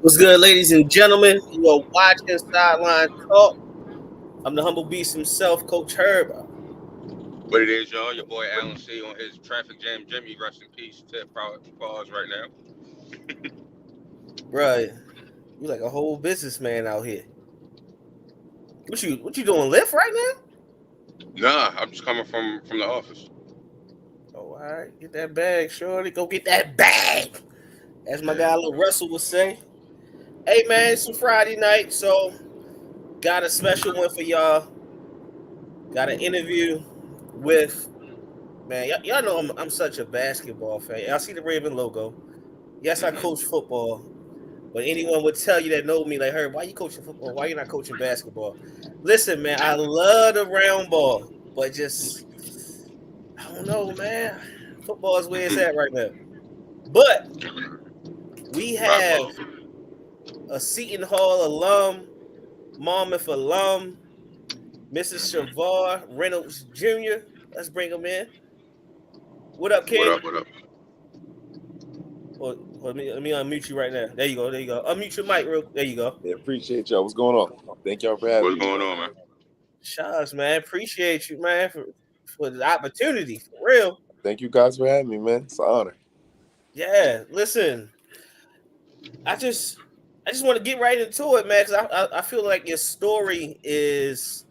What's good, ladies and gentlemen? You are watching Sideline Talk. I'm the humble beast himself, Coach Herb. What it is, y'all? Your boy Alum C on his traffic jam. Jimmy, rest in peace. Pause right now. Bruh, you like a whole businessman out here. What you doing? Lyft right now? Nah, I'm just coming from the office. Oh, all right. Get that bag, shorty. Go get that bag. As my guy Lil Russell would say. Hey man, it's a Friday night, so got a special one for y'all. Got an interview with man. Y'all know I'm such a basketball fan. Y'all see the Raven logo. Yes, I coach football. But anyone would tell you that know me, like, her, why you coaching football? Why you not coaching basketball? Listen, man, I love the round ball, but just I don't know, man. Football is where it's at right now. But we My have fault. a Seton Hall alum, Monmouth alum, Mrs. Shavar Reynolds Jr. Let's bring him in. What up, What King? up? What up? Let me unmute you right now. There you go. There you go. Unmute your mic, real. There you go. Yeah, appreciate y'all. What's going on? Thank y'all for having What's me. going on, man? Shots, man. Appreciate you, man, for the opportunity. For real. Thank you guys for having me, man. It's an honor. Yeah. Listen, I just I just want to get right into it, man, because I feel like your story is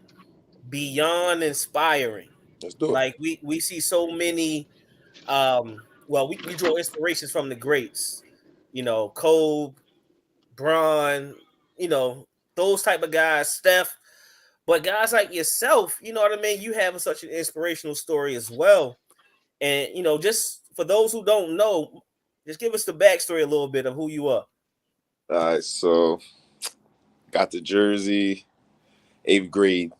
beyond inspiring. Let's do it. Like we see so many we draw inspirations from the greats, Kobe, Bron, those type of guys, Steph. But guys like yourself, you know what I mean? You have such an inspirational story as well. And, just for those who don't know, just give us the backstory a little bit of who you are. All right, so got the jersey, eighth grade,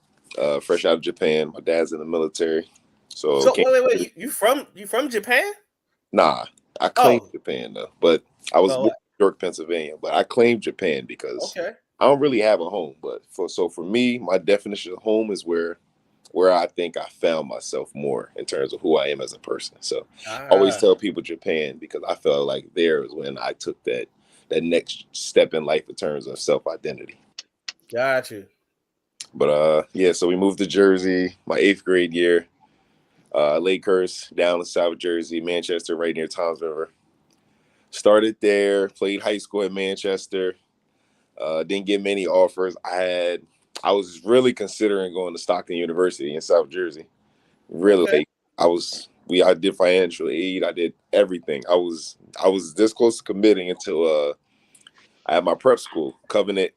fresh out of Japan. My dad's in the military, so So came. wait. You from Japan? Nah, I claimed Oh, Japan though, but I was born well, in York, Pennsylvania. But I claimed Japan because okay. I don't really have a home. But for me, my definition of home is where I think I found myself more in terms of who I am as a person. So I always Ah, tell people Japan because I felt like there is when I took that next step in life in terms of self identity. got you. But yeah, so we moved to Jersey my eighth grade year. Lakehurst down in South Jersey, Manchester, right near Toms River. Started there, played high school at Manchester. Didn't get many offers. I was really considering going to Stockton University in South Jersey. Really, Okay. like I did financial aid. I did everything. I was this close to committing until I had my prep school, Covenant,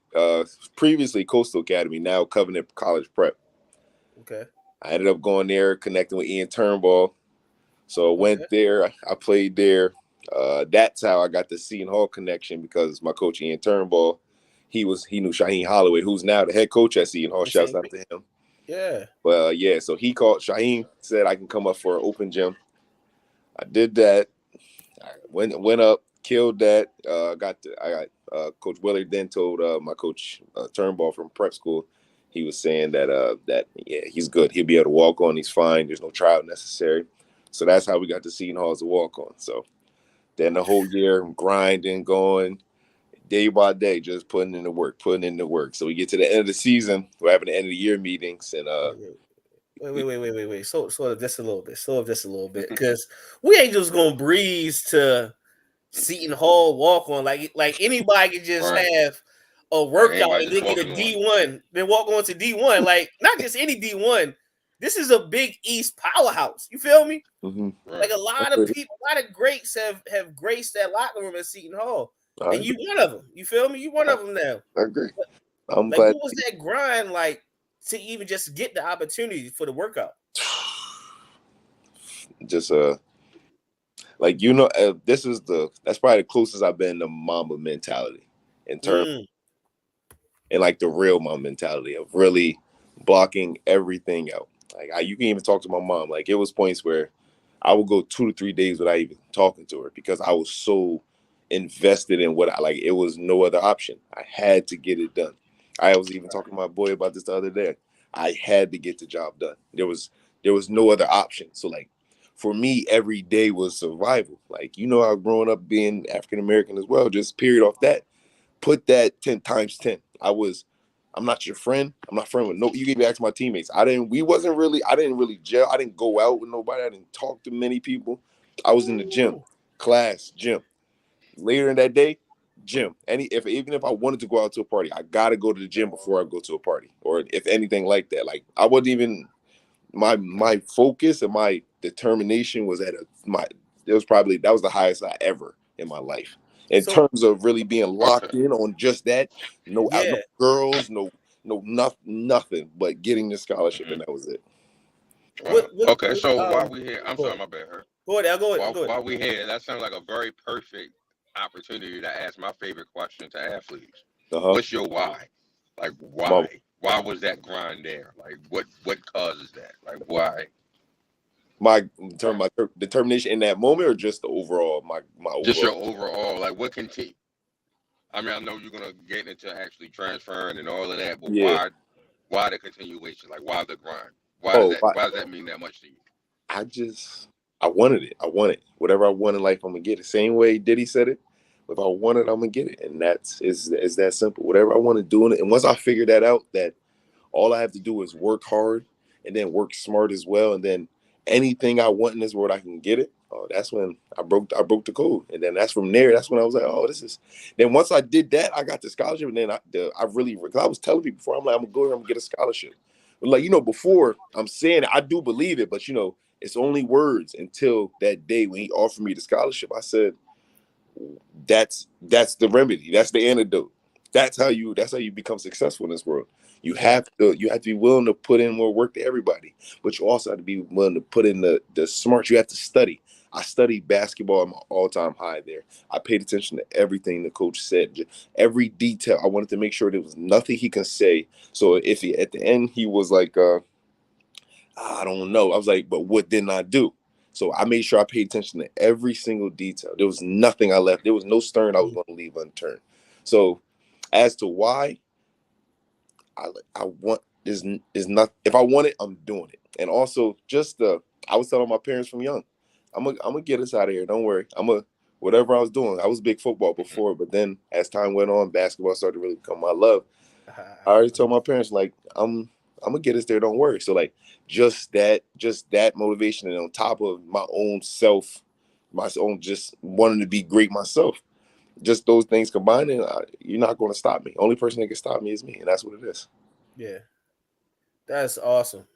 previously Coastal Academy, now Covenant College Prep. Okay. I ended up going there, connecting with Ian Turnbull. So I Okay. went there. I played there. That's how I got the Seton Hall connection because my coach Ian Turnbull, he knew Shaheen Holloway, who's now the head coach at Seton Hall. I Shouts see. out to him. Yeah. Well, yeah. So he called Shaheen, said I can come up for an open gym. I did that. I went up, killed that. I got Coach Willard then told my coach Turnbull from prep school. He was saying that yeah, he's good. He'll be able to walk on. He's fine. There's no trial necessary. So that's how we got to Seton Hall as a walk on. So then the whole year grinding, going day by day, just putting in the work, putting in the work. So we get to the end of the season. We're having the end of the year meetings, and Wait, wait, wait, we wait, wait, wait, wait, wait. So of just a little bit. So of just a little bit, because we ain't just gonna breeze to Seton Hall walk on like anybody can just Right. have a Like workout anybody and just then get a walking on. D1, then walk on to D1. Like not just any D1. This is a Big East powerhouse. You feel me? mhm. Like Right. a lot of Agreed. people, a lot of greats have graced that locker room at Seton Hall, I and agree. you one of them. You feel me? You one I of them now. agree. I'm Like, glad. what was that grind like to even just get the opportunity for the workout? Just like this is that's probably the closest I've been to Mamba mentality in terms Mm, and like the real Mamba mentality of really blocking everything out. Like you can even talk to my mom. Like it was points where I would go 2 to 3 days without even talking to her because I was so invested in what I like. It was no other option. I had to get it done. I was even talking to my boy about this the other day. I had to get the job done. There was no other option. So like for me, every day was survival. Like how growing up being African American as well, just period off that. put that 10 times 10. I'm not your friend. I'm not friend with no. You can even ask my teammates. I didn't really gel. I didn't go out with nobody. I didn't talk to many people. I was in the gym, class, gym. Later in that day, gym. Even if I wanted to go out to a party, I gotta go to the gym before I go to a party, or if anything like that. Like I wasn't even my focus and my determination was that was the highest I ever in my life in So terms of really being Okay. locked in on just that. No, no yeah. girls, nothing but getting the scholarship, Mhm. and that was it. Wow. What Okay. So while we here, I'm go sorry, ahead. my bad. Her. Go ahead. I'll go ahead. While Go ahead. while we here, that sounds like a very perfect opportunity to ask my favorite question to athletes. Uh-huh. What's your why? Like My why? Why was that grind there? Like what causes that? Like why? my determination in that moment, or just the overall my Just your overall. overall, like what continue? I mean, I know you're gonna get into actually transferring and all of that, but Yeah. why the continuation? Like why the grind? Oh, Why does that mean that much to you? I just I wanted it. I want it. Whatever I want in life, I'm gonna get it. Same way Diddy said it. If I want it, I'm gonna get it, and it's that simple. Whatever I want to do in it, and once I figure that out, that all I have to do is work hard and then work smart as well, and then anything I want in this world, I can get it. Oh, that's when I broke the code, and then that's from there. That's when I was like, oh, this is. Then once I did that, I got the scholarship, and then I really, because I was telling people before, I'm like, I'm gonna go here, I'm gonna get a scholarship. But like before I'm saying it, I do believe it, but it's only words until that day when he offered me the scholarship. I said, that's the remedy. That's the antidote. That's how you become successful in this world. You Fact. have to be willing to put in more work to everybody, but you also have to be willing to put in the smarts. You have to study. I studied basketball at my all-time high there. I paid attention to everything the coach said, every detail. I wanted to make sure there was nothing he can say. So if he at the end he was like, I don't know. I was like, but what didn't I do? So I made sure I paid attention to every single detail. There was nothing I left. There was no stone I was going to leave unturned. So as to why, I want is not. If I want it, I'm doing it. And also, I was telling my parents from young, I'm gonna get us out of here. Don't worry. Whatever I was doing. I was big football Mhm. before, but then as time went on, basketball started to really become my love. I Ah, already told my parents like I'm gonna get us there. Don't worry. So like just that motivation, and on top of my own self, my own just wanting to be great myself. Just those things combined, and you're not going to stop me. Only person that can stop me is me, and that's what it is. yeah. That's awesome.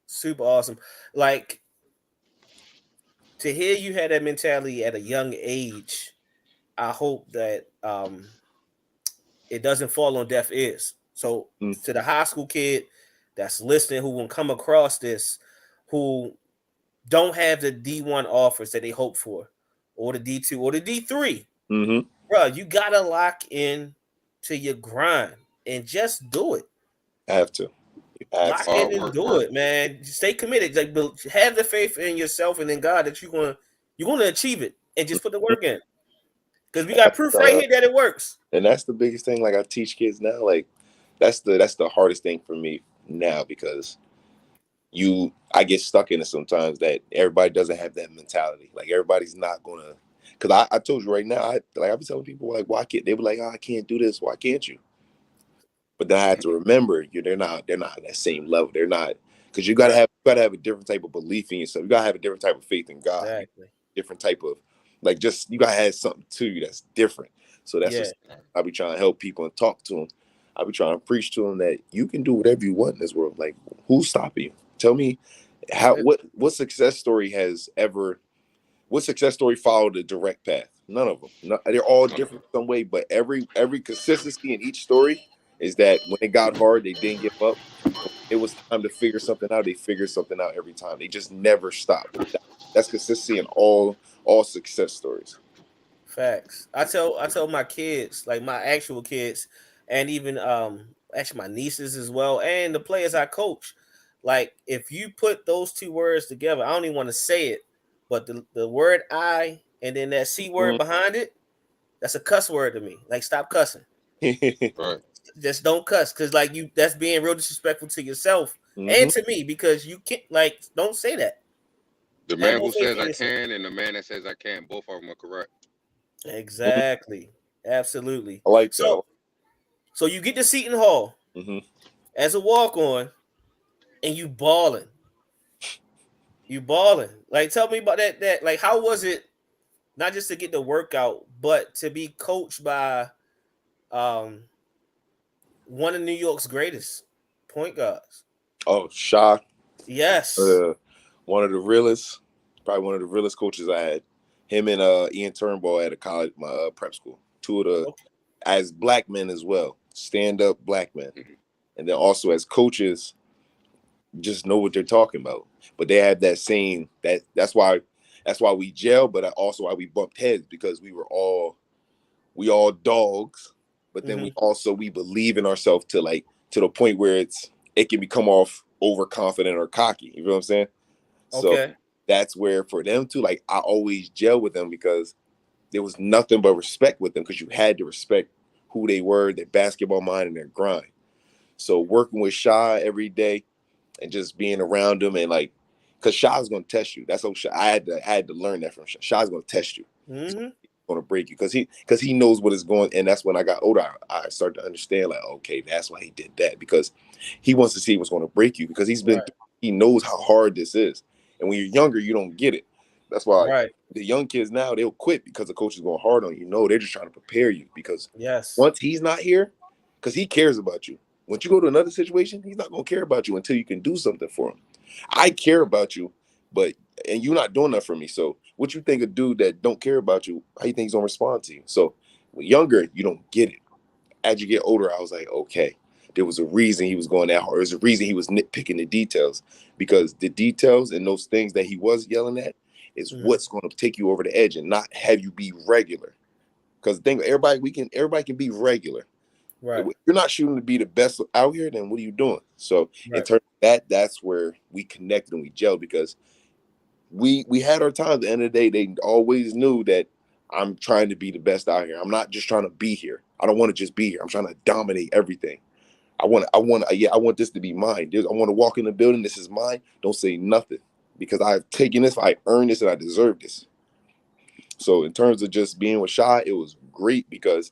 Super awesome. Like to hear you had that mentality at a young age. I hope that it doesn't fall on deaf ears. So Mm, to the high school kid that's listening who will come across this, who don't have the D1 offers that they hope for, or the D2 or the D3, mm-hmm. bro, you gotta lock in to your grind and just do it. I have to. You have Lock to. in Hard and work, do work. it, man. Stay committed. Like, have the faith in yourself and in God that you're gonna achieve it, and just put the Mhm. work in. Because we got proof right Uh, here that it works. and that's the biggest thing. Like I teach kids now. Like that's the hardest thing for me now because I get stuck in it sometimes that everybody doesn't have that mentality. Like everybody's not gonna. Because I told you right now, I be telling people like, why can't they be like, oh, I can't do this. Why can't you? But then I have to remember they're not on that same level. They're not because Right. you gotta have a different type of belief in yourself. You gotta have a different type of faith in God. Exactly. Different type of like just you gotta have something to you that's different. So that's Yeah. what I be trying to help people and talk to them. I be trying to preach to them that you can do whatever you want in this world. Like who's stopping you? Tell me That's how it. what success story has ever what success story followed a direct path? None of them. No, they're all None of different some way, but every consistency in each story is that when it got hard, they didn't give up. And when it was time to figure something out, they figured something out every time. They just never stopped. That's consistency in all success stories. Facts. I tell my kids, like my actual kids, and even actually my nieces as well, and the players I coach. Like if you put those two words together, I don't even want to say it, but the word I and then that C word behind it, that's a cuss word to me. Like stop cussing. it. Right. Just don't cuss. Cause like you that's being real disrespectful to yourself and Hmm. to me because you can't like don't say that. The Have man more who faith says in I yourself. can and the man that says I can't, both of them are correct. Exactly. Absolutely. I like So that. So you get to Seton Hall as a walk-on, and you balling. You balling. Like, tell me about that. That like, how was it? Not just to get the workout, but to be coached by one of New York's greatest point guards. Oh, Shaw. Yes. One of the realest, probably one of the realest coaches I had. Him and Ian Turnbull at a college, my prep school. Two of the, Okay. as black men as well, stand-up black men. And then also as coaches, just know what they're talking about. But they have that same, that's why we gel, but also why we bumped heads, because we all dogs, but then we believe in ourselves to the point where it can become off overconfident or cocky. You know what I'm saying? So Okay. that's where for them to I always gel with them, because there was nothing but respect with them, because you had to respect who they were, their basketball mind and their grind. So working with Shy every day and just being around them, and because Shy's gonna test you. That's how I had to learn that from Shy. Shy's gonna test you. Mm-hmm. Going to break you, because he knows what is going. And that's when I got older, I started to understand, okay, that's why he did that, because he wants to see what's going to break you, because he knows how hard this is. And when you're younger, you don't get it. That's why the young kids now, they'll quit because the coach is going hard on you. No, they're just trying to prepare you, because once he's not here, because he cares about you. Once you go to another situation, he's not going to care about you until you can do something for him. I care about you, and you're not doing that for me. So what you think a dude that don't care about you, how you think he's gonna respond to you? So when younger, you don't get it. As you get older, I was like, okay, there was a reason he was going that hard. There's a reason he was nitpicking the details, because the details and those things that he was yelling at is what's going to take you over the edge and not have you be regular. Because the thing, everybody can be regular. Right. If you're not shooting to be the best out here, then what are you doing? So in terms of that's where we connected and we gelled, because we had our time. At the end of the day, they always knew that I'm trying to be the best out here. I'm not just trying to be here. I don't want to just be here. I'm trying to dominate everything. I want this to be mine. I want to walk in the building. This is mine. Don't say nothing, because I've taken this. I earned this, and I deserve this. So in terms of just being with Shy, it was great, because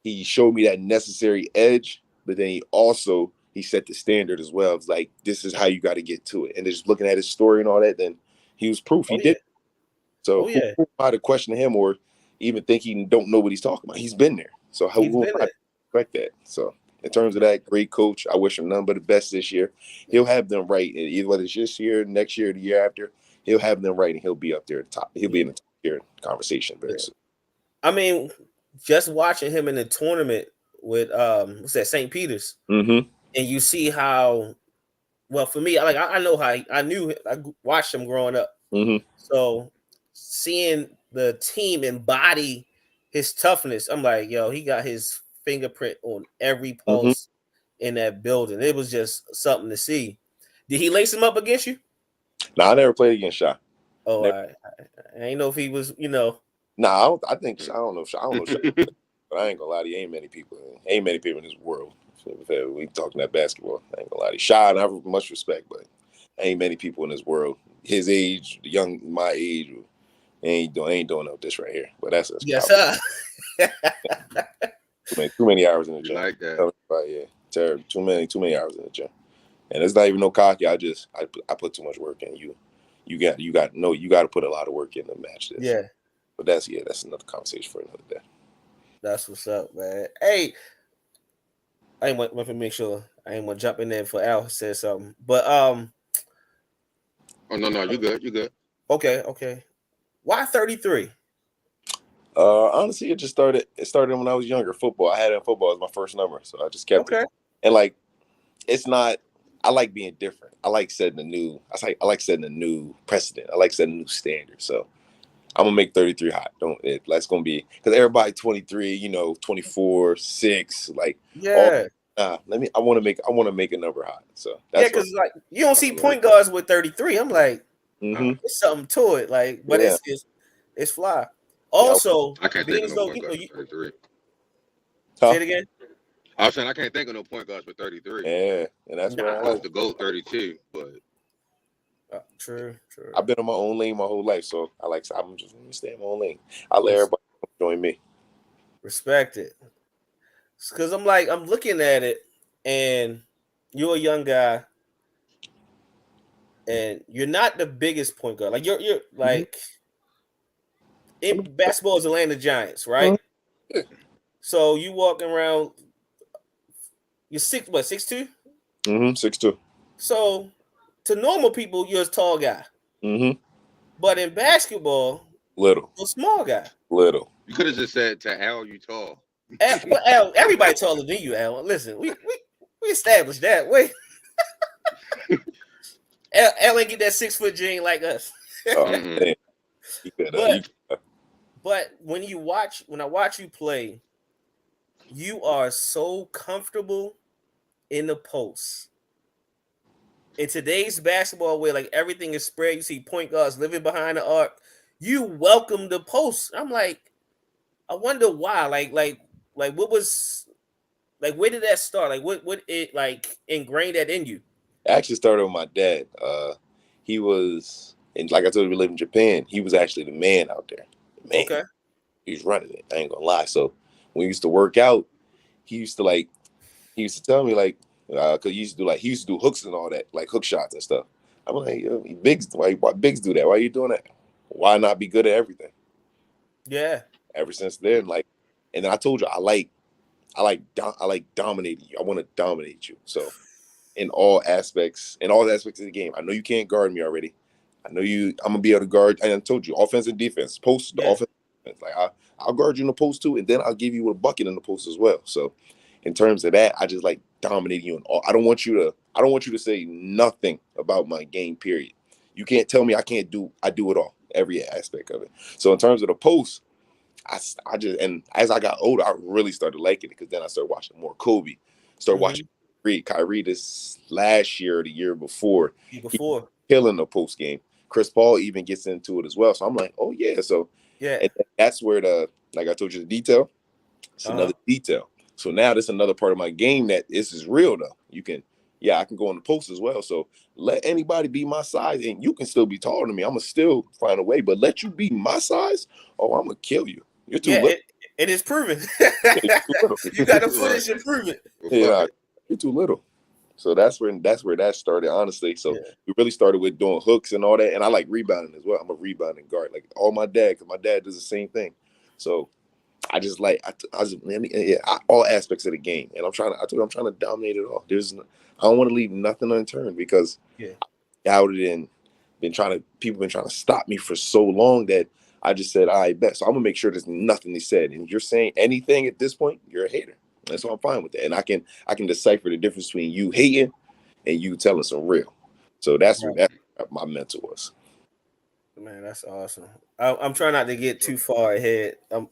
he showed me that necessary edge, but then he set the standard as well. It's like, this is how you got to get to it. And just looking at his story and all that, then he was proof. He did. So who am I to question him or even think he don't know what he's talking about? He's been there. So who am I to expect that? So in terms of that, great coach. I wish him none but the best this year. He'll have them right, either whether it's this year, next year, the year after. He'll have them right, and he'll be up there at the top. He'll be in the top tier conversation very soon. I mean, just watching him in the tournament with what's that, St. Peter's, and you see how, well, for me, I know how I watched him growing up. So seeing the team embody his toughness, I'm like, yo, he got his fingerprint on every pulse in that building. It was just something to see. Did he lace him up against you? No, I never played against Shy. Oh, I ain't know if he was, No, I don't know. I don't know Shy. But I ain't gonna lie to you, ain't many people in this world. So if we talking that basketball, I ain't gonna lie to you. Shy, and I have much respect, but ain't many people in this world his age, my age, ain't doing all this right here. But that's yes, sir. too many hours in the gym. Like that. Yeah, terrible. Too many hours in the gym, and it's not even no cocky. I put too much work in. You got to put a lot of work in to match this. Yeah, but that's another conversation for another day. That's what's up, man. Hey, I ain't want to make sure I ain't want to jump in there for Al said something, but Oh no, you good, okay. Why 33? Honestly, it started when I was younger. Football. I had it in football as my first number, so I just kept it. And it's not. I like being different. I like setting a new. I like setting a new precedent. I like setting a new standard. So I'm gonna make 33 hot. That's gonna be, because everybody 23, 24, 6, I want to make a number hot. So that's because you don't see point guards with 33. I'm like, there's something to it. But it's fly. Also, I can't think of no point guards with 33. Say it again. I was saying I can't think of no point guards with 33. Yeah, and that's where I like to go 32, but. True. I've been on my own lane my whole life, so I'm just gonna stay in my own lane. I let everybody join me. Respect it. Because I'm looking at it, and you're a young guy, and you're not the biggest point guard. Like you're Mhm. like in basketball is Atlanta Giants, right? Uh, yeah. So you walking around, you're 6'2"? 6'2". So to normal people, you're a tall guy. Mm-hmm. But in basketball, Little, you're a small guy. little. You could have just said to Al, you tall. But Al, everybody taller than you, Al. Listen, we established that. Wait, Al ain't get that 6 foot gene like us. Oh Mm-hmm. man, you could. but You. but when I watch you play, you are so comfortable in the post. In today's basketball, where like everything is spread, you see point guards living behind the arc. You welcome the post. I'm like, I wonder why. Like what was like? Where did that start? Like what it like ingrained that in you? I actually started with my dad. He was, and like I told you, we live in Japan. He was actually the man out there. Man, Okay. he was running it. I ain't gonna lie. So when we used to work out, he used to like, he used to tell me like, cause he used to do hooks and all that, like hook shots and stuff. I'm like, yo, Biggs, why Biggs do that? Why are you doing that? Why not be good at everything? Yeah. Ever since then, like, and then I told you, I like dominating you. I want to dominate you. So in all aspects of the game. I know you can't guard me already. I know you. I'm gonna be able to guard. And I told you, offense and defense, post the Yeah. offense. Defense. Like I'll guard you in the post too, and then I'll give you a bucket in the post as well. So, in terms of that, I just like dominating you in all. I don't want you to. I don't want you to say nothing about my game. Period. You can't tell me I can't do. I do it all, every aspect of it. So in terms of the post, I just, and as I got older, I really started liking it because then I started watching more Kobe. Started watching Mm-hmm. Kyrie this last year or the year before. He Before. killing the post game. Chris Paul even gets into it as well. So I'm like, oh yeah. So Yeah. and that's where like I told you, the detail. It's Uh huh. another detail. So now this is another part of my game that this is real though. You can, yeah, I can go on the post as well. So let anybody be my size, and you can still be taller than me. I'm gonna still find a way, but let you be my size. Oh, I'm gonna kill you. You're too Yeah. little. It is proven. Yeah, you're too little. You got the Right. footage to prove it. Yeah, Right. you're too little. So that's where that started, honestly. So Yeah. we really started with doing hooks and all that, and I like rebounding as well. I'm a rebounding guard, like all my dad, because my dad does the same thing. So I just like I just yeah, all aspects of the game, and I told you I'm trying to dominate it all. I don't want to leave nothing unturned because Yeah. doubted and people been trying to stop me for so long that I just said I bet. So I'm gonna make sure there's nothing they said. And if you're saying anything at this point, you're a hater. And so I'm fine with that. And I can decipher the difference between you hating and you telling some real. So that's what Right. that my mentor was. Man, that's awesome. I'm trying not to get too far ahead. 'Cause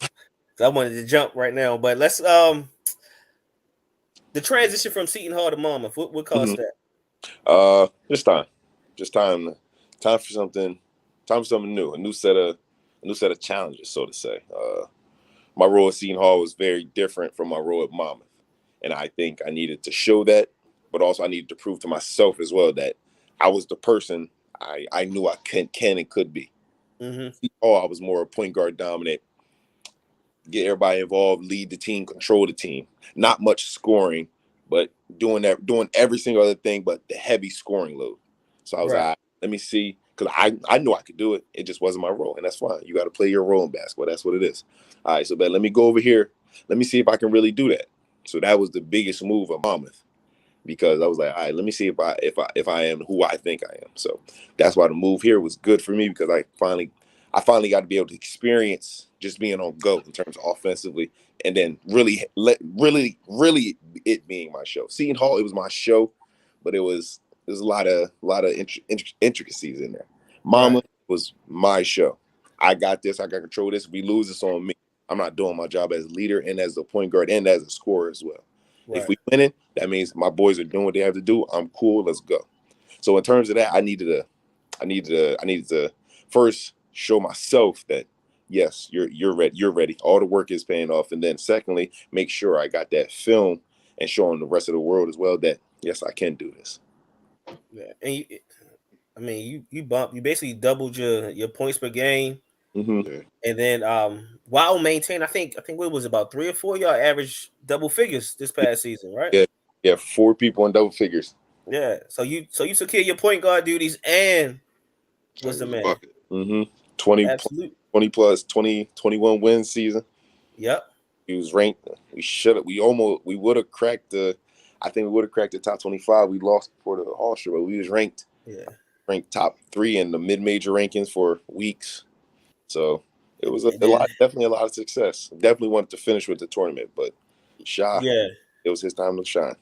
I wanted to jump right now, but let's the transition from Seton Hall to Monmouth. What Mhm. caused that? Just time. Just time for something new, a new set of challenges, so to say. My role at Seton Hall was very different from my role at Monmouth. And I think I needed to show that, but also I needed to prove to myself as well that I was the person I knew I can and could be. Mm-hmm. Seton Hall, I was more a point guard dominant, get everybody involved, lead the team, control the team. Not much scoring, but doing every single other thing but the heavy scoring load. So I was like, Right. all right, let me see, because I knew I could do it. It just wasn't my role, and that's fine. You got to play your role in basketball. That's what it is. All right, so but let me go over here. Let me see if I can really do that. So that was the biggest move of Monmouth because I was like, all right, let me see if I am who I think I am. So that's why the move here was good for me because I finally got to be able to experience just being on go in terms of offensively, and then really it being my show. Seton Hall, it was my show, but there's a lot of intricacies in there. Right. Mama was my show. I got this. I got control of this. If we lose, it's on me. I'm not doing my job as a leader and as a point guard and as a scorer as well. If Right. we winning, that means my boys are doing what they have to do. I'm cool. Let's go. So in terms of that, I needed to first show myself that yes, you're ready. You're ready. All the work is paying off, and then secondly, make sure I got that film and showing the rest of the world as well that yes, I can do this. Yeah. And you, I mean, you basically doubled your points per game. Mm-hmm. Yeah. And then while maintain, I think what was about 3 or 4 y'all average double figures this past season, right? Yeah, yeah, 4 people in double figures. Yeah. So you took care of your point guard duties and was Like, the was a man. bucket. Mm-hmm. 20, Absolute. 20 plus 21 win season. Yep. He was ranked. We would have cracked the. I think we would have cracked the top 25. We lost for the All-Star, but we was Yeah. ranked top 3 in the mid-major rankings for weeks. So it was And a then lot, definitely a lot of success. Definitely wanted to finish with the tournament, but Sha, yeah. it was his time to shine.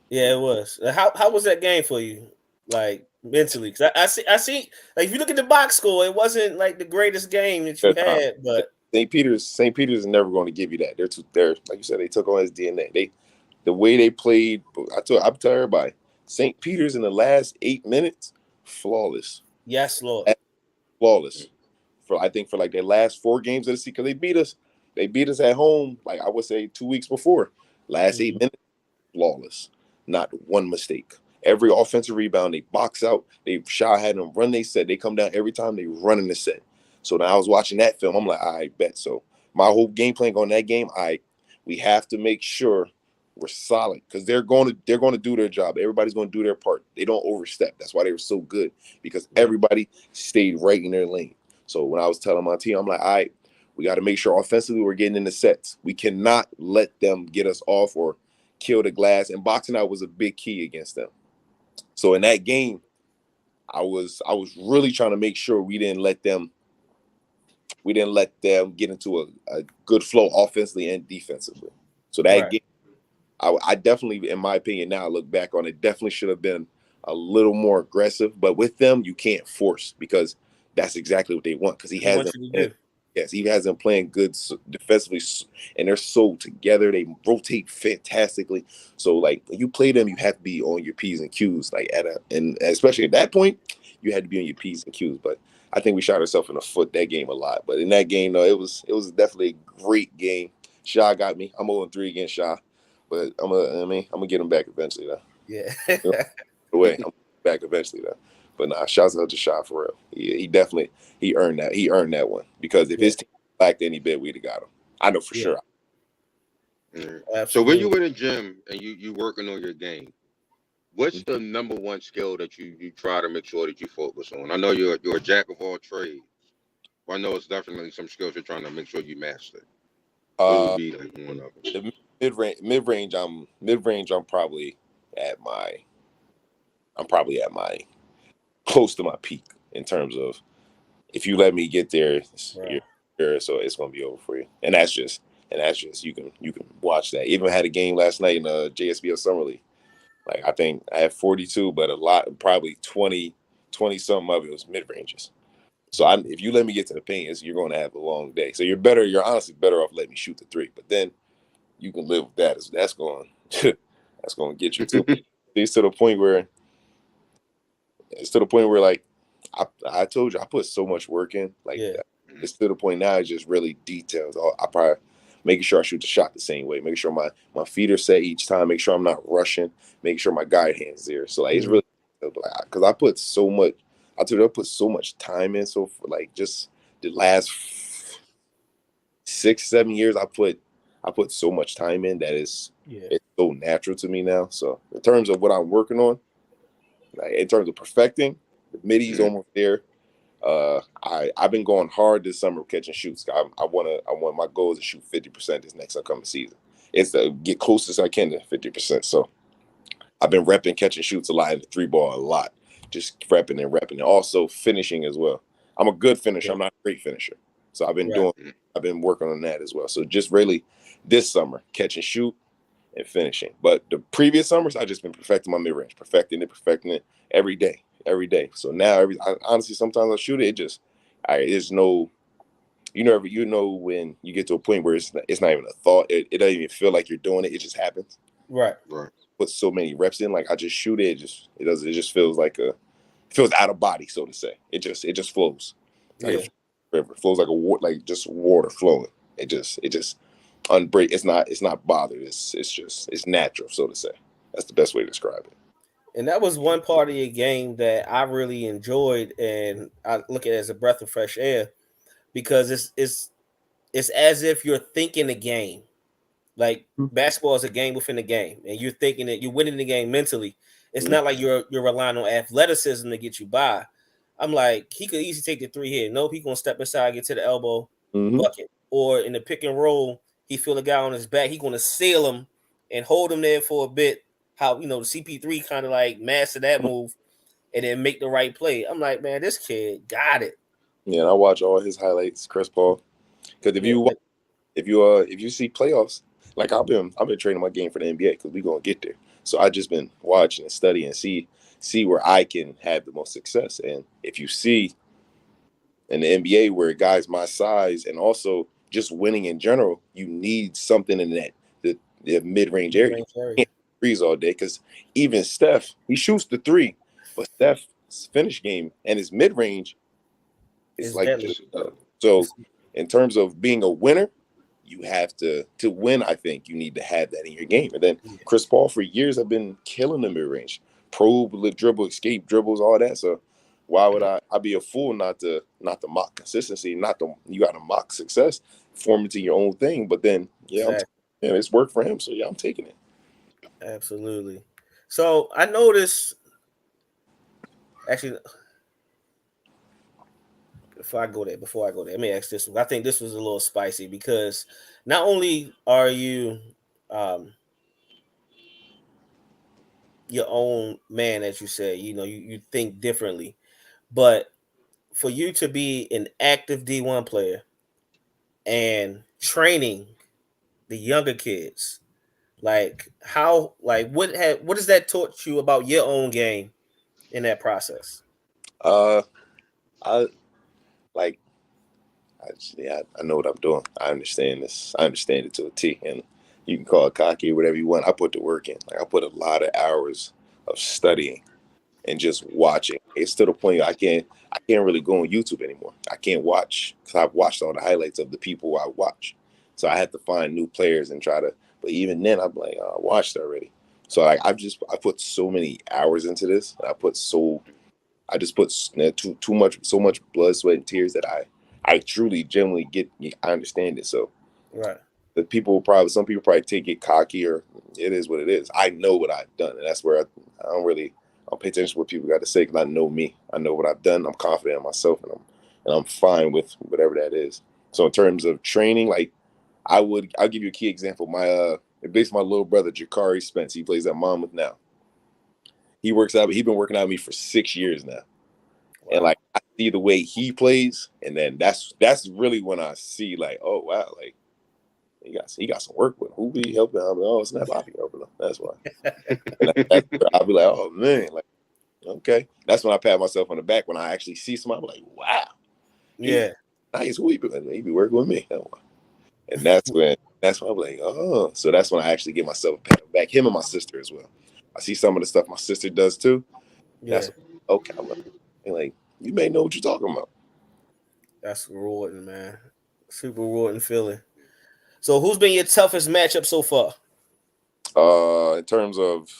Yeah, it was. How was that game for you? Like mentally? Because I see like if you look at the box score, it wasn't like the greatest game that you That time. had, but St. Peter's is never going to give you that. They're like you said, they took on his DNA. The way they played, I tell everybody, St. Peter's in the last 8 minutes, flawless, yes, Lord. flawless. For I think for like their last 4 games of the season, because they beat us at home. Like I would say 2 weeks before, last 8 minutes, flawless, not one mistake. Every offensive rebound, they box out. They shot had them run. They set. They come down every time they run in the set. So now I was watching that film. I'm like, I bet. So my whole game plan on that game, we have to make sure we're solid because they're going to do their job. Everybody's going to do their part. They don't overstep. That's why they were so good because everybody stayed right in their lane. So when I was telling my team, I'm like, all right, we got to make sure offensively we're getting in the sets. We cannot let them get us off or kill the glass. And boxing out was a big key against them. So in that game, I was really trying to make sure we didn't let them get into a good flow offensively and defensively. So that Right. game, I definitely, in my opinion, now I look back on it, definitely should have been a little more aggressive. But with them, you can't force because that's exactly what they want. Because he He has wants them, you to do. yes, he has them playing good defensively, and they're so together. They rotate fantastically. So like when you play them, you have to be on your P's and Q's. Like and especially at that point, you had to be on your P's and Q's. But I think we shot ourselves in the foot that game a lot. But in that game, though, it was definitely a great game. Shaw got me. I'm 0-3 against Shaw. But I'm gonna get him back eventually though. Yeah. You know, the way I'm back eventually though. But nah, shouts out to Shaw for real. He definitely he earned that. He earned that one because if Yeah. his team lacked any bit, we'd have got him. I know for Yeah. sure. Yeah. So when you Absolutely. in the gym and you working on your game, what's the number one skill that you try to make sure that you focus on? I know you're a jack of all trades. But I know it's definitely some skills you're trying to make sure you master. What would Uh, be like one of them? the mid range. At my I'm probably at my close to my peak in terms of if you let me get there, Right. so it's gonna be over for you. And that's just you can watch that. Even had a game last night in the JSBL Summer League. Like I think I had 42, but a lot, probably 20 something of it was mid ranges. So if you let me get to the paint, you're going to have a long day. So you're honestly better off letting me shoot the 3. But then you can live with that. That's going that's going to get you too. It's to the point where like I told you I put so much work in. Like Yeah. it's to the point now it's just really details. I probably making sure I shoot the shot the same way, making sure my feet are set each time, make sure I'm not rushing, making sure my guide hand's there. So like it's really because I put so much. I told you I put so much time in. So for like just the last 6-7 years, I put so much time in that Yeah. it's so natural to me now. So in terms of what I'm working on, like in terms of perfecting, the middies almost there. I've been going hard this summer catching shoots. I want my goal is to shoot 50% this next upcoming season. It's to get closest I can to 50%. So I've been repping catching shoots a lot in the 3 ball a lot, just repping and repping, and also finishing as well. I'm a good finisher. Yeah. I'm not a great finisher, so Right. I've been working on that as well. So just really this summer catch and shoot and finishing. But the previous summers I just been perfecting my mid range, perfecting it every day, every day. So now honestly sometimes I shoot it. There's no when you get to a point where it's not even a thought. It doesn't even feel like you're doing it. It just happens. Right. Right. Put so many reps in, like I just shoot it. It just feels like feels out of body, so to say. It just flows like Yeah. a river. It flows like just water flowing. It just unbreak. It's not bothered. It's natural, so to say. That's the best way to describe it. And that was one part of your game that I really enjoyed, and I look at it as a breath of fresh air because it's as if you're thinking the game. Like basketball is a game within a game, and you're thinking that you're winning the game mentally. It's not like you're relying on athleticism to get you by. I'm like, he could easily take the three here. Nope, he gonna step inside, get to the elbow, bucket, or in the pick and roll, he feel the guy on his back. He gonna seal him and hold him there for a bit. How the CP3 kind of like master that move and then make the right play. I'm like, man, this kid got it. Yeah, and I watch all his highlights, Chris Paul. Because Yeah, if you see playoffs, like I've been training my game for the NBA because we gonna get there. So I just been watching and studying and see where I can have the most success. And if you see in the NBA where guys my size and also just winning in general, you need something in the mid range area. mid-range area. You can't threes all day because even Steph, he shoots the three, but Steph's finish game and his mid range is It's like deadly. so. In terms of being a winner, you have to win. I think you need to have that in your game. And then Chris Paul for years have been killing the mid range, probe, dribble, escape dribbles, all that. So why would I be a fool not to mock consistency, not to you got to mock success, form it to your own thing. But then Exactly. it's worked for him, so I'm taking it. Absolutely. So I noticed actually before I go there, let me ask this one. I think this was a little spicy because not only are you your own man, as you say, you think differently, but for you to be an active D1 player and training the younger kids, like what has that taught you about your own game in that process? Uh, I like I know what I'm doing. I understand this. I understand it to a T. And you can call it cocky or whatever you want. I put the work in. Like I put a lot of hours of studying and just watching. It's to the point I can't really go on YouTube anymore. I can't watch because I've watched all the highlights of the people I watch. So I had to find new players and try to. But even then, I'm like, I watched already. So like I put so many hours into this. I just put so much blood, sweat, and tears that I truly genuinely get. I understand it. So Right. some people probably take it cocky or it is what it is. I know what I've done, and that's where I don't pay attention to what people got to say because I know me. I know what I've done. I'm confident in myself, and I'm fine with whatever that is. So in terms of training, like I'll give you a key example. Based on my little brother Jakari Spence, he plays at Monmouth now. He's been working out with me for 6 years now. And Wow. like I see the way he plays, and then that's really when I see like, oh wow, like he got some work with him. Who be helping him? Oh, snap! I'll be helping him. That's why. And that's where I'll be like, oh man, like okay. That's when I pat myself on the back when I actually see somebody. I'm like, wow, he Yeah. nice. Who he be working with me? And that's when I'm like, oh, so that's when I actually give myself a pat on the back. Him and my sister as well. I see some of the stuff my sister does too. Yeah. That's okay. Like you may know what you're talking about. That's rewarding, man. Super rewarding feeling. So who's been your toughest matchup so far? In terms of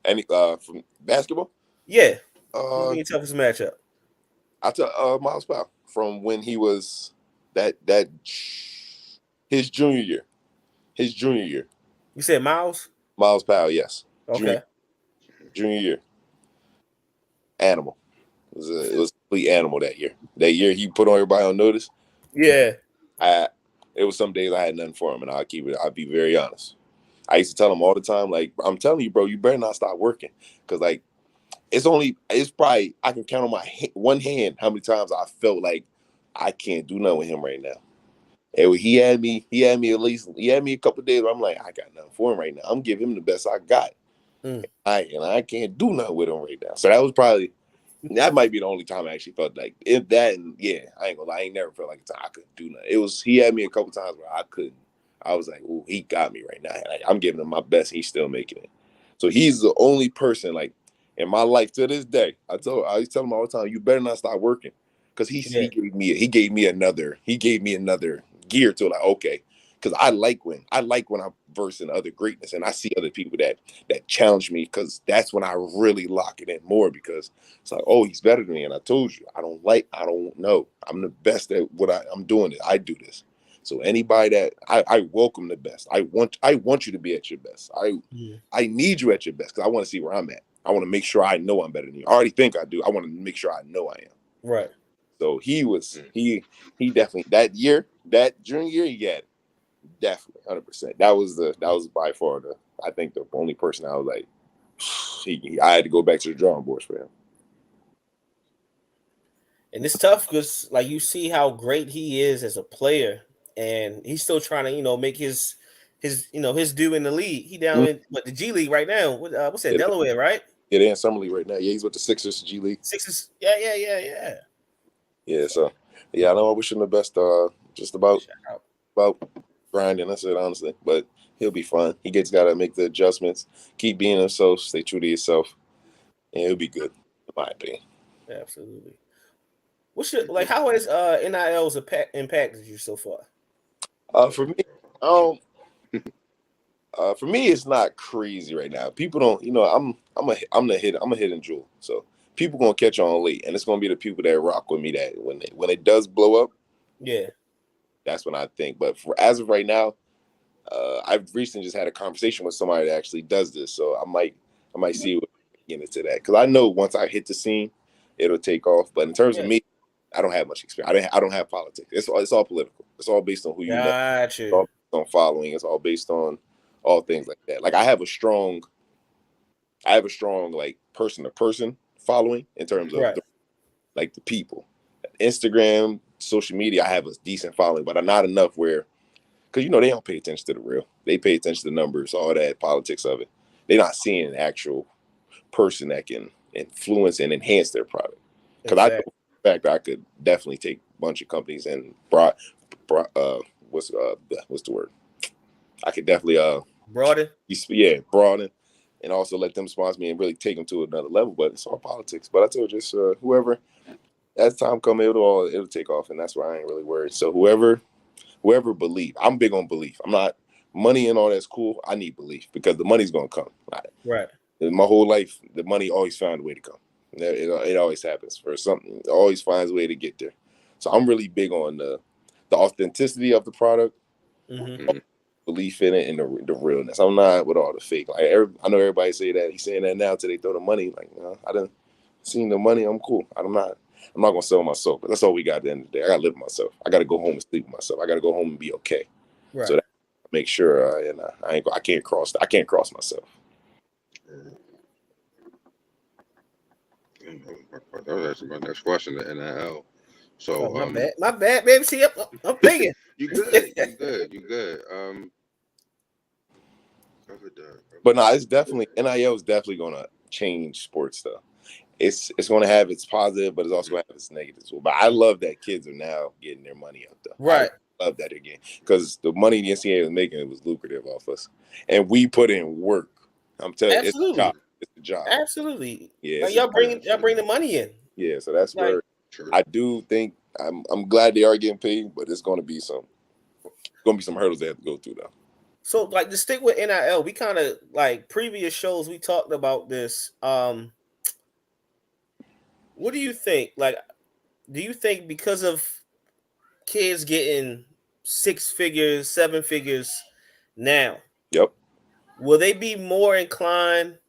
any from basketball, Yeah. Who's uh, been your toughest matchup? I tell Miles Powell from when he was that his junior year, his junior year. You said Miles? Miles Powell, yes, junior Okay. junior year, animal. It was a complete animal that year. That year he put on everybody on notice. Yeah. I it was some days I had nothing for him, and I'll be very honest. I used to tell him all the time, like I'm telling you, bro, you better not stop working, because like it's probably I can count on my one hand how many times I felt like I can't do nothing with him right now. And he had me a couple of days where I'm like, I got nothing for him right now. I'm giving him the best I got. Mm. I can't do nothing with him right now. So that might be the only time I actually felt like if that, and yeah, I ain't gonna lie, I ain't never felt like I couldn't do nothing. He had me a couple times where I couldn't. I was like, ooh, he got me right now. Like I'm giving him my best, he's still making it. So he's the only person like in my life to this day. I used to tell him all the time, you better not stop working, because Yeah. he gave me another gear to like okay, because I like when I'm versed in other greatness and I see other people that challenge me, because that's when I really lock it in more, because it's like, oh, he's better than me, and I told you I don't know, I'm the best at what I'm doing it. I do this. So anybody that I welcome the best. I want you to be at your best. I need you at your best, because I want to see where I'm at. I want to make sure I know I'm better than you. I already think I do. I want to make sure I know I am. Right. So he definitely that junior year, he had it. Definitely 100%. That was by far I think the only person I was like, I had to go back to the drawing boards for him. And it's tough because, like, you see how great he is as a player, and he's still trying to, make his his due in the league. He down in the G League right now. What's that, Delaware, right? Yeah, they're in Summer League right now. Yeah, he's with the Sixers G League. Sixers. Yeah. Yeah, so yeah, I know I wish him the best. Just about grinding. That's it, honestly. But he'll be fine. He got to make the adjustments, keep being himself, stay true to yourself, and he'll be good, in my opinion. Absolutely. How has NIL's impacted you so far? For me, for me, it's not crazy right now. People don't, I'm a hidden jewel. So people gonna catch on late, and it's gonna be the people that rock with me that when it does blow up, yeah, that's when I think. But as of right now, I've recently just had a conversation with somebody that actually does this, so I might see what get into that, because I know once I hit the scene, it'll take off. But in terms of me, I don't have much experience. I don't have politics. It's all political. It's all based on who you know. It's all based on following. It's all based on all things like that. Like I have a strong like person to person following in terms of the people. Instagram, social media, I have a decent following, but I'm not enough where, because they don't pay attention to the real. They pay attention to the numbers, all that politics of it. They're not seeing an actual person that can influence and enhance their product. Because I know for the fact I could definitely take a bunch of companies and what's the word? I could definitely broaden. Yeah, broaden, and also let them sponsor me and really take them to another level. But it's all politics. But I told you, just whoever, as time comes, it'll take off, and that's why I ain't really worried. So whoever believe, I'm big on belief. I'm not money and all that's cool. I need belief, because the money's gonna come. Right. My whole life, the money always found a way to come. It always happens for something. It always finds a way to get there. So I'm really big on the authenticity of the product, belief in it, and the realness. I'm not with all the fake. Like I know everybody say that. He's saying that now till they throw the money. Like, I done seen the money. I'm cool. I'm not gonna sell myself. But that's all we got at the end of the day. I gotta live with myself. I gotta go home and sleep with myself. I gotta go home and be okay. Right. So that make sure I can't cross myself. That was my next question, the NIL. So my bad, baby. See, I'm thinking. You good. But no, it's definitely NIL is definitely gonna change sports though. It's gonna have its positive, but it's also gonna have its negatives. But I love that kids are now getting their money up though. Right. I love that again, because the money the NCAA was making, it was lucrative off us, and we put in work. I'm telling you, it's a job. Absolutely. Yeah. Like y'all bring the money in. Yeah, so that's where I do think I'm glad they are getting paid, but it's gonna be some hurdles they have to go through though. So, like, to stick with NIL, we kind of, like, previous shows we talked about this. What do you think? Like, do you think because of kids getting 6 figures, 7 figures now, will they be more inclined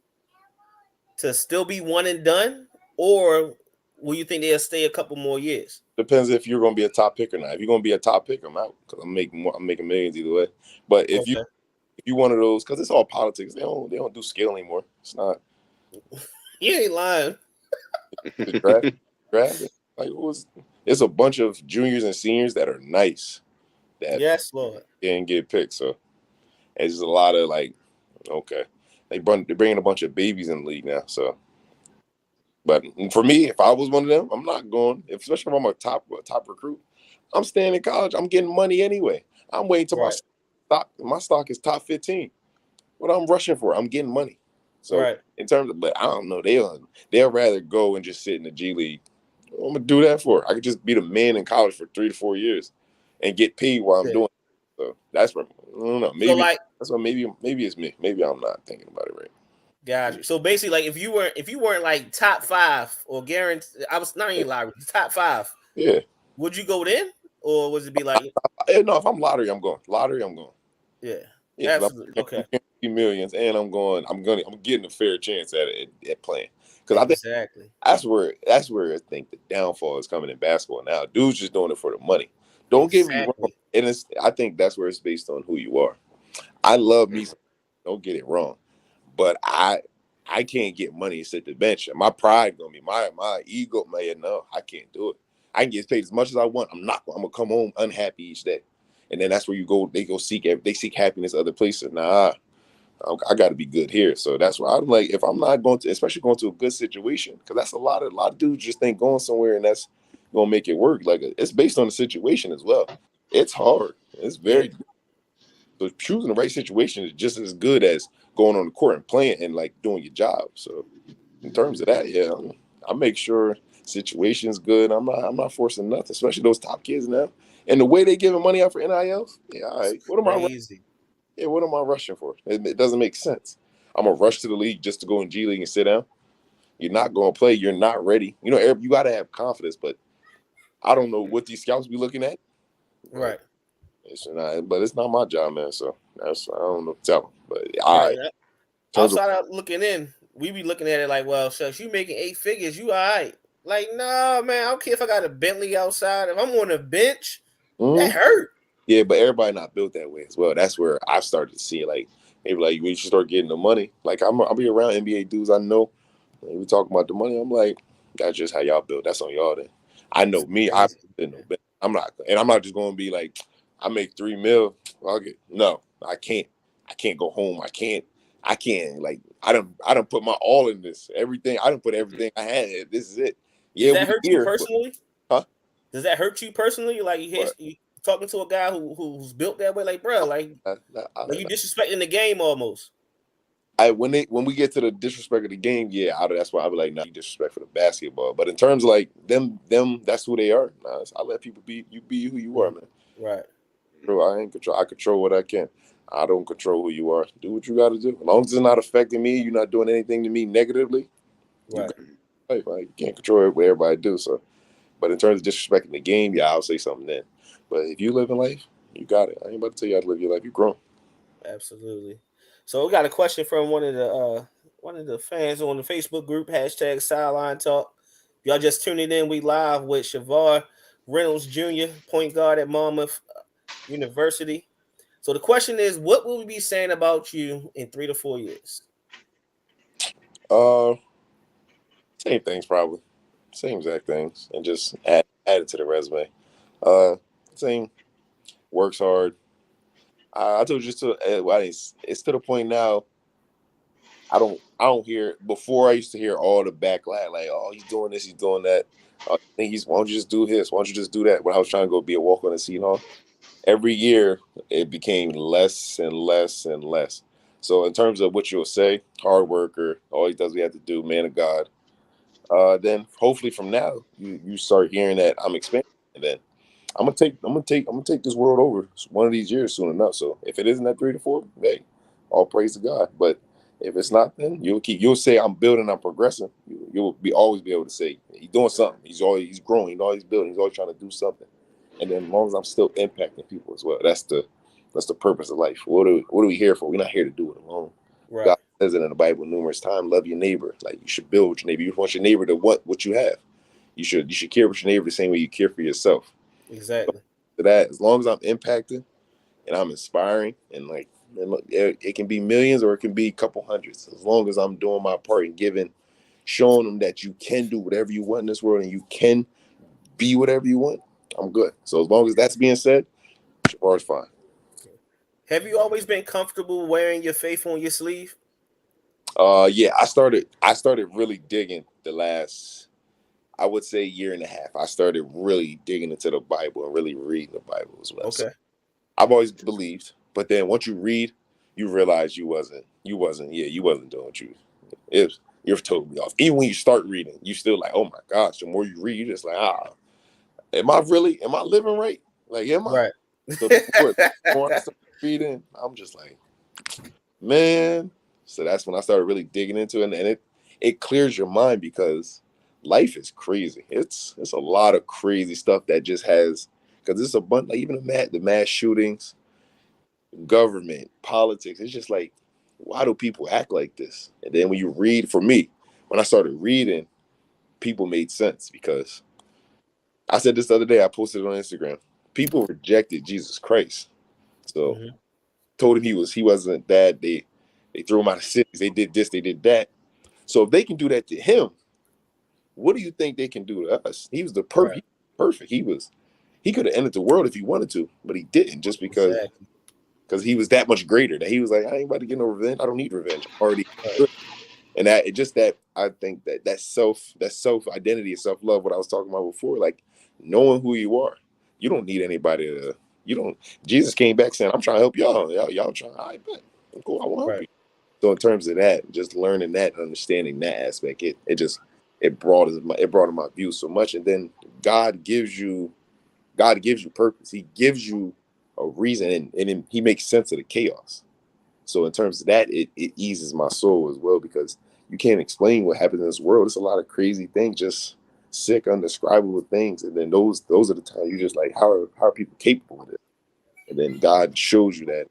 to still be one and done, or will you think they'll stay a couple more years? Depends if you're going to be a top pick or not. If you're going to be a top pick, I'm out, because I'm making millions either way. But if you one of those, because it's all politics, they don't do skill anymore. It's not. You ain't lying. Draft. Like, it's a bunch of juniors and seniors that are nice. Yes, Lord. Didn't get picked, so it's just a lot of like, okay, they're bringing a bunch of babies in the league now. So, but for me, if I was one of them, I'm not going. Especially if I'm a top recruit, I'm staying in college. I'm getting money anyway. I'm waiting till my stock is top 15. What I'm rushing for, I'm getting money. So in terms of, but I don't know, they'll rather go and just sit in the G League. What I'm gonna do that for? I could just be the man in college for 3 to 4 years and get paid while I'm doing it. So that's what I don't know. So Maybe like, that's what maybe it's me. Maybe I'm not thinking about it right. gotcha. So basically, like if you weren't like top five or guaranteed, I was not even lottery top five. Yeah. Would you go then, or would it be like, No, if I'm lottery, I'm going. Lottery, I'm going. yeah, Yeah, because absolutely, I'm okay, guaranteed millions, and I'm getting a fair chance at playing. Because I think exactly, that's where I think the downfall is coming in basketball now. Dudes just doing it for the money. Don't get me wrong, exactly, and I think that's where it's based on who you are. I love me. Don't get it wrong, but I can't get money and sit the bench. My pride gonna be my ego. Man, no, I can't do it. I can get paid as much as I want. I'm not. I'm gonna come home unhappy each day, and then that's where you go. They seek happiness other places. Nah, I got to be good here. So that's why I'm like, if I'm not going to, especially going to a good situation, because that's a lot of dudes just think going somewhere and that's gonna make it work. Like it's based on the situation as well. It's hard. It's yeah, very so choosing the right situation is just as good as going on the court and playing and like doing your job. So in terms of that, yeah, I make sure situation's good. I'm not forcing nothing, especially those top kids now. And the way they giving money out for NILs, yeah, all it's right. crazy. What am I rushing for? It doesn't make sense. I'm gonna rush to the league just to go in G League and sit down. You're not gonna play. You're not ready. You got to have confidence. But I don't know what these scouts be looking at. But Right, it's not my job, man. So I don't know. Tell them. But all right. right. In terms of Outside of looking in, we be looking at it like, well, shucks, you making 8 figures, you all right. Like, no, man, I don't care if I got a Bentley outside. If I'm on the bench, that mhm. hurt. Yeah, but everybody not built that way as well. That's where I started to see like maybe like when you start getting the money. Like I'll be around NBA dudes I know. When we talk about the money, I'm like, that's just how y'all build. That's on y'all then. I It's know me. I crazy. didn't know. But I'm not just going to be like, I make 3 mil. Okay, no, I can't. I can't go home. I can't. Like I don't put my all in this. Everything. I don't put everything I had. This is it. Does Yeah, that we hurt you here, but personally? huh? Does that hurt you personally? Like But you talking to a guy who's built that way, like, bro, like you disrespecting the game almost. when we get to the disrespect of the game, yeah, that's why I be like, nah, you disrespect for the basketball. But in terms of like them, that's who they are. Nah, I let people be who you are, man. Right, Bro, I ain't control. I control what I can. I don't control who you are. Do what you got to do. As long as it's not affecting me, you're not doing anything to me negatively. You right. got life. Right? You can't control what everybody do. So, but in terms of disrespecting the game, yeah, I'll say something then. But if you live in life, you got it. I ain't about to tell you how to live your life. You grown. Absolutely. So we got a question from one of the fans on the Facebook group hashtag Sideline Talk. Y'all just tuning in. We live with Shavar Reynolds Jr., point guard at Monmouth University. So the question is, what will we be saying about you in 3 to 4 years? Uh, Same things probably. Same exact things, and just add it to the resume. Uh, Same. Works hard. I told you it's to the point now. I don't hear before. I used to hear all the backlash like, oh, he's doing this, he's doing that. I think why don't you just do this? Why don't you just do that? When I was trying to go be a walk on the Seton, every year it became less and less and less. So in terms of what you'll say, hard worker, all he does we have to do, man of God. Then hopefully from now you start hearing that I'm expanding, and then I'm gonna take this world over one of these years soon enough. So if it isn't at 3 to 4, hey, all praise to God. But if it's not, then you'll say I'm building, I'm progressing. You'll be always be able to say he's doing something. He's growing. He's always building. He's always trying to do something. And then as long as I'm still impacting people as well, that's the purpose of life. What are we here for? We're not here to do it alone. Right. God says it in the Bible numerous times. Love your neighbor. Like you should build with your neighbor. You want your neighbor to want what you have. You should care for your neighbor the same way you care for yourself. Exactly. To that, as long as I'm impacting and I'm inspiring, and like it can be millions or it can be a couple hundreds. As long as I'm doing my part and giving, showing them that you can do whatever you want in this world and you can be whatever you want, I'm good. So as long as that's being said, Shavar's fine. Have you always been comfortable wearing your faith on your sleeve? Yeah, I started really digging the last, I would say, year and a half. I started really digging into the Bible and really reading the Bible as well. So Okay. I've always believed, but then once you read, you realize you wasn't doing what you're totally off. Even when you start reading, you still like, oh my gosh. The more you read, you're just like, am I living right? Like, am I? Right. So the more I started reading, I'm just like, man. So that's when I started really digging into it, and it clears your mind because life is crazy. It's a lot of crazy stuff that just has because it's a bunch like even the mass shootings, government, politics. It's just like, why do people act like this? And then when you read, for me, when I started reading, people made sense because I said this the other day. I posted it on Instagram. People rejected Jesus Christ, so Mhm. told him he wasn't that. They threw him out of cities. They did this. They did that. So if they can do that to him, what do you think they can do to us? He was the Right. perfect. He could have ended the world if he wanted to, but he didn't just Exactly. because he was that much greater. That he was like, I ain't about to get no revenge. I don't need revenge. I'm already Right. good. And that it just that I think that self identity and self love. What I was talking about before, like knowing who you are. You don't need anybody to. You don't. Jesus came back saying, "I'm trying to help y'all. Y'all trying. I bet. Cool. I will help Right. you." So in terms of that, just learning that, and understanding that aspect, it broadened my view so much. And then God gives you purpose. He gives you a reason, and He makes sense of the chaos. So in terms of that, it eases my soul as well because you can't explain what happens in this world. It's a lot of crazy things, just sick, undescribable things. And then those are the times you just like, how are people capable of this? And then God shows you that,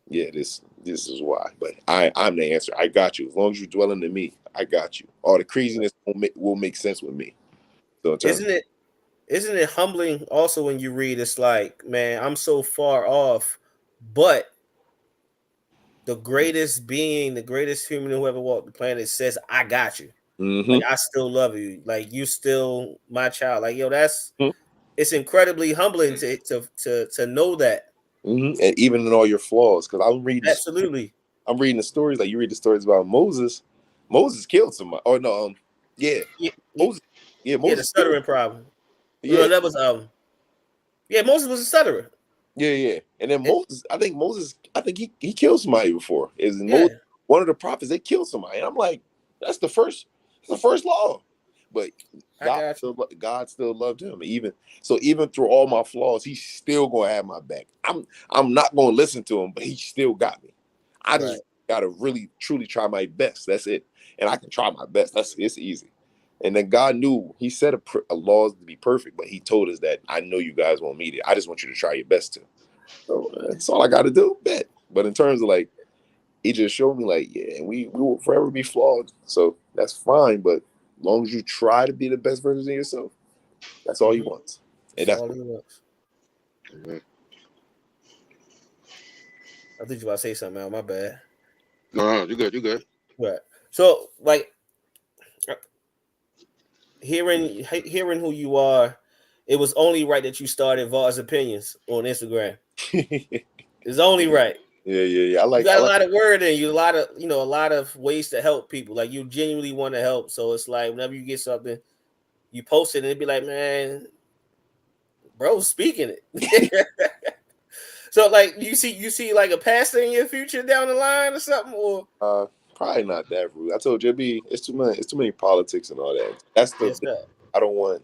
yeah, this is why. But I'm the answer. I got you. As long as you're dwelling in me, I got you. All the craziness will make sense with me. So in terms, Isn't it? Isn't it humbling also when you read? It's like, man, I'm so far off, but the greatest being, the greatest human who ever walked the planet says, "I got you." Like mm-hmm, I still love you. Like you still my child. Like yo, that's mm-hmm, it's incredibly humbling to know that. mm-hmm. And even in all your flaws, because Absolutely. I'm reading the stories like you read the stories about Moses. Moses killed somebody. Oh no, yeah, Yeah, yeah, Moses. Yeah, yeah, the Moses killed. stuttering problem. Oh, no, Yeah, that was yeah, Moses was a stutterer. yeah. And then It, Moses. I think he killed somebody before. Is Moses yeah, one of the prophets? They killed somebody. And I'm like, that's the first. That's the first law. But I got you. God still loved him. Even through all my flaws, he's still gonna have my back. I'm not gonna listen to him, but he still got me. I Right. just gotta really truly try my best. That's it. And I can try my best. It's easy. And then God knew He set a laws to be perfect, but He told us that I know you guys won't meet it. I just want you to try your best to. So that's all I got to do. Bet. But in terms of like, He just showed me like, yeah, we will forever be flawed. So that's fine. But as long as you try to be the best version of yourself, that's all He Mm-hmm. wants. And That's that's all he wants. Mhm. I think you about to say something, Al. My bad. No, you good. You good. Right. So, like, hearing who you are, it was only right that you started Vars Opinions on Instagram. yeah, It's only right. yeah. You got a lot of word in you, a lot of ways to help people. Like you genuinely want to help. So it's like whenever you get something, you post it and it'd be like, man, bro, speaking it. So like you see like a pastor in your future down the line or something, or probably not that rude. I told you it's too many politics and all that. That's the yes, thing. sir. I don't want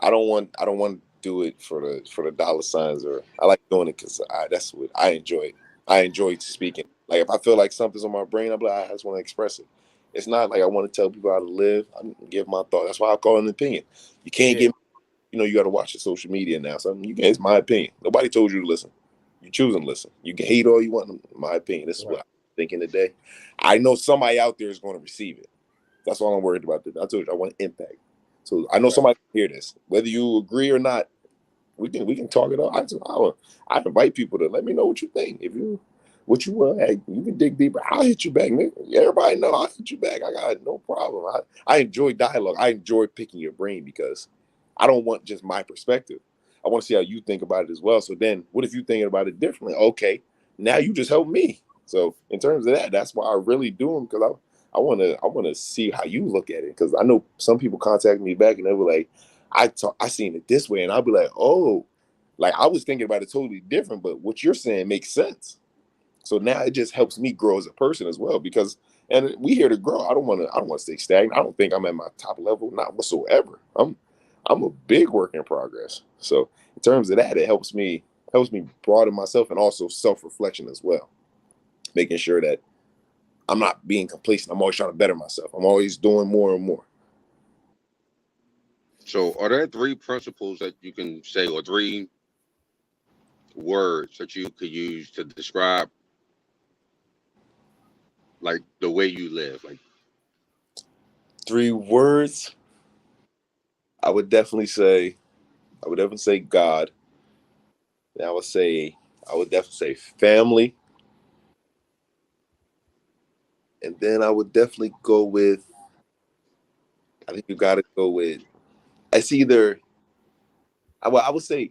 I don't want to do it for the dollar signs, or I like doing it because that's what I enjoy. I enjoy speaking. Like if I feel like something's on my brain, I'm like, I just want to express it. It's not like I want to tell people how to live. I give my thought. That's why I call it an opinion. You can't Yeah, get, you got to watch the social media now. So it's my opinion. Nobody told you to listen. You choosing to listen. You can hate all you want. My opinion. This is what right, I'm thinking today. I know somebody out there is going to receive it. That's all I'm worried about. I told you I want impact. So I know right. somebody can hear this. Whether you agree or not, we can talk it out. I invite people to let me know what you think. If you what you hey, you can dig deeper. I'll hit you back, man. Everybody know I'll hit you back. I got no problem. I enjoy dialogue. I enjoy picking your brain because I don't want just my perspective. I want to see how you think about it as well. So then what if you thinking about it differently? Okay, now you just help me. So in terms of that, that's why I really do them because I want to see how you look at it because I know some people contact me back and they were like, I seen it this way, and I'll be like, oh, like I was thinking about it totally different, but what you're saying makes sense. So now it just helps me grow as a person as well because, and we here to grow. I don't want to stay stagnant. I don't think I'm at my top level, not whatsoever. I'm a big work in progress. So in terms of that, it helps helps me broaden myself and also self-reflection as well. Making sure that I'm not being complacent. I'm always trying to better myself. I'm always doing more and more. So, are there 3 principles that you can say, or 3 words that you could use to describe like the way you live? Like 3 words. I would definitely say God. And I would definitely say family. And then I would definitely go with, I think you got to go with, it's either, I would say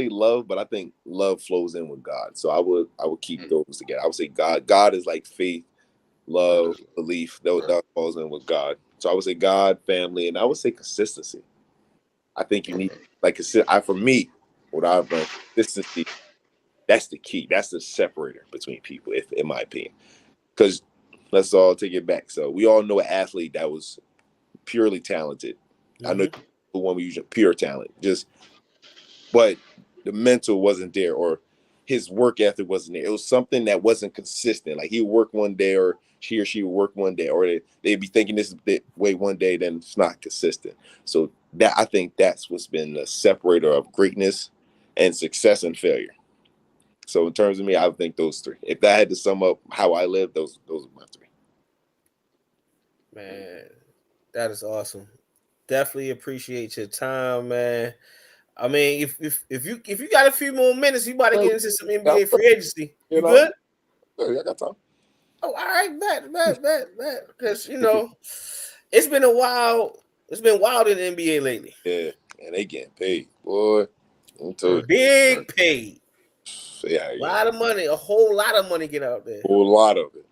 love, but I think love flows in with God. So I would keep those together. I would say God. God is like faith, love, belief. That falls in with God. So I would say God, family, and I would say consistency. I think you need, like for me, what I've learned, consistency. That's the key. That's the separator between people, if in my opinion. Because let's all take it back. So we all know an athlete that was purely talented. I know the one we use pure talent, but the mental wasn't there, or his work ethic wasn't there. It was something that wasn't consistent. Like he would work one day, or she would work one day, or they'd be thinking this way one day, then it's not consistent. So that, I think that's what's been the separator of greatness and success and failure. So in terms of me, I think those 3. If I had to sum up how I live, those are my 3. Man, that is awesome. Definitely appreciate your time, man. I mean, if you got a few more minutes, you about to get into some NBA free agency. You good? I got time. Oh, all right, bet. Because it's been a while. It's been wild in the NBA lately. Yeah, and they getting paid, boy. Big paid. Yeah, A lot of money, a whole lot of money get out there. A whole lot of it.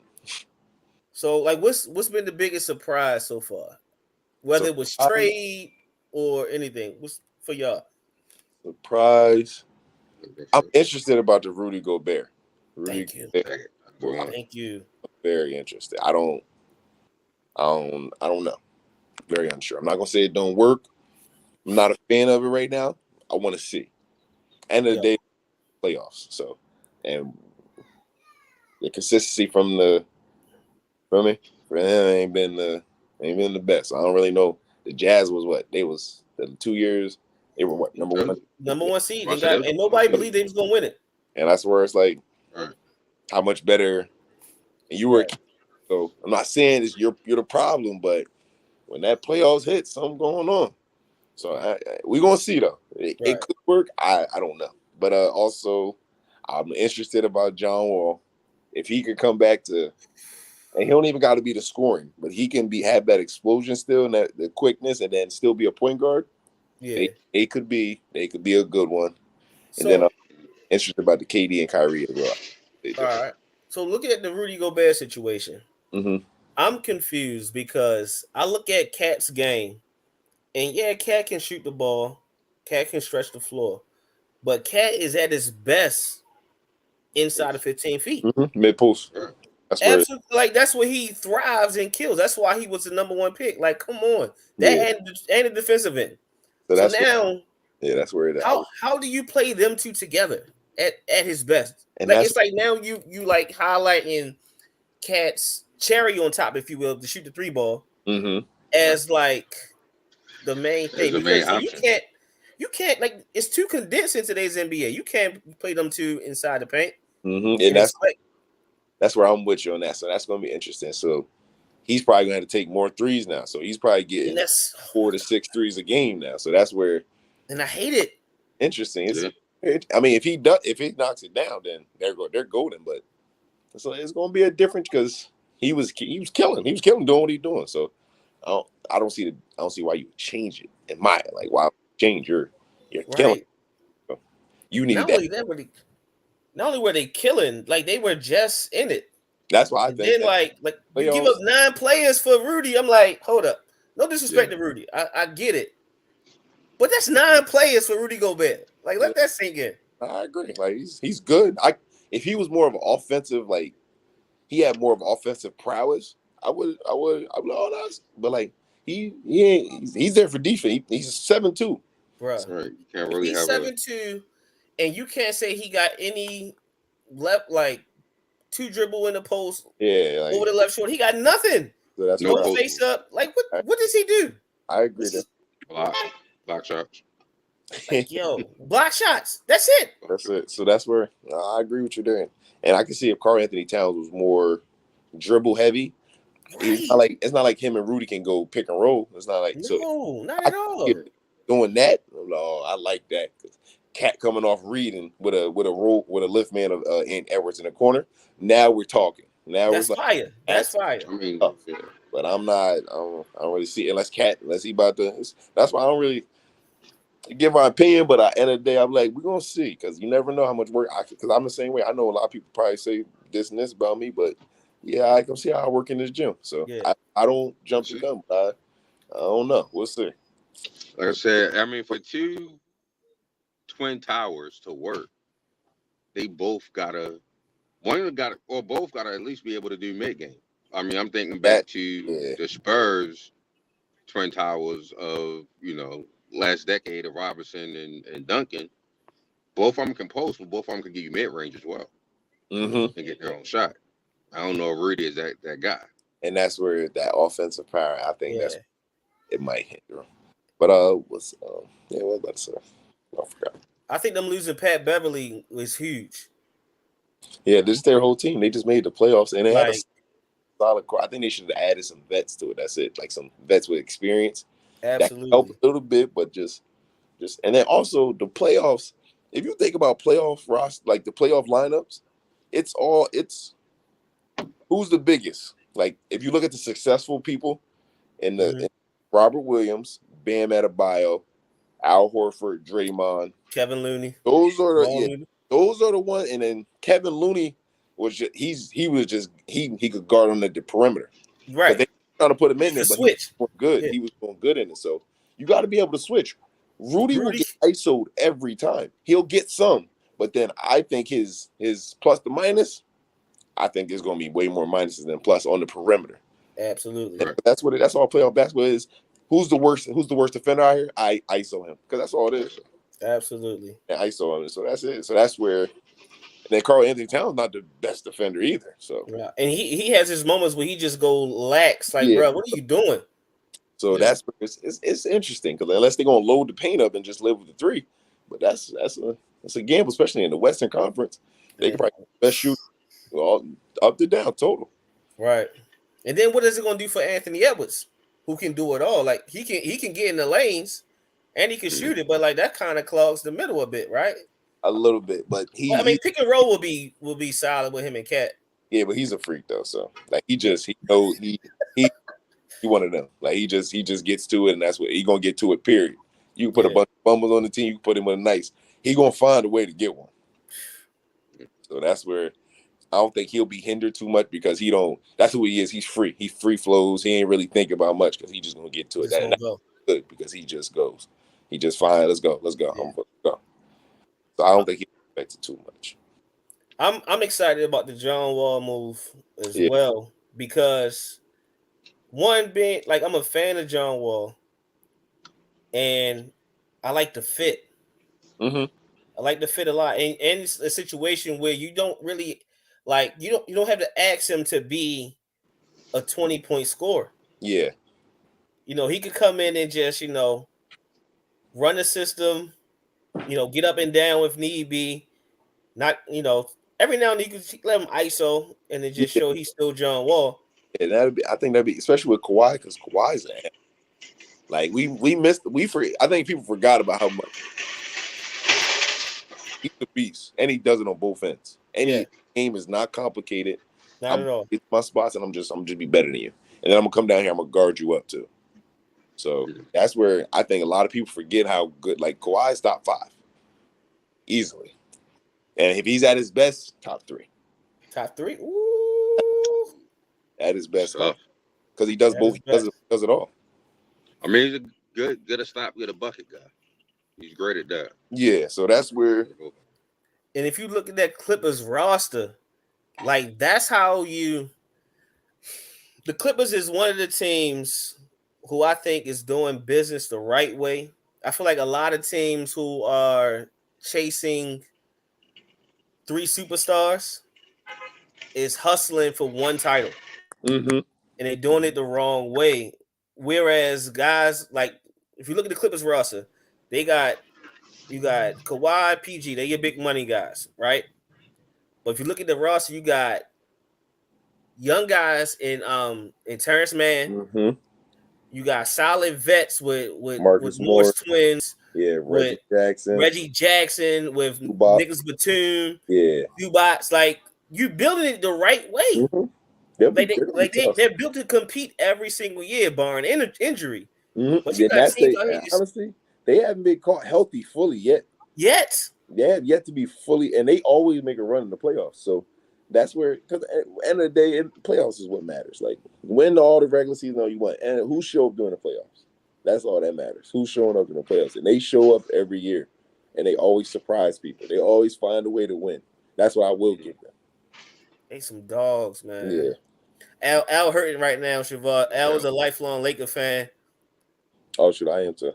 So, like, what's been the biggest surprise so far? Whether it was trade or anything, what's for y'all? Surprise. I'm interested about the Rudy Gobert. Thank you. Thank you. Very interested. I don't know. Very unsure. I'm not gonna say it don't work. I'm not a fan of it right now. I want to see. End of the day, playoffs. So, and the consistency from him ain't been the best. I don't really know. The Jazz was what they was the 2 years. They were what number one seed, and nobody believed they was gonna win it. And that's where it's like, how much better. And you were, so I'm not saying it's you're the problem, but when that playoffs hit, something going on. So we're gonna see though. It could work. I don't know, but also I'm interested about John Wall. If he could come back to, and he don't even got to be the scoring, but he can have that explosion still and the quickness, and then still be a point guard. Yeah, they could be a good one. So, and then I'm interested about the KD and Kyrie as well. All right. So looking at the Rudy Gobert situation, I'm confused because I look at Cat's game, and Cat can shoot the ball, Cat can stretch the floor, but Cat is at his best inside of 15 feet, mid post. Absolutely, that's where he thrives and kills. That's why he was the number 1 pick. Like, come on, that and the defensive end. So now, that's where it is. How do you play them two together at his best? And like, it's like now you like highlighting Cat's cherry on top, if you will, to shoot the 3 ball as like the main thing, because you can't like, it's too condensed in today's NBA. You can't play them two inside the paint. And that's where I'm with you on that. So that's going to be interesting. So he's probably going to have to take more threes now. So he's probably getting 4 to 6 threes a game now. So that's where. And I hate it. Interesting. I mean, if he knocks it down, then they're golden. But so it's going to be a difference because he was killing. He was killing doing what he's doing. So I don't see why you would change it in my head. Like, why change your killing? So you need that. Not only were they killing, like they were just in it. That's why I think. Then like you give up 9 players for Rudy. I'm like, hold up. No disrespect to Rudy. I get it. But that's 9 players for Rudy Gobert. Like, let that sink in. I agree. Like he's good. If he was more of an offensive, like he had more of offensive prowess, I would oh, that's, but like he's there for defense. He's 7'2". Bro. Right. You can't really he's 7'2". and you can't say he got any left like two dribble in the post Yeah, like, over the left shoulder. He got nothing. so that's No where No post. face up. Like I, what does he do? I agree This is Block shots. like that block shots. That's it. that's it. So that's where I agree with you there. And I can see if Karl Anthony Towns was more dribble heavy. Right. It's not like him and Rudy can go pick and roll. It's not like so. No, not I at all. can see doing that. No, I like that. Cat coming off reading with a roll with a lift man of in Edwards in the corner. Now we're talking. Now That's it's like fire. That's fire. I mean, tough. yeah. But I don't really see it unless he about to. That's why I don't really give my opinion. But at the end of the day, I'm like, we're gonna see because you never know how much work. Because I'm the same way. I know a lot of people probably say this and this about me, but yeah, I can see how I work in this gym. So Yeah. I don't jump the gun. But I don't know. We'll see. Like I said, I mean, for two twin towers to work, they both gotta one of them got or both gotta at least be able to do mid game. I mean, I'm thinking back That to yeah. the Spurs twin towers of last decade of Robinson and Duncan. Both of them can post, but both of them can give you mid range as well Mm-hmm. and get their own shot. I don't know if Rudy is that guy. And that's where that offensive power. I think Yeah. that's it might hinder him. But what's yeah, what was I about to say? I forgot. I think them losing Pat Beverly was huge. Yeah, this is their whole team. They just made the playoffs and they have a Like solid core. I think they should have added some vets to it. That's it. Like some vets with experience. That can help absolutely. a little bit, but just and then also the playoffs. If you think about playoff roster, like the playoff lineups, it's who's the biggest. Like if you look at the successful people Mhm. in Robert Williams, Bam Adebayo, Al Horford, Draymond, Kevin Looney. those are the Jamal yeah, Looney. those are the one. And then Kevin Looney was just he could guard on the perimeter because Right. they were trying to put him He in there, could but he was switch. doing good. Yeah. He was doing good in it. So you got to be able to switch. Rudy will Rudy. get ISO'd every time. He'll get some, but then I think his plus the minus, I think there's going to be way more minuses than plus on the perimeter. Absolutely. Right. That's all playoff basketball is. Who's the worst? Who's the worst defender out here? I ISO him because that's all it is. Absolutely. And ISO him. So that's it. So that's where. And then Karl Anthony Towns not the best defender either. So Yeah. And he has his moments where he just go lax. Like, yeah. bro, what are you doing? So Yeah. that's it's interesting because unless they're gonna load the paint up and just live with the three, but that's a gamble, especially in the Western Conference. They Yeah. could probably best shoot all up to down total. Right. And then what is it gonna do for Anthony Edwards, who can do it all? Like he can get in the lanes and he can shoot it, but like that kind of clogs the middle a bit, right? A little bit, but I mean, pick and roll will be solid with him and Cat. yeah, but he's a freak though. So like he knows he one of them. Like he just gets to it, and that's what he gonna get to it. Period. You can put a Yeah. bunch of bumbles on the team. You can put him with a nice. He gonna find a way to get one. So that's where I don't think he'll be hindered too much because he don't. That's who he is. He's free. He free flows. He ain't really think about much because he just gonna get to it. Just And gonna that's go. good because he just goes. He just fine. Let's go. Yeah. I'm gonna go. So I don't think he expected too much. I'm excited about the John Wall move as Yeah. well because one being like I'm a fan of John Wall and I like the fit. Mm-hmm. I like the fit a lot, and it's a situation where you don't really like you don't have to ask him to be a 20-point scorer. Yeah. He could come in and just run the system. Get up and down if need be. Not every now and then you can let him ISO and then just Yeah. show he's still John Wall. And I think that'd be especially with Kawhi because Kawhi's a like I think people forgot about how much he's a beast and he does it on both ends. Yeah. Game is not complicated. Not at all. It's my spots and I'm just be better than you. And then I'm gonna come down here, I'm gonna guard you up too. So that's where I think a lot of people forget how good like Kawhi's top 5. Easily. And if he's at his best, top 3. Top 3. Ooh. At his best. Tough. Because he does At both. his He does it all. I mean, he's a good a stop, get a bucket guy. He's great at that. Yeah, so that's where And if you look at that Clippers roster, like that's how the Clippers is one of the teams who I think is doing business the right way. I feel like a lot of teams who are chasing 3 superstars is hustling for one title, Mm-hmm. and they're doing it the wrong way. Whereas guys like, if you look at the Clippers roster, you got Kawhi, PG, they your big money guys, right? But if you look at the roster, you got young guys in Terrence Mann. Mm-hmm. You got solid vets with Marcus Morris Morris. twins, Yeah, with Reggie Jackson. Reggie Jackson, with Zubac. Nicholas Batum, Yeah. Zubats. Like, you building it the right way. Mm-hmm. They're gonna be tough. They're built to compete every single year, barring injury. Mm-hmm. But you And got that's teams they out here just honestly, they haven't been caught healthy fully yet. yet. They have yet to be fully, and they always make a run in the playoffs. So that's where, because at the end of the day, playoffs is what matters. Like, win all the regular season all you want, and who show up during the playoffs. That's all that matters. Who's showing up in the playoffs, and they show up every year, and they always surprise people. They always find a way to win. That's what I will give them. They some dogs, man. Yeah. Al hurting right now, Shavar. Al was a lifelong Laker fan. Oh, shoot, I am too.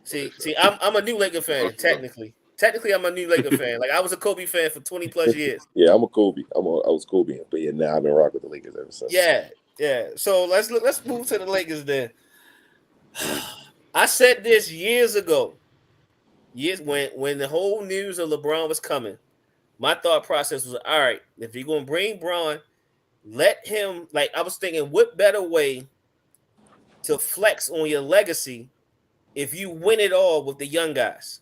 See, I'm a new Laker fan, technically. Technically, I'm a new Laker fan. Like, I was a Kobe fan for 20 plus years. Yeah, I'm a Kobe. I was Kobe, but yeah, now I've been rocking with the Lakers ever since. Yeah. So let's move to the Lakers then. I said this years ago. When the whole news of LeBron was coming, my thought process was, all right, if you're gonna bring Bron, let him, like, I was thinking, what better way to flex on your legacy if you win it all with the young guys?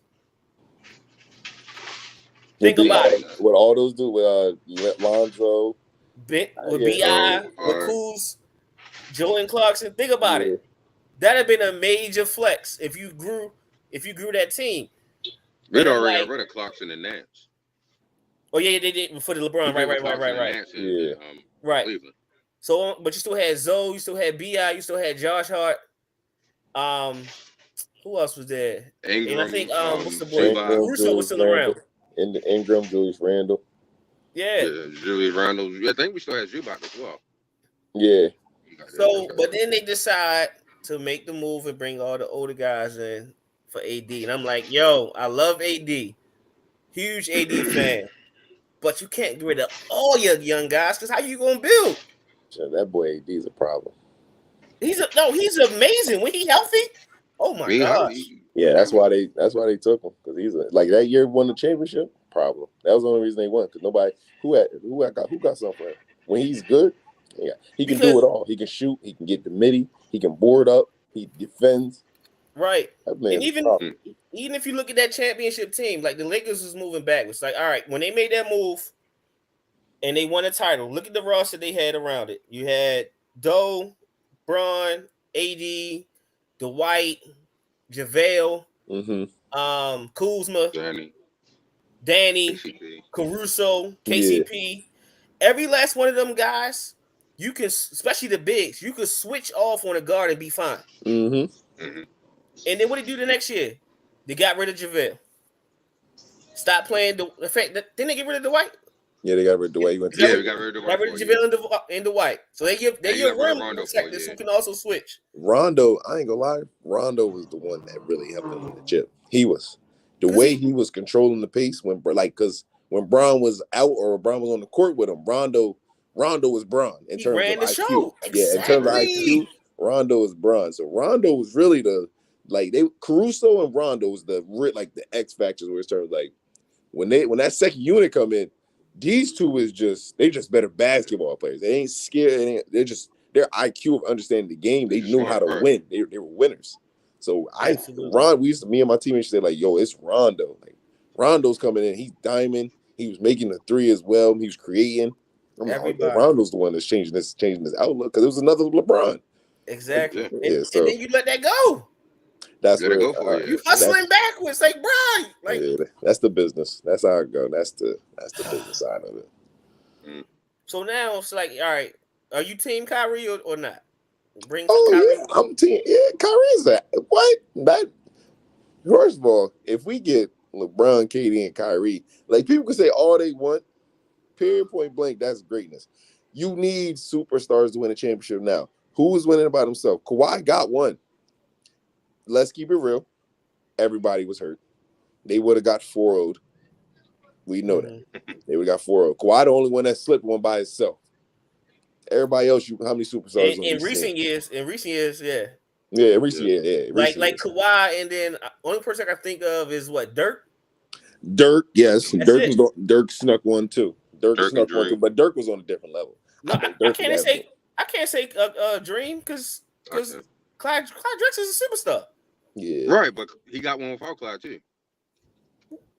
Think about it. What all those do with Lonzo, With yeah. BI, with Kuz, Jordan Clarkson. Think about it. That'd have been a major flex if you grew that team. We'd already got rid of Clarkson and Nance. Oh yeah, they did for the LeBron. Right. Yeah. Right. Cleveland. So, but you still had Zoe, you still had BI, you still had Josh Hart. Who else was there? Ingram, and I think what's the boy? Russo was still around. Ingram, Julius Randle. Yeah, Julius Randle. I think we still had Zubac as well. Yeah. So, but then they decide to make the move and bring all the older guys in for AD, and I'm like, yo, I love AD, huge AD fan, but you can't get rid of all your young guys because how you gonna build? So that boy AD is a problem. He's amazing when he healthy. Oh my gosh. Yeah, that's why they took him, because he's like that year won the championship. Problem. That was the only reason they won, because nobody who got something for him. When he's good, yeah, he can do it all. He can shoot. He can get the midi. He can board up. He defends. Right. And even if you look at that championship team, like the Lakers was moving backwards. Like, all right, when they made that move and they won a title, look at the roster they had around it. You had Doe, Bron, AD, Dwight, JaVale, Kuzma, Danny, Caruso, KCP. Yeah. Every last one of them guys, you can, especially the bigs, you could switch off on a guard and be fine. And then what did they do the next year? They got rid of JaVale. Stop playing the fact that didn't they get rid of Dwight? Yeah, they got rid of Dwight. We got rid of Dwight. Got rid of JaVale and Dwight. So they give rim protectors who can also switch. Rondo, I ain't gonna lie, Rondo was the one that really helped them win the chip. He was the way he was controlling the pace because when Bron was out or Bron was on the court with him, Rondo was Bron in terms of IQ. Show. Exactly. Yeah, in terms of IQ, Rondo is Bron. So Rondo was really Caruso and Rondo was the X factors where it's terms like when that second unit come in, these two they just better basketball players. They ain't scared. They're just their IQ of understanding the game. They knew how to win. They were winners. So me and my teammates said, like, yo, it's Rondo. Like, Rondo's coming in. He's diamond. He was making the three as well. He was creating. Rondo's the one that's changing this outlook, because it was another LeBron. Exactly. And then you let that go. That's where you hustling backwards, like Brian. Like, yeah, that's the business. That's how it goes. That's the business side of it. So now it's like, all right, are you team Kyrie or not? Kyrie. Yeah, I'm team. Yeah, Kyrie's that. What? First of all, if we get LeBron, KD, and Kyrie, like, people can say all they want, period, point blank, that's greatness. You need superstars to win a championship now. Who was winning by themselves? Kawhi got one. Let's keep it real. Everybody was hurt. they would have got 4-0'd. We know that. They would have got 4-0. Kawhi the only one that slipped one by himself. Everybody else, how many superstars on In this team? recent years, yeah. Yeah, recent years. Like Kawhi, and then only person I can think of is what, Dirk? Dirk, yes. That's it. Dirk snuck one too. Dirk and snuck one too, Drake. but Dirk was on a different level. No, I think I Dirk would can't have say been. I can't say Dream because Okay. Clyde Drexler's a superstar. Yeah. Right, but he got one without Clyde too.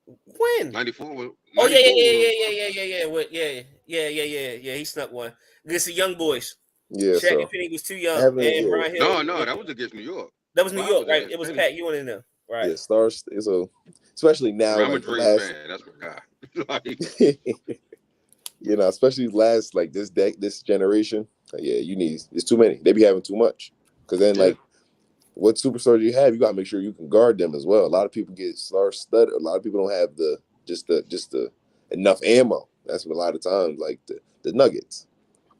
When? 94 was. Oh 94 yeah. He snuck one against the young boys. Yeah, Shaq so and Penny was too young, having and Brian Hill. No, that was against New York. That was New Clyde York, right? against It was Penny. Pat Ewing in them, right? yeah, stars is especially now. I'm a Like Drake last, fan. That's my guy. Like, you know, especially last like this generation. Yeah, it's too many. They be having too much. Because then Yeah. like, what superstars you have, you gotta make sure you can guard them as well. A lot of people get star studded. A lot of people don't have the enough ammo. That's what a lot of times like the Nuggets.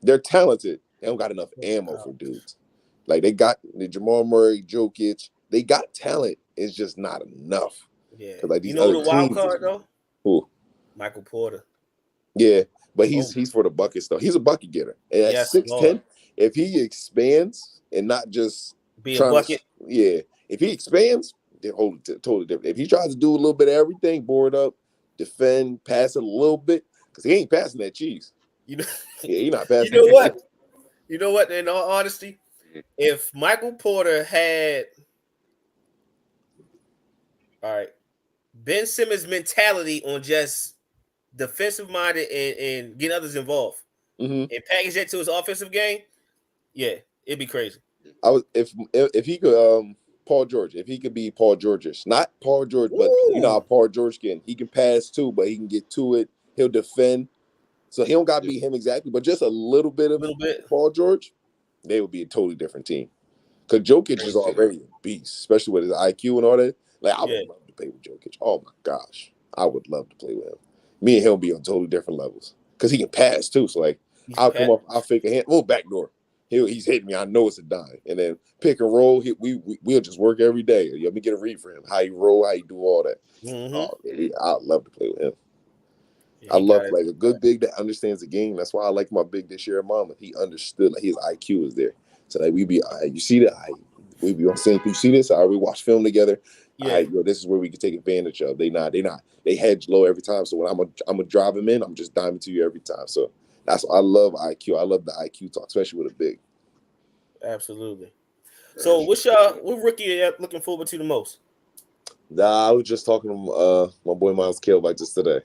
They're talented. They don't got enough ammo for dudes. Like they got the Jamal Murray, Jokic. They got talent. It's just not enough. Yeah. Like these You know other the wild teams. card though? Who? Michael Porter. Yeah, but he's for the buckets though. He's a bucket getter. And at Yes, 6'10", Lord. if he expands and not just Be a bucket. if he expands, then totally different. If he tries to do a little bit of everything, board up, defend, pass it a little bit, because he ain't passing that cheese. You know, He's not passing. you know what? You know what? In all honesty, if Michael Porter had, all right, Ben Simmons' mentality on just defensive minded and get others involved, Mm-hmm. and package that to his offensive game, yeah, it'd be crazy. I was if he could Paul George, if he could be Paul George-ish. Not Paul George, but you know how Paul George can. He can pass too, but he can get to it. He'll defend. So he don't got to be him exactly, but just a little bit of Paul George, they would be a totally different team. Because Jokic is already a beast, especially with his IQ and all that. Like I would love to play with Jokic. Oh my gosh, I would love to play with him. Me and he'll be on totally different levels because he can pass too. So like I'll come up, I'll fake a hand, backdoor. He's hitting me. I know it's a dime, and then pick and roll. We'll just work every day. Let me get a read for him. How he roll, how he do all that. Mm-hmm. I'd love to play with him. Yeah, I love like a good big that understands the game. That's why I like my big this year at Monmouth. He understood, like his IQ is there. So like we be, you see that, we be on the same. You see this? We watch film together. Yeah, this is where we can take advantage of. They hedge low every time. So when I'm gonna drive him in, I'm just diving to you every time. So that's why I love IQ. I love the IQ talk, especially with a big. Absolutely. So what rookie are you looking forward to the most? Nah, I was just talking to my boy Miles Kilby just today.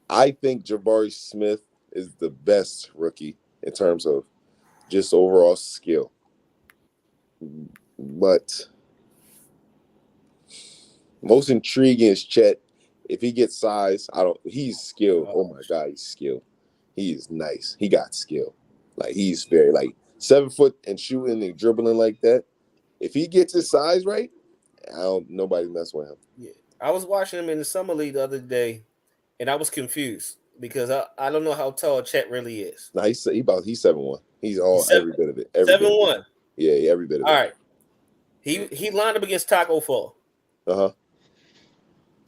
I think Jabari Smith is the best rookie in terms of just overall skill. But most intriguing is Chet. If he gets size, he's skilled. Oh my God, he's skilled. He is nice. He got skill. Like he's very 7 foot and shooting and dribbling like that. If he gets his size right, nobody mess with him. Yeah, I was watching him in the summer league the other day, and I was confused because I don't know how tall Chet really is. No, he's 7'1". He's every bit of it. 7'1". Yeah, every bit of it. All right. He lined up against Taco Fall. Uh-huh.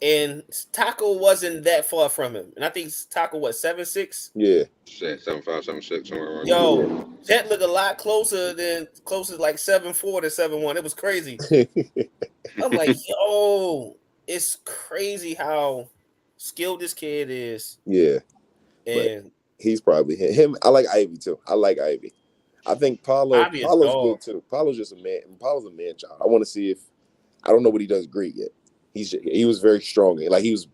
And Taco wasn't that far from him. And I think Taco, 7'6"? Yeah. 7'5", 7'6", somewhere around Yo, Chet looked a lot closer like 7'4" to 7'1". It was crazy. I'm like, yo, it's crazy how skilled this kid is. Yeah. And but he's probably him. I like Ivy too. I like Ivy. I think Paulo's good too. Paulo's just a man. Paulo's a man child. I want to see if I don't know what he does great yet. He was very strong. Like he was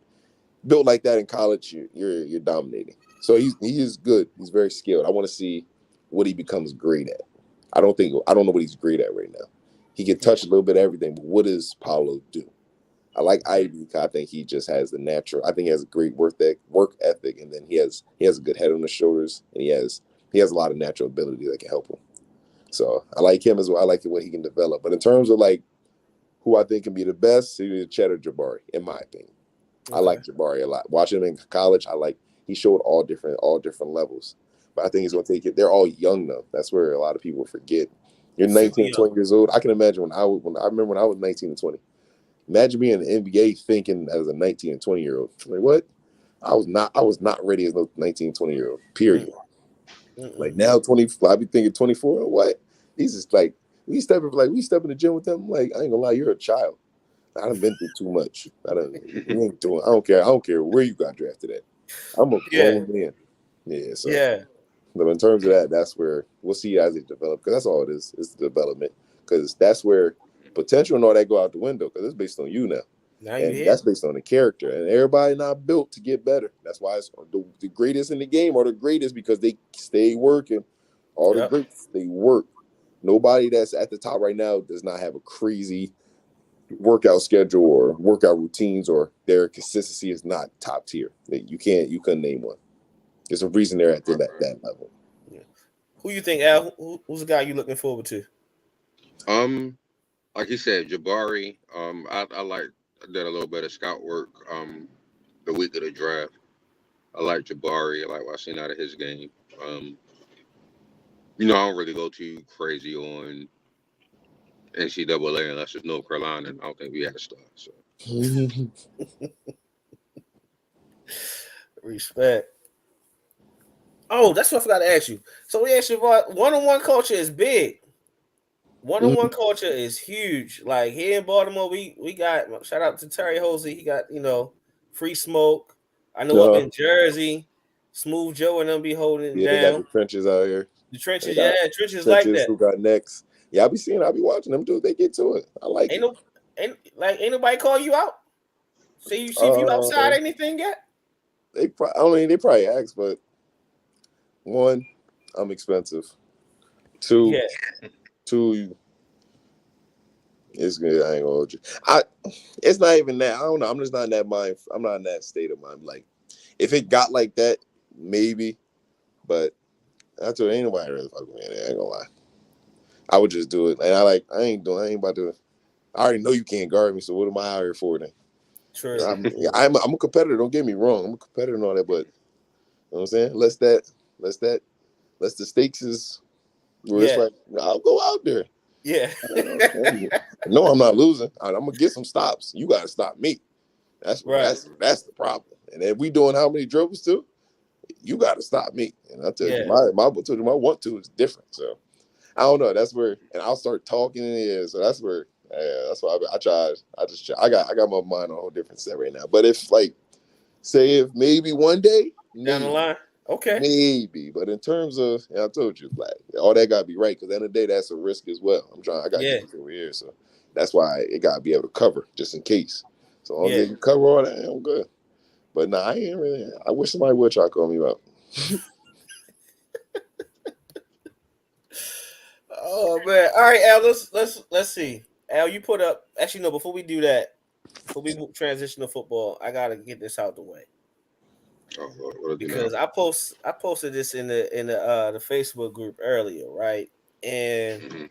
built like that in college. You're dominating. So he is good. He's very skilled. I want to see what he becomes great at. I don't know what he's great at right now. He can touch a little bit of everything, but what does Paulo do? I like Ivy because I think he just has the natural. I think he has a great work ethic, and then he has a good head on his shoulders, and he has a lot of natural ability that can help him. So I like him as well. I like the way he can develop. But in terms of who I think can be the best, he's Chet or Jabari, in my opinion. Okay. I like Jabari a lot. Watching him in college, he showed all different levels. But I think he's going to take it. They're all young though. That's where a lot of people forget. You're 19, 20 years old. I can imagine when I remember when I was 19 and 20. Imagine being in the NBA thinking as a 19 and 20-year-old. Like what? I was not ready as a 19, 20-year-old. Period. Like now 20, I be thinking 24. What? He's just like we step in the gym with them. Like I ain't gonna lie, you're a child. I done been through too much. We ain't doing. I don't care where you got drafted at. I'm a grown man. Yeah. So. Yeah. But in terms of that, that's where we'll see as it develops, because that's all it is. It's the development, because that's where potential and all that go out the window, because it's based on you now. Now you And here. that's based on the character. And everybody not built to get better. That's why it's the greatest in the game are the greatest, because they stay working. All the greats, they work. Nobody that's at the top right now does not have a crazy workout schedule or workout routines, or their consistency is not top tier. You couldn't name one. There's a reason they're at that level. Yeah. Who you think, Al? Who's the guy you looking forward to? Like you said, Jabari. I did a little bit of scout work. The week of the draft, I like Jabari. I like what I seen out of his game. I don't really go too crazy on NCAA unless it's North Carolina, and I don't think we had a star. So Respect. Oh, that's what I forgot to ask you. So yeah, Shavar, one-on-one culture is big. One-on-one culture is huge. Like here in Baltimore, we got shout out to Terry Hosey. He got free smoke. I know up in Jersey, Smooth Joe and them be holding it Yeah, they got the down. trenches out here. The trenches, They got trenches like trenches that. who got necks. Yeah, I be watching them do. They get to it. I like it. Ain't nobody call you out. See if you outside anything yet. They probably ask, but one, I'm expensive. Two, it's good. I ain't gonna hold you. It's not even that. I don't know. I'm just not in that mind. I'm not in that state of mind. Like, if it got like that, maybe. But that's what ain't nobody really fuck with me. I ain't gonna lie. I would just do it. And I ain't about to. I already know you can't guard me, so what am I out here for then? True. I'm a competitor. Don't get me wrong. I'm a competitor and all that, but you know what I'm saying? Less the stakes is where it's like, I'll go out there. Yeah. No, I'm not losing. I'm gonna get some stops. You gotta stop me. That's the problem. And if we doing how many dribbles too, you gotta stop me. And I tell you, my want to is different. So I don't know. That's where, and I'll start talking in the air. So that's where, that's why I tried. I got my mind on a whole different set right now. But if if maybe one day, down the line, okay, maybe. But in terms of, I told you, all that gotta be right, because at the end of the day, that's a risk as well. I gotta get over here, so that's why it gotta be able to cover just in case. So long as they can cover all that, I'm good. But I ain't really. I wish somebody would try to call me out. Oh man! All right, Al. Let's see. Al, you put up. Actually, no. Before we do that, before we transition to football, I gotta get this out the way. Because I posted this in the Facebook group earlier, right? And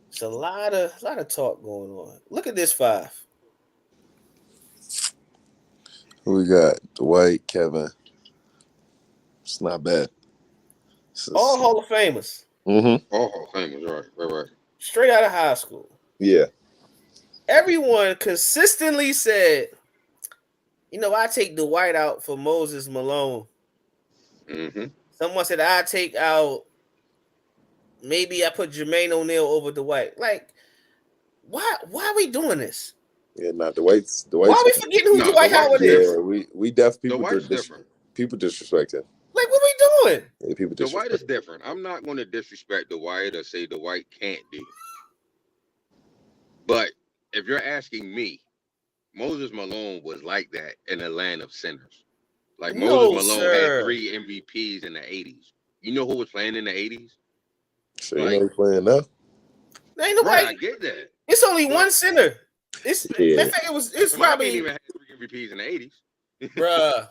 it's a lot of talk going on. Look at this 5. Who we got? Dwight, Kevin. It's not bad. All Hall of Famers. Mm-hmm. All Hall of Famers, right. Straight out of high school. Yeah. Everyone consistently said, I take Dwight out for Moses Malone. Mm-hmm. Someone said I take out. Maybe I put Jermaine O'Neal over Dwight. Like, why are we doing this? Yeah, not Dwight's. Why are we forgetting who Dwight Howard is? Yeah, we people different. People disrespect him. Like, what are we doing? Yeah, people disrespect. Dwight is different. I'm not going to disrespect Dwight or say Dwight can't do. But if you're asking me, Moses Malone was like that in the land of sinners. Like Moses Malone had 3 MVPs in the 80s. You know who was playing in the 80s? So you know who's playing now? There ain't nobody. Right, I get that. It's only one center. It's probably didn't even have 3 MVPs in the 80s.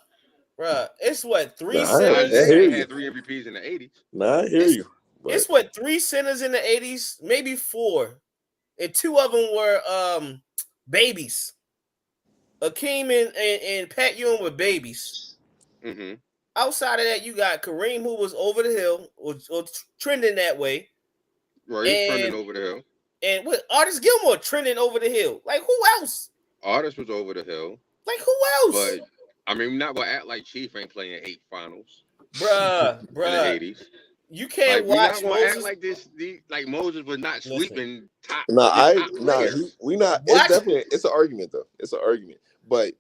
Bruh. It's what 3 centers? I had 3 MVPs in the 80s. Nah, I hear you. But it's what 3 centers in the 80s, maybe 4, and 2 of them were babies. Akeem and Pat Ewing were babies. Mm-hmm. Outside of that, you got Kareem, who was over the hill or trending that way. Right, he's trending over the hill. And with Artis Gilmore trending over the hill. Like, who else? Artist was over the hill. Like, who else? But I mean, we're not gonna act like Chief ain't playing 8 finals Bruh. in the 80s. You can't Like, we're not watch gonna Moses. act like this. Like Moses was not sweeping top. Players. We not. It's definitely. It's an argument though. It's an argument. But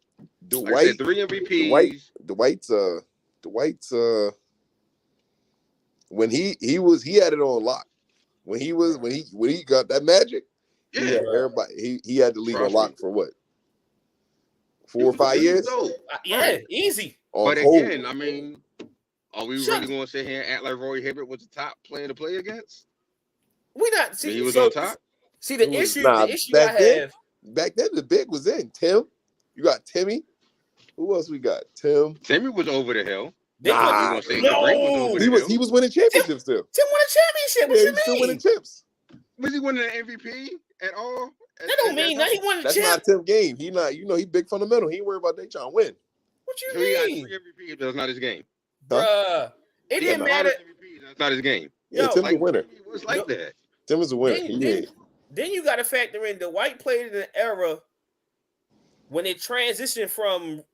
Dwight, like I said, 3 MVPs. Dwight's when he had it on lock. When he got that magic, Yeah, he had everybody. He had the league on lock for what? 4 or 5 years. Yeah, easy. But again, I mean, are we really going to sit here and act like Roy Hibbert was the top player to play against? We not. See, he was on top. See the issue. Nah, the issue I have. Back then, the big was in Tim. You got Timmy. Who else we got? Timmy was over the hill. Nah, he was winning championships still. Tim won a championship. What you mean? Still winning chips. Was he winning an MVP at all? That don't mean that he won a chip. That's not Tim's game. He not. He big fundamental. He ain't worried about they trying to win. What you so mean? He got 3 MVPs, but that's not his game. Bruh. It didn't matter. That's not his game. Yeah, Tim's a winner. It was like that. Tim is a winner. Then you got to factor in the White played in an era when it transitioned from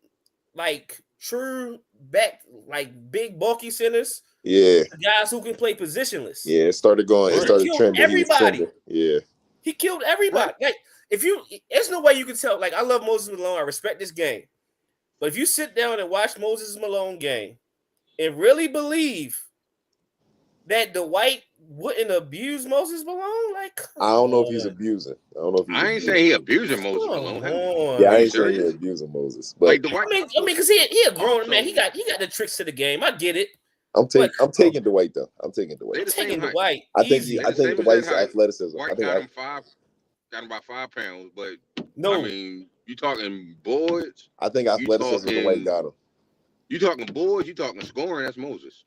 like true back, like big bulky centers. Yeah, guys who can play positionless. Yeah, it started going. It started trending. Everybody. He killed everybody. Right. Like there's no way you can tell. Like I love Moses Malone. I respect this game, but if you sit down and watch Moses Malone game and really believe that the White wouldn't abuse Moses Malone, like I don't know if he's abusing. I ain't saying he abusing Moses Malone. Yeah, I ain't saying he's abusing Moses. But like the White, I mean, because he a grown man. He got the tricks to the game. I get it. I'm taking Dwight though. I'm taking Dwight. I think Dwight's athleticism. White got him about 5 pounds, but I mean, you talking boards. I think athleticism Dwight got him. You talking boards, you talking scoring, that's Moses.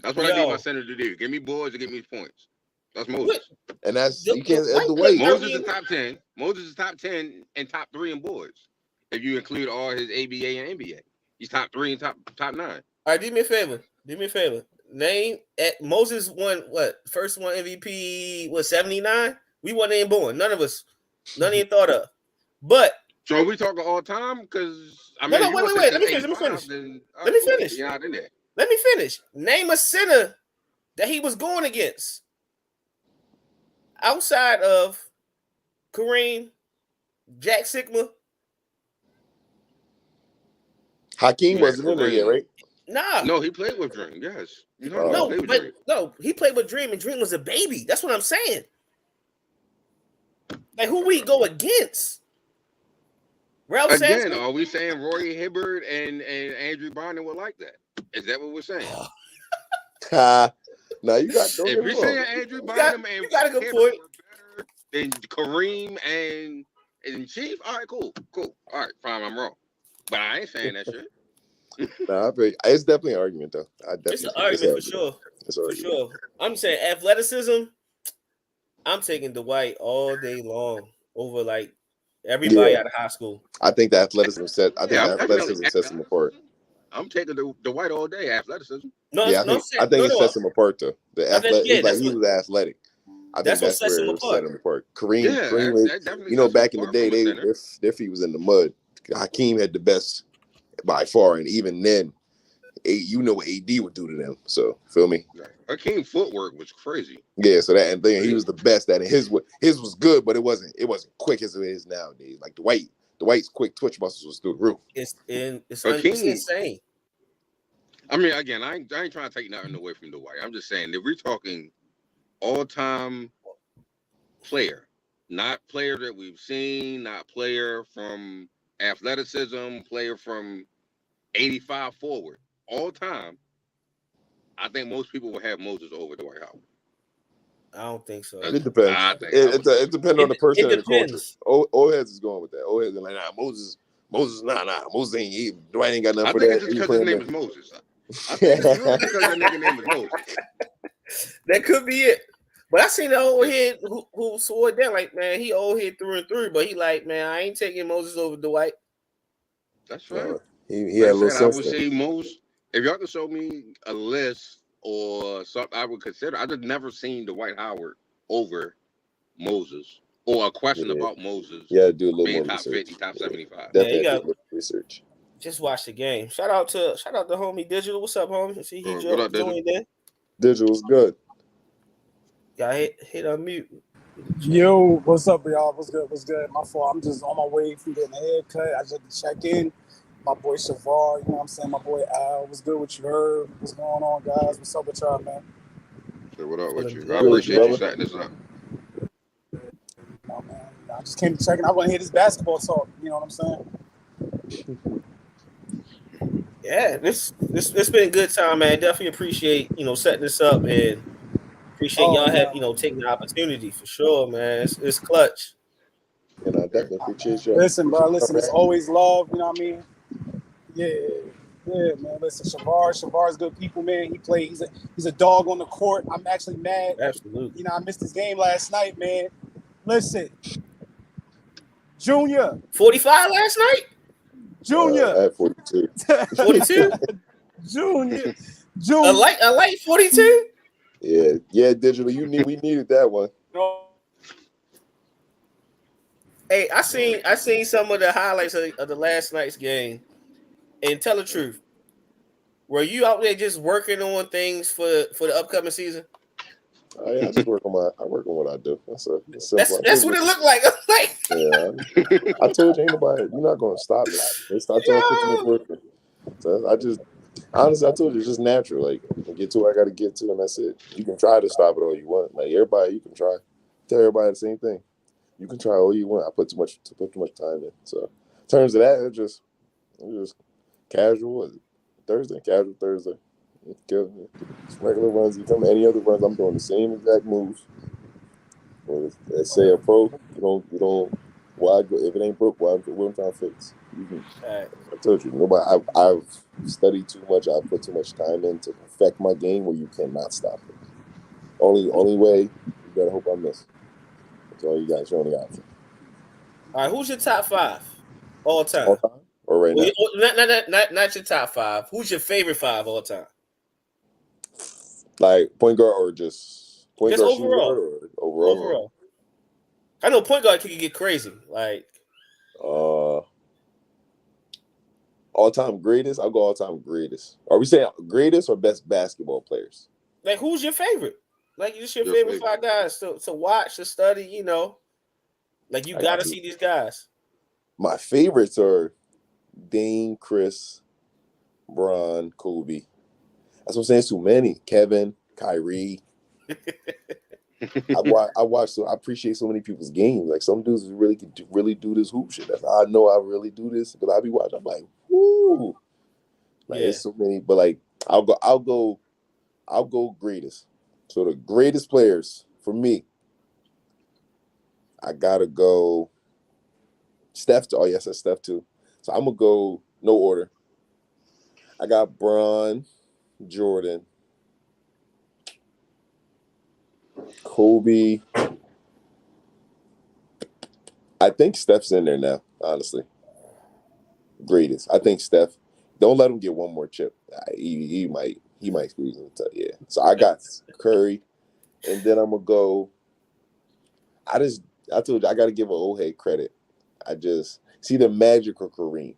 That's what I need my center to do. Give me boards and give me points. That's Moses. And that's the way. Moses is top 10. Moses is top 10 and top 3 in boards. If you include all his ABA and NBA. He's top 3 and top 9. All right, do me a favor. Name at Moses won what? First one MVP was 79. We wasn't even born. None of us even thought of. But so are we talking all time? Because I mean, wait. Let me finish. Let me finish. Name a center that he was going against outside of Kareem, Jack Sigma. Hakeem wasn't in there yet, right? Nah. No, he played with Dream. Yes. He played with Dream, and Dream was a baby. That's what I'm saying. Like, who we go against? Ralph Again, Sampson? Are we saying Roy Hibbert and Andrew Bynum were like that? Is that what we're saying? No, you got. If we're saying Andrew Bynum and you got a good point. Better than Kareem and Chief, all right, cool. All right, fine, I'm wrong, but I ain't saying that shit. It's definitely an argument though. It's an argument for sure. I'm saying athleticism. I'm taking Dwight all day long over like everybody out of high school. I think the athleticism sets him apart. I'm taking the White all day. Athleticism. I think it sets him apart though. The athletic, he was athletic. I think that's where it set him apart. Kareem, back in the day, their feet was in the mud. Hakeem had the best by far, and even then, what AD would do to them. So, feel me? Hakeem's footwork was crazy. Yeah, so he was the best at it. His was good, but it wasn't quick as it is nowadays. Like Dwight's quick twitch muscles was through the roof. It's insane. I mean, again, I ain't trying to take nothing away from Dwight. I'm just saying that we're talking all-time player, not player that we've seen, not player from athleticism, player from 85 forward. All time, I think most people will have Moses over Dwight Howard. I don't think so. It depends. It depends on the person and the culture. Old heads is going with that. Old heads are like, Moses, Moses ain't. Dwight ain't got nothing for that. I think it's just because his name is Moses. I think it's really because that nigga name is Moses. That could be it. But I seen the old head who swore it down. Like, man, he old head through and through. But he like, man, I ain't taking Moses over Dwight. That's right. He had a little I would say Moses. If y'all could show me a list or something I would consider, I just never seen Dwight Howard over Moses or a question Yeah. about Moses Yeah, do a little being more top research. 50, top 75. Definitely you do a got- little research. Just watch the game. Shout out to homie Digital. What's up, homie? See he What up, Digital? joined in. Digital's good. Got hit unmute. Yo, what's up, y'all? What's good? What's good? My fault. I'm just on my way from getting a haircut. I just had to check in. My boy Shavar, you know what I'm saying? My boy Al, what's good with you, Herb? What's going on, guys? What's up with y'all, man? So what up with you? Good I with appreciate you, you brother. setting this up. Oh, man. I just came to check in. I want to hear this basketball talk. You know what I'm saying? Yeah, this been a good time, man. Definitely appreciate setting this up and appreciate y'all taking the opportunity for sure, man. It's clutch. And I definitely appreciate you. Listen, bro. Listen, it's always love. You know what I mean? Yeah, man. Listen, Shavar's good people, man. He's a dog on the court. I'm actually mad. Absolutely. You know, I missed his game last night, man. Listen, Junior, 45 last night. Junior, At 42. 42. Junior. A light 42. Yeah, Digital. We needed that one. Hey, I seen some of the highlights of the last night's game. And tell the truth, were you out there just working on things for the upcoming season? I just work on what I do. That's simple. That's what it looked like. Like, Yeah, I told you, ain't nobody. You're not gonna stop me. I told put too much work in. So I just honestly, I told you, it's just natural. Like I get to where I got to get to, and that's it. You can try to stop it all you want. Like everybody, you can try. Tell everybody the same thing. You can try all you want. I put too much time in. So in terms of that, it's just casual casual Thursday. It's regular runs. You come any other runs, I'm doing the same exact moves. Let's say a pro, you don't. Why go if it ain't broke? What I'm trying to fix? right. I told you, nobody. I've studied too much. I've put too much time in to perfect my game where you cannot stop it. Only way, you better hope I miss. That's all you got. It's your only option. All right, who's your top 5 all time? All time or right now? Not your top 5. Who's your favorite 5 all time? Like point guard or just point Just guard, shooting overall. guard, or overall? I know point guard can get crazy. Like all time greatest. I'll go all time greatest. Are we saying greatest or best basketball players? like who's your favorite? Like just your favorite 5 guys to watch, to study, Like you gotta see these guys. My favorites are Dame, Chris, Bron, Kobe. That's what I'm saying. It's too many. Kevin, Kyrie. I watch. So I appreciate so many people's games. Like some dudes really can really do this hoop shit. That's how I know I really do this because I be watching. I'm like, whoo. Like it's so many. But like I'll go greatest. So the greatest players for me, I gotta go. Steph. Oh yes, that's Steph too. So I'm gonna go no order. I got Bron, Jordan, Kobe. I think Steph's in there now, honestly. Greatest. I think Steph. Don't let him get one more chip. He might squeeze him. Yeah. So I got Curry, and then I'm gonna go. I told you I got to give an old head credit. I just see the Magic or Kareem.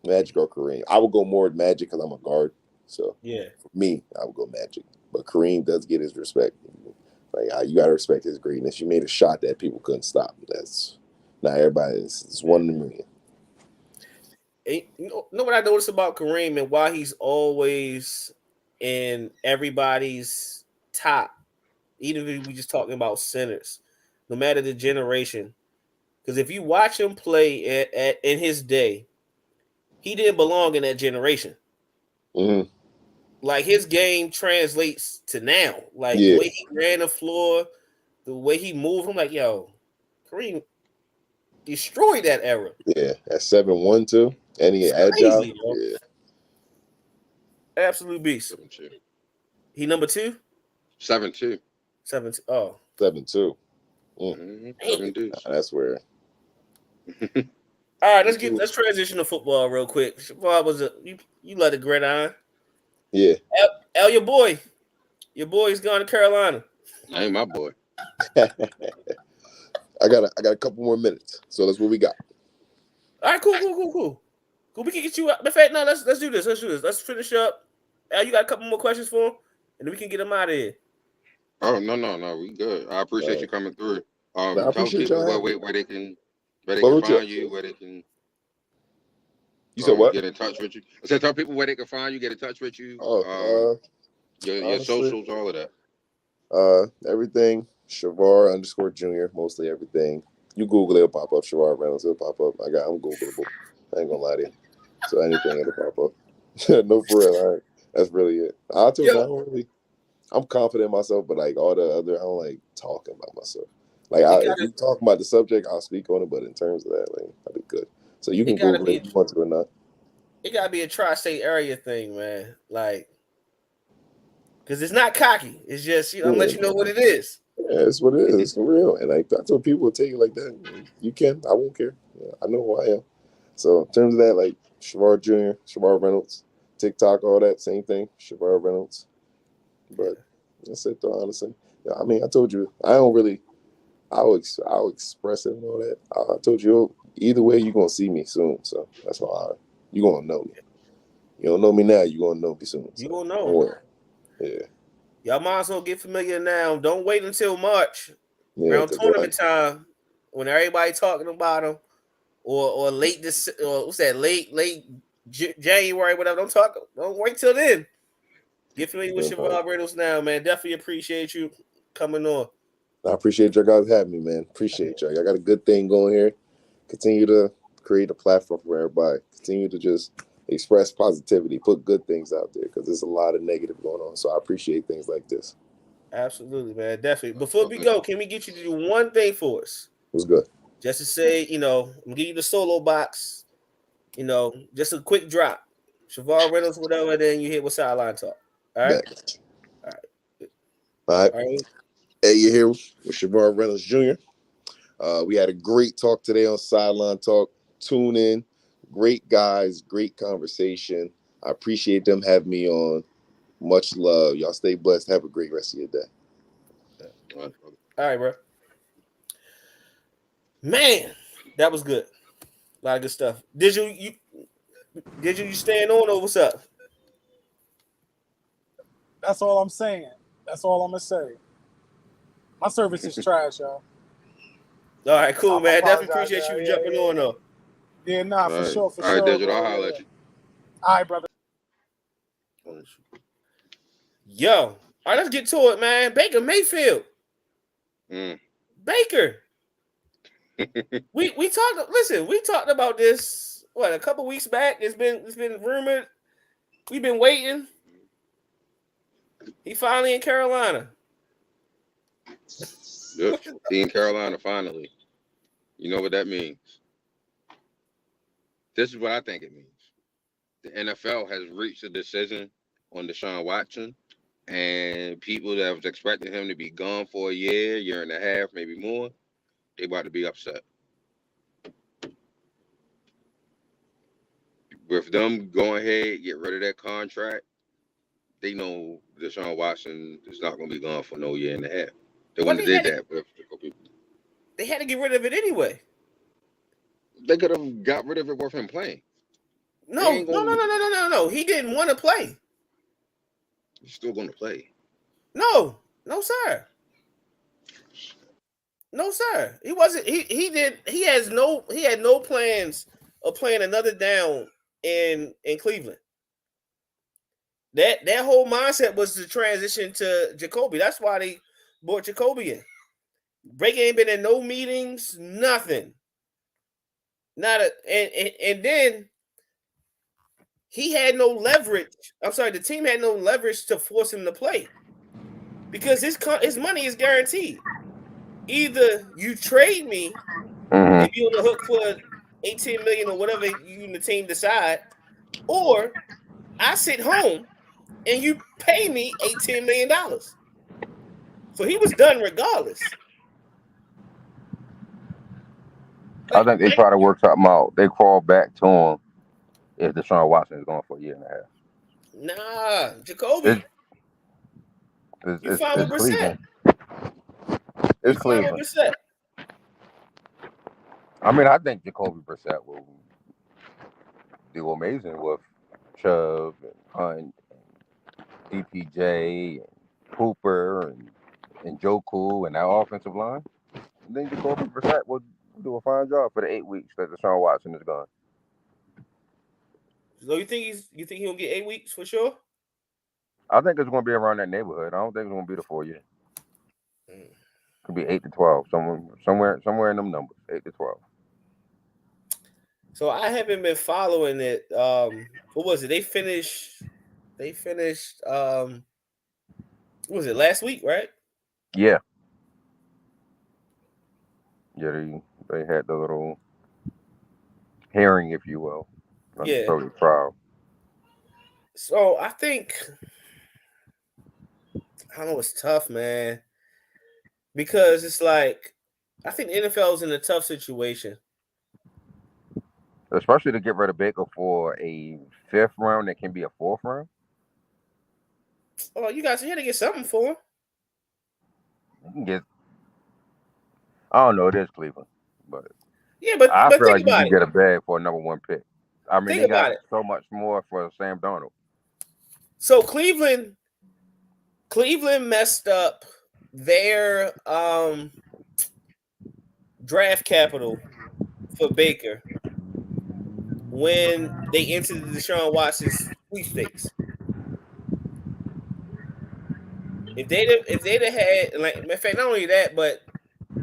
Magic or Kareem. I would go more Magic because I'm a guard. So for me, I would go Magic. But Kareem does get his respect. Like you gotta respect his greatness. You made a shot that people couldn't stop. That's not everybody. It's one in a million. You know what I noticed about Kareem and why he's always in everybody's top, even if we just talking about centers, no matter the generation. Because if you watch him play in his day, he didn't belong in that generation. Mm-hmm. Like his game translates to now. Like the way he ran the floor, the way he moved. I'm like, yo, Kareem destroyed that era. Yeah, at 7'1" too. And he agile. Crazy, bro. Yeah. Absolute beast. 7'2". He number 2? 7'2". 7'2". Oh. 7'2". Seven dudes. That's where. All right, let's transition to football real quick. Shavar was you let it gridiron. Yeah. Your boy's gone to Carolina. That ain't my boy. I got a couple more minutes, so that's what we got. All right, cool. We can get you up. In fact, no, let's do this. Let's finish up. You got a couple more questions for him, and then we can get him out of here. Oh no, we good. I appreciate you coming through. I Tell appreciate people y'all. where they can What find you, where they can You said what? get in touch with you. I said tell people where they can find you, get in touch with you. Your Honestly, socials, all of that. Everything Shavar _Jr. Mostly everything. You Google it, it'll pop up. Shavar Reynolds, it'll pop up. I'm Googleable. I ain't gonna lie to you. So anything it'll pop up. No, for real. All right. That's really it. I told you I'm confident in myself, but like all the other, I don't like talking about myself. Like if we talk about the subject, I'll speak on it. But in terms of that, like I'll be good. So you can Google it if you want to or not. It gotta be a tri-state area thing, man. Like, because it's not cocky. It's just I'm let you know what it is. Yeah, it's what it is. It's for real. And like that's what people will take it like that. You can. I won't care. Yeah, I know who I am. So in terms of that, like Shavar Jr., Shavar Reynolds, TikTok, all that same thing. Shavar Reynolds. But that's it though, honestly. Yeah, I mean, I told you, I don't really. I'll express it and all that. I told you either way you're gonna see me soon. So that's why you're gonna know me. You don't know me now, you're gonna know me soon. You gonna know. Yeah. Y'all might as well get familiar now. Don't wait until March. Yeah, around tournament time when everybody talking about them, or late this or what's that late January, whatever. Don't wait till then. Get familiar with Shavar Reynolds now, man. Definitely appreciate you coming on. I appreciate you guys having me, man. Appreciate you. I got a good thing going here. Continue to create a platform for everybody. Continue to just express positivity, put good things out there because there's a lot of negative going on. So I appreciate things like this. Absolutely, man. Definitely. Before we go, can we get you to do one thing for us? What's good? Just to say, I'm gonna give you the solo box. Just a quick drop. Shavar Reynolds, whatever. Then you hit with sideline talk. All right. All right. Hey, you're here with Shavar Reynolds Jr. We had a great talk today on Sideline Talk. Tune in. Great guys, great conversation. I appreciate them having me on. Much love. Y'all stay blessed. Have a great rest of your day. All right, bro. Man, that was good. A lot of good stuff. Did you staying on or what's up? That's all I'm saying. That's all I'm gonna say. My service is trash, y'all. All right, cool, man. Definitely appreciate you jumping on though. Yeah, nah, for sure. All right, Digital, I'll holler at you. All right, brother. Yo, all right, let's get to it, man. Baker Mayfield. Baker. we talked about this a couple weeks back. It's been rumored. We've been waiting. He finally in Carolina. Yep, he in Carolina finally. You know what that means. This is what I think it means. The NFL has reached a decision on Deshaun Watson, and people that was expecting him to be gone for a year and a half, maybe more, they about to be upset. With them going ahead, get rid of that contract, they know Deshaun Watson is not going to be gone for no year and a half. They wouldn't have did that. But they had to get rid of it anyway. They could have got rid of it with him playing. No. He didn't want to play. He's still going to play. No, sir. No, sir. He wasn't. He had no plans of playing another down in Cleveland. That whole mindset was to transition to Jacoby. That's why they brought Jacoby in. Baker ain't been in no meetings, nothing. And then he had no leverage. I'm sorry, the team had no leverage to force him to play because his money is guaranteed. Either you trade me and be on the hook for $18 million or whatever you and the team decide, or I sit home and you pay me $18 million. So he was done regardless. I think they try to work something out. They crawl back to him if Deshaun Watson is going for a year and a half. Nah, Jacoby. You 5%. You It's firing Cleveland. Brissett. I mean, I think Jacoby Brissett will do amazing with Chubb and Hunt, and DPJ, and Cooper, and Joku, and that offensive line. I think Jacoby Brissett will do a fine job for the 8 weeks that Deshaun Watson is gone. So you think he'll get 8 weeks for sure? I think it's going to be around that neighborhood. I don't think it's going to be the 4 year. Mm. Could be 8 to 12, somewhere in them numbers, 8 to 12. So I haven't been following it. What was it? They finished. What was it last week? Right? Yeah. Yeah, they had the little hearing, if you will. Not Yeah. necessarily trial. So I think I know it's tough, man, because it's like I think the NFL is in a tough situation. Especially to get rid of Baker for a 5th round that can be a 4th round. Oh, you guys had to get something for him. You can get, I don't know, it is Cleveland, but Yeah, but I feel think like you about can it. get a bag for a number 1 pick. I mean, Think they got about it. so much more for Sam Darnold. So Cleveland messed up their draft capital for Baker when they entered the Deshaun Watson's sweepstakes. If they'd have had, like, in fact, not only that, but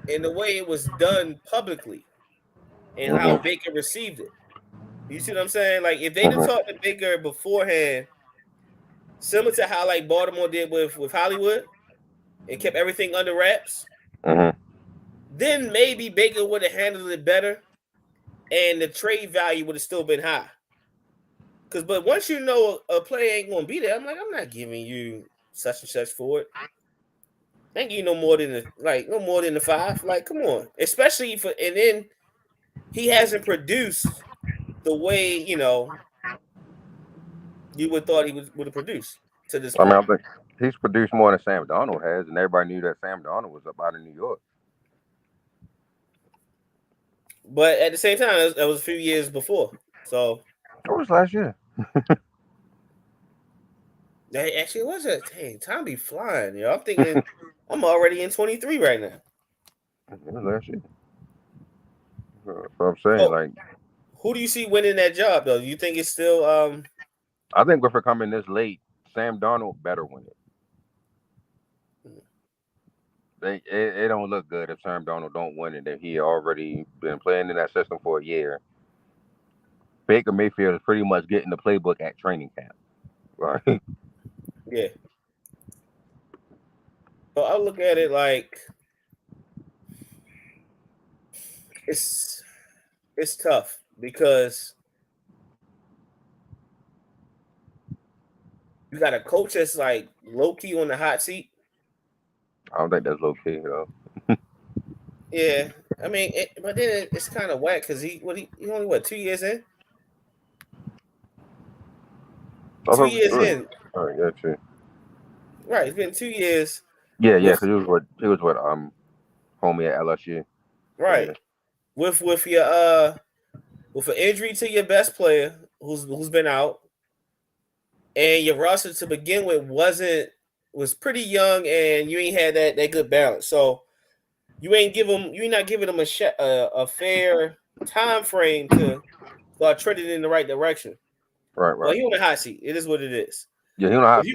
in the way it was done publicly and how Mm-hmm. Baker received it. You see what I'm saying? Like, if they'd have Mm-hmm. talked to Baker beforehand, similar to how like Baltimore did with Hollywood and kept everything under wraps, Mm-hmm. then maybe Baker would have handled it better, and the trade value would have still been high. But once you know a player ain't gonna be there, I'm like, I'm not giving you such and such for it. Thank you no more than the 5. Like, come on. Especially and then he hasn't produced the way, you would thought he would have produced to this I mean, point. I think he's produced more than Sam Darnold has, and everybody knew that Sam Darnold was up out of New York. But at the same time, that was a few years before. So It was last year. that actually was a dang, time be flying, yo. I'm thinking I'm already in 23 right now. It was last year. That's what I'm saying. So Like, who do you see winning that job though? You think it's still I think if it coming this late, Sam Darnold better win it. It don't look good if Sam Darnold don't win it. If he already been playing in that system for a year, Baker Mayfield is pretty much getting the playbook at training camp. Right? yeah. So I look at it like it's tough because you got a coach that's like low key on the hot seat. I don't think that's low key though. Yeah, I mean, but then it's kind of whack because he only 2 years in. I thought 2 it was years 3. in, Oh, yeah, true. right? It's been 2 years Yeah, with because he was what homie at LSU. So, right yeah. with your with an injury to your best player who's been out, and your roster to begin with was pretty young, and you ain't had that good balance. So you're not giving them a fair time frame to start trending in the right direction. Well, Right. he on the hot seat. It is what it is. Yeah, he on the hot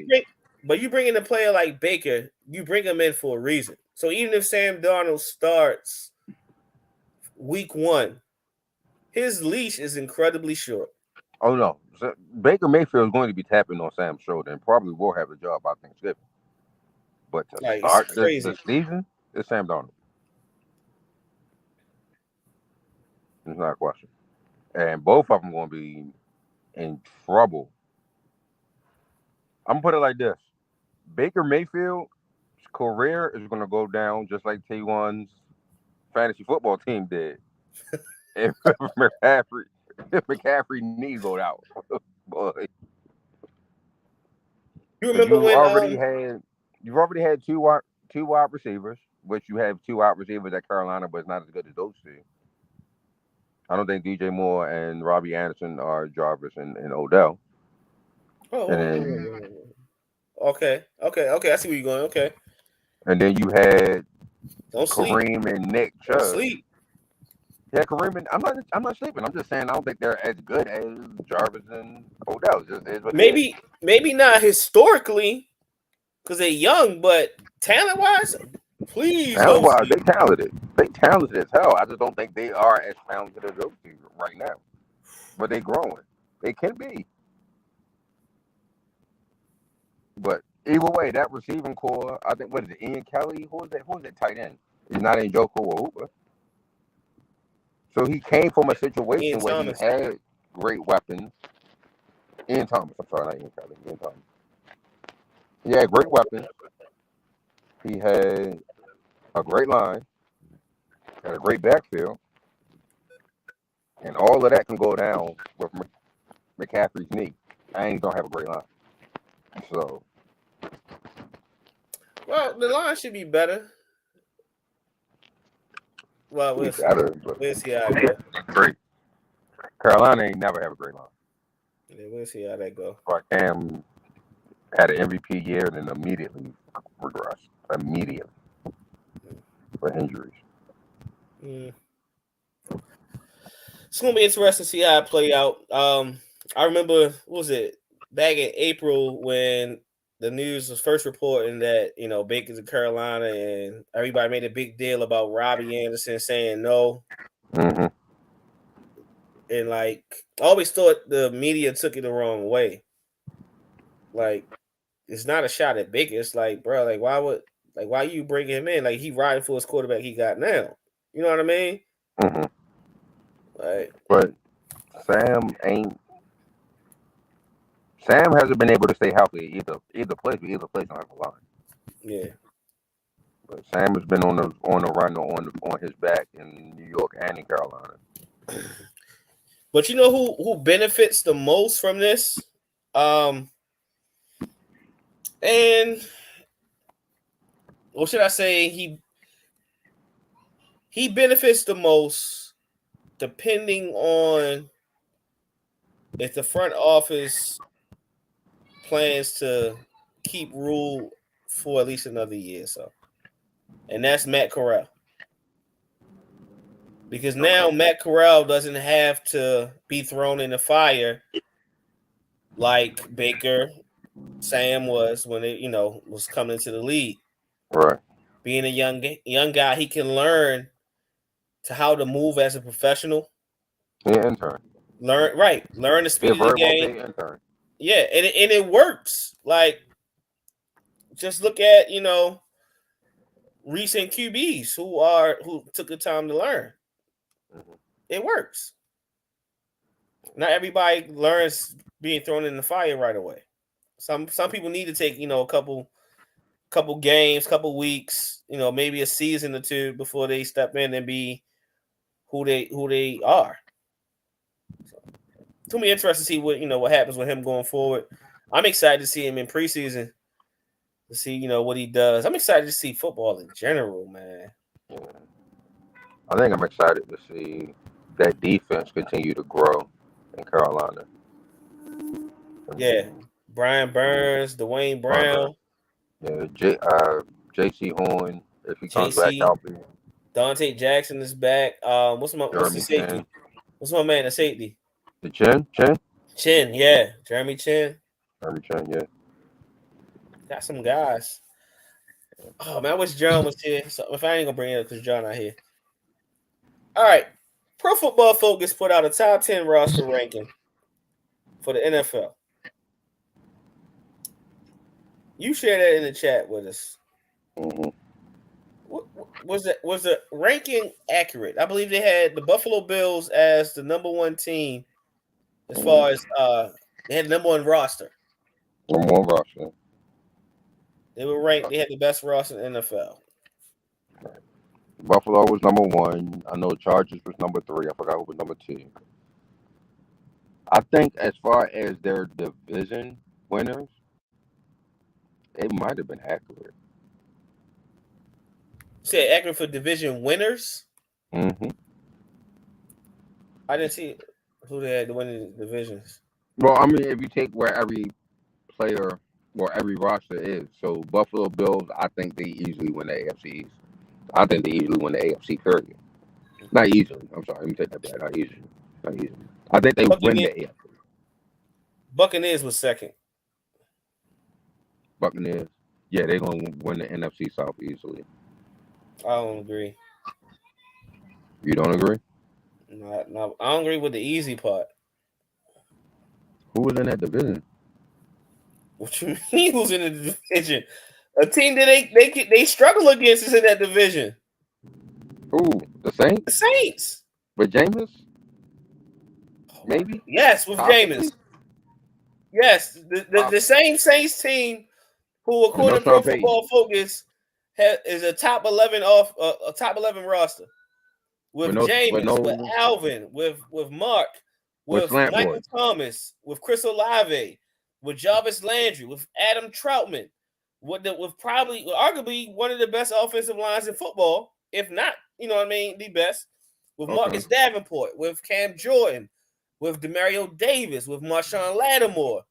But seat. you bring in a player like Baker, you bring him in for a reason. So even if Sam Darnold starts week 1, his leash is incredibly short. Oh no, so Baker Mayfield is going to be tapping on Sam's shoulder and probably will have a job by Thanksgiving. But to Like, it's start the crazy. season, it's Sam Darnold. It's not a question. And both of them going to be in trouble. I'm gonna put it like this: Baker Mayfield's career is going to go down just like T1's fantasy football team did. If McCaffrey knee go out, boy, You because remember when you've already had two wide receivers. which you have two wide receivers at Carolina, but it's not as good as those two. I don't think DJ Moore and Robbie Anderson are Jarvis and Odell. Oh, And then okay. I see where you're going. Okay, you had don't sleep. Kareem and Nick Don't Chubb. sleep. Yeah, Kareem and I'm not sleeping. I'm just saying I don't think they're as good as Jarvis and Odell. It just is what it is. Maybe not historically, because they're young, but talent wise, please Talent don't wise, sleep. they talented. They talented as hell. I just don't think they are as talented as those two right now. But they growing. They can be. But either way, that receiving core, I think, what is it, Ian Kelly? Who is that tight end? He's not in Joko or Hooper. So he came from a situation Ian where Thomas. he had great weapons. Ian Thomas, I'm sorry, not Ian Kelly. Ian Thomas. He had great weapons. He had a great line, had a great backfield. And all of that can go down with McCaffrey's knee. I ain't gonna have a great line. So, Well, the line should be better. Well, we'll see. We'll see how it go. Great. Carolina ain't never have a great line. Yeah, we'll see how that go. But Cam had an MVP year and then immediately regressed. Immediately. For injuries. It's gonna be interesting to see how it play out. I remember, what was it, back in April when the news was first reporting that, Baker's in Carolina, and everybody made a big deal about Robbie Anderson saying no. Mm-hmm. And I always thought the media took it the wrong way. It's not a shot at Baker. It's bro, why you bring him in? He riding for his quarterback he got now. You know what I mean? Mm-hmm. But Sam hasn't been able to stay healthy either place on the line. Yeah. But Sam has been on the run on his back in New York and in Carolina. But you know who benefits the most from this? And what should I say? He benefits the most depending on if the front office plans to keep Rule for at least another year or so. And that's Matt Corral. Because now Matt Corral doesn't have to be thrown in the fire like Baker, Sam was when it, was coming into the league. Right. Being a young guy, he can learn to how to move as a professional. Yeah, intern. Learn the speed of the game. Intern. Yeah, and it works. Just look at recent QBs who took the time to learn. Mm-hmm. It works. Not everybody learns being thrown in the fire right away. Some people need to take a couple games, couple weeks, maybe a season or two before they step in and be who they are. So, it's gonna be interesting to see what happens with him going forward. I'm excited to see him in preseason, to see what he does. I'm excited to see football in general, man. Yeah. I think I'm excited to see that defense continue to grow in Carolina. Yeah, Brian Burns, Dwayne Brown, J.C. Horn, if he comes back healthy. Dante Jackson is back. What's the safety? Chin. What's my man, the safety? The Chin? Chin, yeah. Jeremy Chin. Yeah. Got some guys. Oh, man, I wish John was here. So if I ain't going to bring it up because John not here. All right. Pro Football Focus put out a top 10 roster ranking for the NFL. You share that in the chat with us. Mm-hmm. Was the ranking accurate? I believe they had the Buffalo Bills as the number one team as far as they had the number one roster. Number one roster. They were ranked. They had the best roster in the NFL. Buffalo was number one. I know Chargers was number 3. I forgot who was number 2. I think as far as their division winners, it might have been accurate. Said accurate for division winners. Mm-hmm. I didn't see who they had to win the divisions. Well, I mean, if you take where every player or every roster is, so Buffalo Bills, I think they easily win the AFC East. I think they easily win the AFC period. Not easily. I'm sorry. Let me take that back. Not easily. Not easily. I think they win the AFC. Buccaneers was second. Buccaneers. Yeah, they're gonna win the NFC South easily. I don't agree. You don't agree? No, I don't agree with the easy part. Who was in that division? What you mean? Who's in the division? A team that they struggle against is in that division. Who? The Saints? The Saints. With Jameis? Maybe? Yes, with Jameis. Yes, the same Saints team who, according to Pro Football Focus, is a top 11 a top 11 roster with Jameis, with Alvin, with Mark, with Michael Thomas, with Chris Olave, with Jarvis Landry, with Adam Troutman, with probably arguably one of the best offensive lines in football, if not, you know what I mean, the best, with Marcus Davenport, with Cam Jordan, with Demario Davis, with Marshawn Lattimore,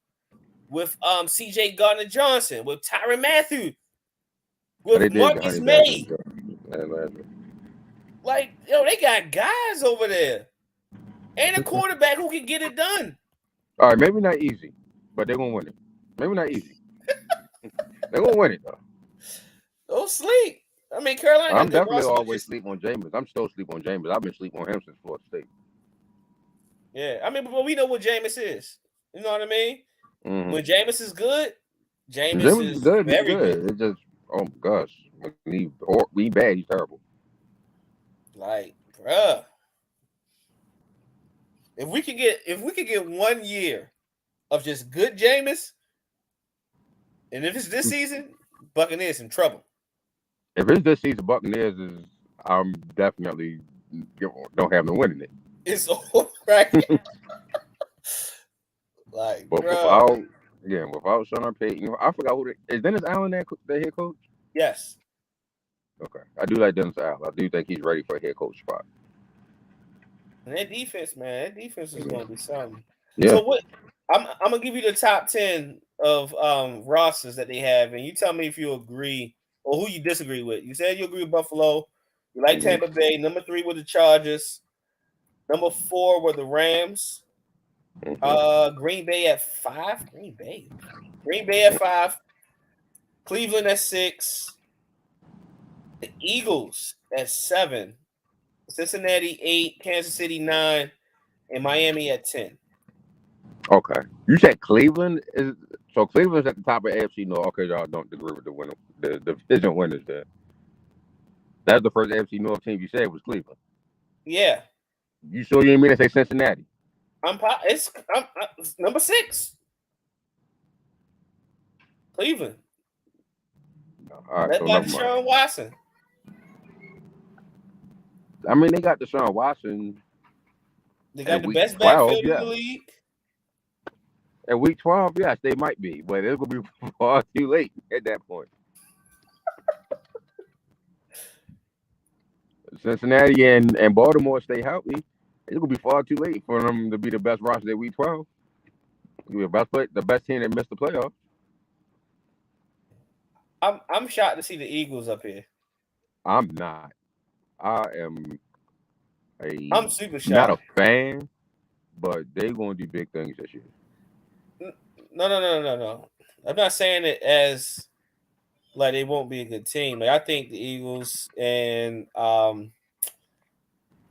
with CJ Gardner-Johnson, with Tyrann Mathieu, with Marcus May. Like, they got guys over there. And a quarterback who can get it done. All right, maybe not easy, but they're going to win it. Maybe not easy. They're going to win it, though. Don't sleep. I mean, Carolina. I'm definitely always sleep on Jameis. I'm still sleep on Jameis. I've been sleeping on him since Florida State. Yeah, I mean, but we know what Jameis is. You know what I mean? Mm-hmm. When Jameis is good, Jameis is good. Very good. It's just, oh my gosh, when he bad, he's terrible. Like, bruh, if we could get 1 year of just good Jameis, and if it's this season, Buccaneers in trouble. If it's this season, Buccaneers I'm definitely don't have them winning it. It's all right. Like, but without Sean Payton, I forgot who is Dennis Allen that head coach? Yes. Okay, I do like Dennis Allen. I do think he's ready for a head coach spot. And that defense, man, is going to be something. Yeah. So what? I'm gonna give you the top 10 of rosters that they have, and you tell me if you agree or who you disagree with. You said you agree with Buffalo. You like Tampa Bay. Number 3 were the Chargers. Number 4 were the Rams. Green Bay at 5. Green Bay at 5. Cleveland at 6. The Eagles at 7. Cincinnati 8. Kansas City 9. And Miami at 10. Okay. You said Cleveland is so Cleveland's at the top of AFC North. Okay, y'all don't agree with the division winners there. That's the first AFC North team you said was Cleveland. Yeah. You sure you didn't mean to say Cincinnati? It's number 6. Cleveland. All right, led by Deshaun Watson. I mean, they got Deshaun Watson. They got the best backfield in the league. At week 12, yes, they might be, but it's going to be far too late at that point. Cincinnati and Baltimore stay healthy. It's going to be far too late for them to be the best roster at week 12. Be the best team that missed the playoffs. I'm shocked to see the Eagles up here. I'm not. I'm super shocked. Not a fan, but they're going to do big things this year. No. I'm not saying it as like they won't be a good team. Like, I think the Eagles and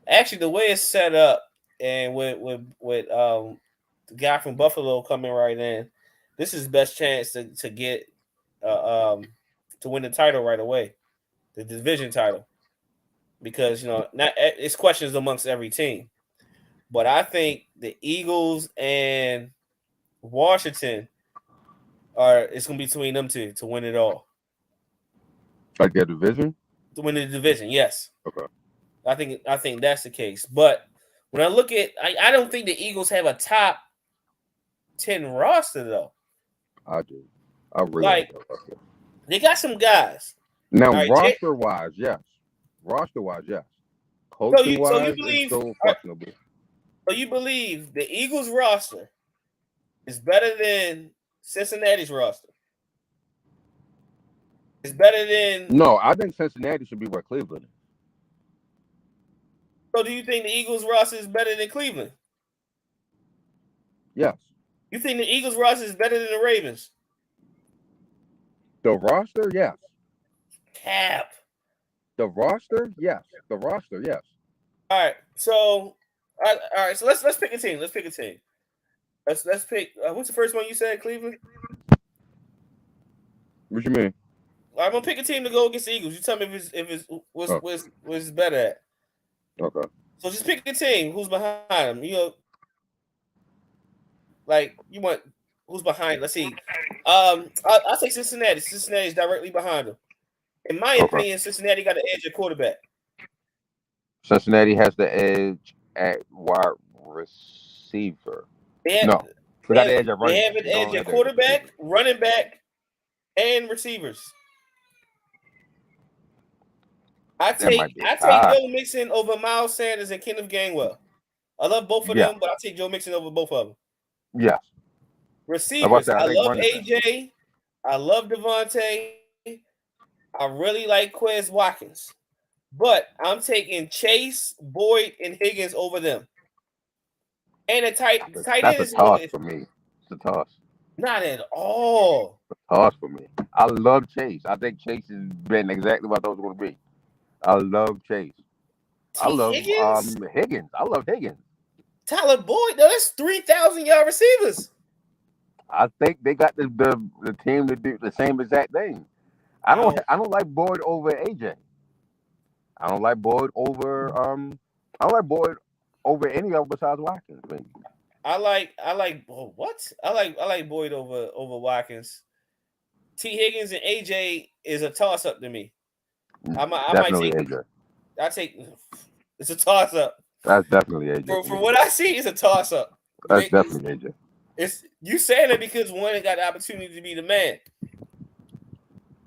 actually the way it's set up and with the guy from Buffalo coming right in, this is best chance to get to win the title right away, the division title, because not it's questions amongst every team, but I think the Eagles and Washington it's going to be between them two to win it all. Like their division? To win the division, yes. Okay. I think that's the case. But when I look at, I don't think the Eagles have a top 10 roster though. I do. I really like. They got some guys. Now, All right, roster wise, yes. Roster wise, yes. so Coaching you wise, it's believe still questionable. so you believe the Eagles roster is better than Cincinnati's roster? It's better than. No, I think Cincinnati should be where Cleveland is. So do you think the Eagles roster is better than Cleveland? Yes. You think the Eagles roster is better than the Ravens? The roster, yes. Cap. The roster, yes. The roster, yes. All right. So So let's pick a team. Let's pick a team. Let's pick. What's the first one you said? Cleveland. What you mean? I'm gonna pick a team to go against the Eagles. You tell me if it's what's better at. Okay. So just pick a team. Who's behind them? You know, like you want who's behind. Let's see. I'll take Cincinnati. Cincinnati's directly behind them. In my opinion, Cincinnati got an edge at quarterback. Cincinnati has the edge at wide receiver. They have, No, they got the edge at running. They have an edge at quarterback, running back, and receivers. I take Joe Mixon over Miles Sanders and Kenneth Gainwell. I love both of them, but I take Joe Mixon over both of them. Yes. Receivers. I love AJ. I love Devontae. I really like Quez Watkins. But I'm taking Chase, Boyd, and Higgins over them. And the tight end is a toss for me. It's a toss. Not at all. It's a toss for me. I love Chase. I think Chase has been exactly what I thought it was going to be. I love Chase. I love Higgins. I love Higgins. Tyler Boyd, that's 3,000-yard receivers. I think they got the team to do the same exact thing. I don't like Boyd over AJ. I don't like Boyd over any of them besides Watkins. Maybe. I like what? I like Boyd over Watkins. T. Higgins and AJ is a toss up to me. I might take AJ. It's a toss up. That's definitely AJ. For what I see, it's a toss up. That's definitely AJ. It's you saying it because one got the opportunity to be the man.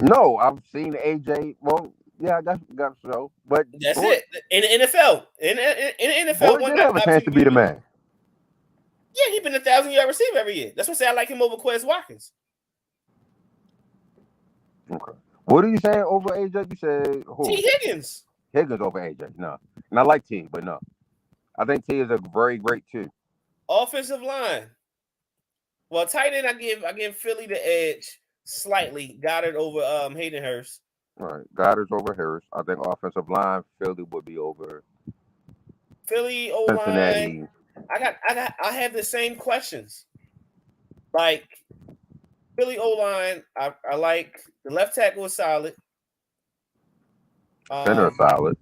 No, I've seen AJ. Well, yeah, I got so, but that's it. In the NFL, in the NFL, Boyd did have a chance to be the man. Yeah, he's been 1,000-yard receiver every year. That's what I say. I like him over Quez Watkins. Okay. What are you saying over AJ? You said who? T. Higgins. Higgins over AJ. No, and I like T, but no, I think T is a very great too. Offensive line. Well, tight end, I give Philly the edge slightly. Goddard over Hayden Hurst. Right, Goddard's over Harris. I think offensive line, Philly would be over. Philly O-line. I have the same questions. Like Philly O-line, I like the left tackle is solid. Center is solid.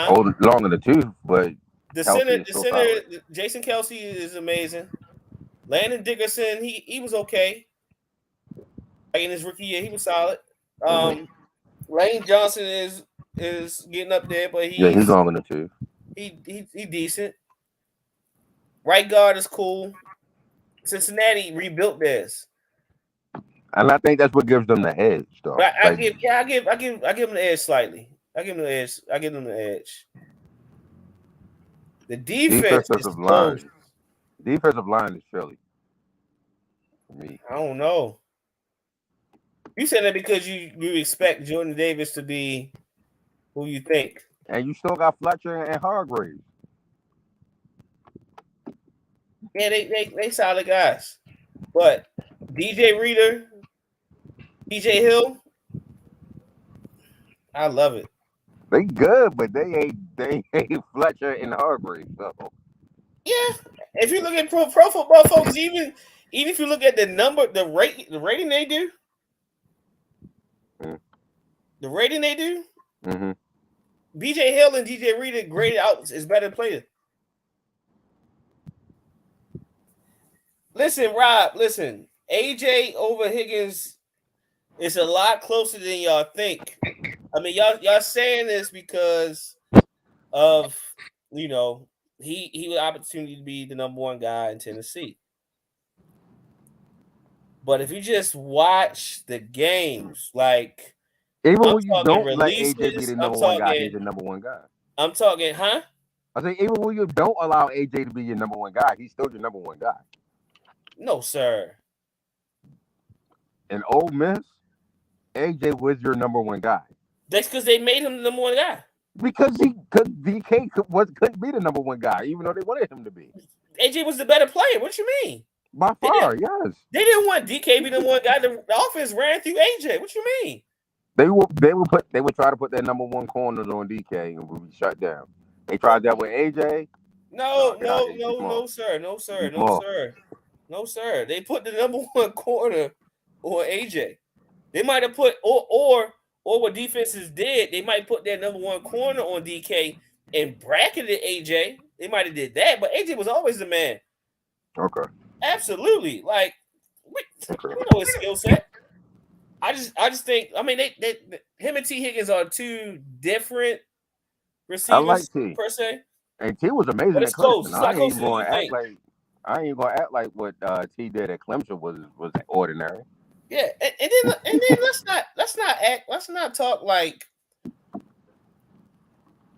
Old, long in the tooth, but the center, Jason Kelsey is amazing. Landon Dickerson, he was okay. Like in his rookie year, he was solid. Lane Johnson is getting up there, but he's long in the tooth. He decent. Right guard is cool. Cincinnati rebuilt theirs, and I think that's what gives them the edge, though. But I give them the edge slightly. I give them the edge. The defensive line. Defensive line is Philly. For me, I don't know. You said that because you expect Jordan Davis to be who you think, and you still got Fletcher and Hargrave. Yeah, they solid guys, but DJ Reader, DJ Hill, I love it. They good, but they ain't Fletcher and Hargrave. So. Yeah, if you look at pro football folks, even if you look at the rating they do, the rating they do, BJ Hill and DJ Reader graded out is better players. Listen, Rob. Listen, AJ over Higgins is a lot closer than y'all think. I mean, y'all saying this because of he had opportunity to be the number one guy in Tennessee. But if you just watch the games, like Even I'm when you talking don't let AJ be releases. the number one guy, he's the number one guy. I'm talking, huh? I say even when you don't allow AJ to be your number one guy, he's still your number one guy. No, sir. In Ole Miss, AJ was your number one guy. That's because they made him the number one guy. Because DK couldn't be the number one guy, even though they wanted him to be. AJ was the better player. What you mean? By far, yes. They didn't want DK to be the one guy. The offense ran through AJ. What you mean? They would try to put their number one corners on DK and would be shut down. They tried that with AJ. No, sir. They put the number one corner on AJ. They might have put or what defenses did. They might put their number one corner on DK and bracketed AJ. They might have did that, but AJ was always the man. Okay. Absolutely. Like we know his skill set. I just think. I mean, they him and T Higgins are two different receivers per se. And T was amazing But it's at close. Clemson. It's not close to I ain't gonna act like what T did at Clemson was ordinary. Yeah, and then let's not talk like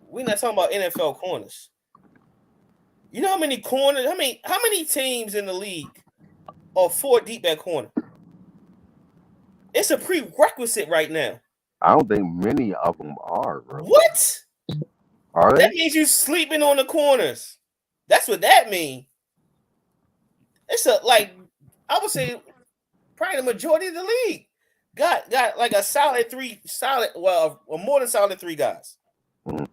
we're not talking about NFL corners. You know how many corners? How many teams in the league are 4 deep at corner? It's a prerequisite right now. I don't think many of them are, bro. What? Are they? That means you sleeping on the corners. That's what that means. It's I would say probably the majority of the league got like a more than solid 3 guys. Mm-hmm.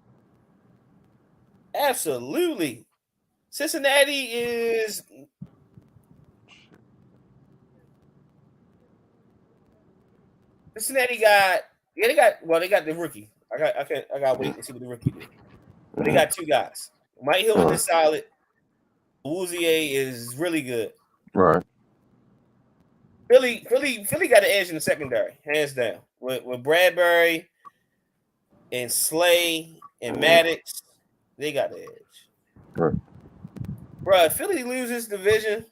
Absolutely. Cincinnati got the rookie. I got wait and see what the rookie did. But they got 2 guys. Mike Hilton is solid. Woozier is really good. Right. Philly got the edge in the secondary, hands down. With Bradbury and Slay and Maddox, they got the edge. Right. Bro, if Philly loses division.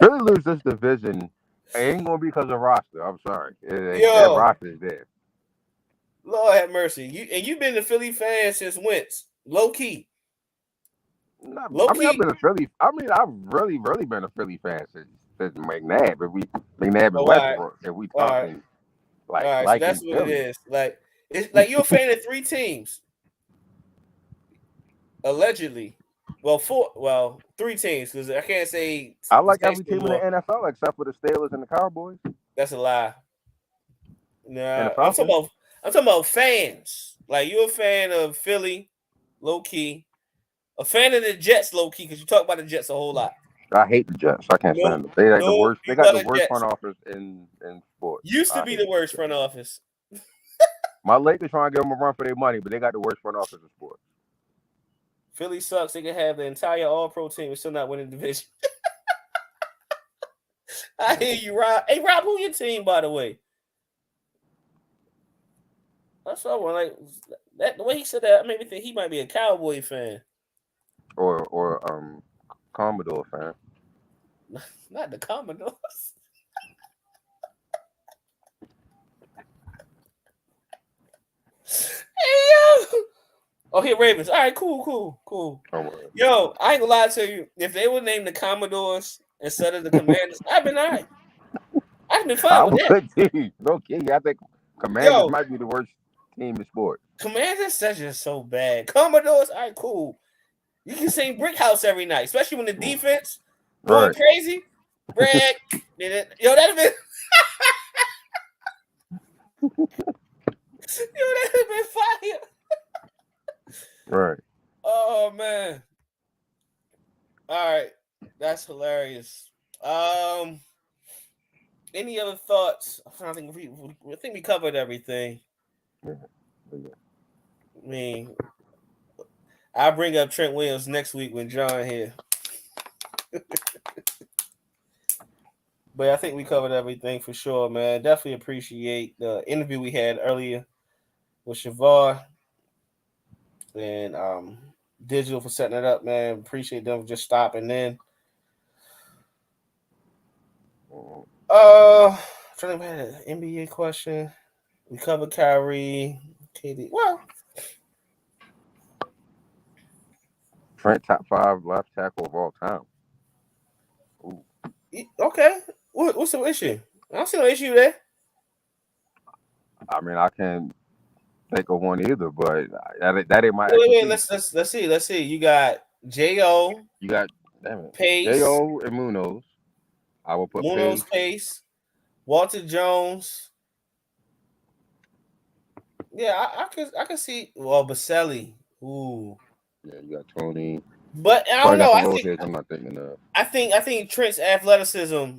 It ain't gonna be because of roster. I'm sorry. That roster is there. Lord have mercy. You've been a Philly fan since Wentz. Low key. I've been a Philly. I've really been a Philly fan since McNabb. McNabb and Westbrook. If we talking so that's what Philly. It is. Like it's like you're a fan of 3 teams. Allegedly. 3 teams, because I can't say I like every team in the NFL except for the Steelers and the Cowboys. That's a lie. No, I'm talking about fans. Like you're a fan of Philly, low key. A fan of the Jets, low key, because you talk about the Jets a whole lot. I hate the Jets. I can't stand them. They got the worst. They got the worst front office in sports. Used to be the worst front office. My Lakers trying to give them a run for their money, but they got the worst front office in sports. Philly sucks. They can have the entire All-Pro team and still not win the division. I hear you, Rob. Hey, Rob, who your team, by the way? That's someone like that. The way he said that, made me think he might be a Cowboy fan or Commodore fan. Not the Commodores. Hey yo. Oh, here Ravens. All right, cool. Yo, I ain't gonna lie to you. If they would name the Commodores instead of the Commanders, I've been all right. I've been fine with that. Okay, I think Commanders might be the worst team in sports. Commanders, that's just so bad. Commodores, all right, cool. You can sing Brick House every night, especially when the defense going crazy. Brad, yo, that'd have been. That'd have been fire. Right. Oh man. All right. That's hilarious. Any other thoughts? I think we covered everything. Yeah. I mean, I'll bring up Trent Williams next week when John here. But I think we covered everything for sure, man. Definitely appreciate the interview we had earlier with Shavar and Digital for setting it up, man. Appreciate them just stopping in. Trying to have an NBA question. We covered Kyrie, KD. Well, Trent, top 5 left tackle of all time. Ooh. okay. What's the issue? I don't see no issue there. I mean, I can't think of one either, but that ain't my Wait. expertise. Let's see. You got Jo, You got, damn it, Pace, J.O. and Munoz. I will put Munoz, Pace. Pace, Walter Jones. Yeah, I can see. Well, Baselli. Ooh, Yeah, you got Tony. but I don't Probably got know. some rotates I'm not thinking of. I think Trent's athleticism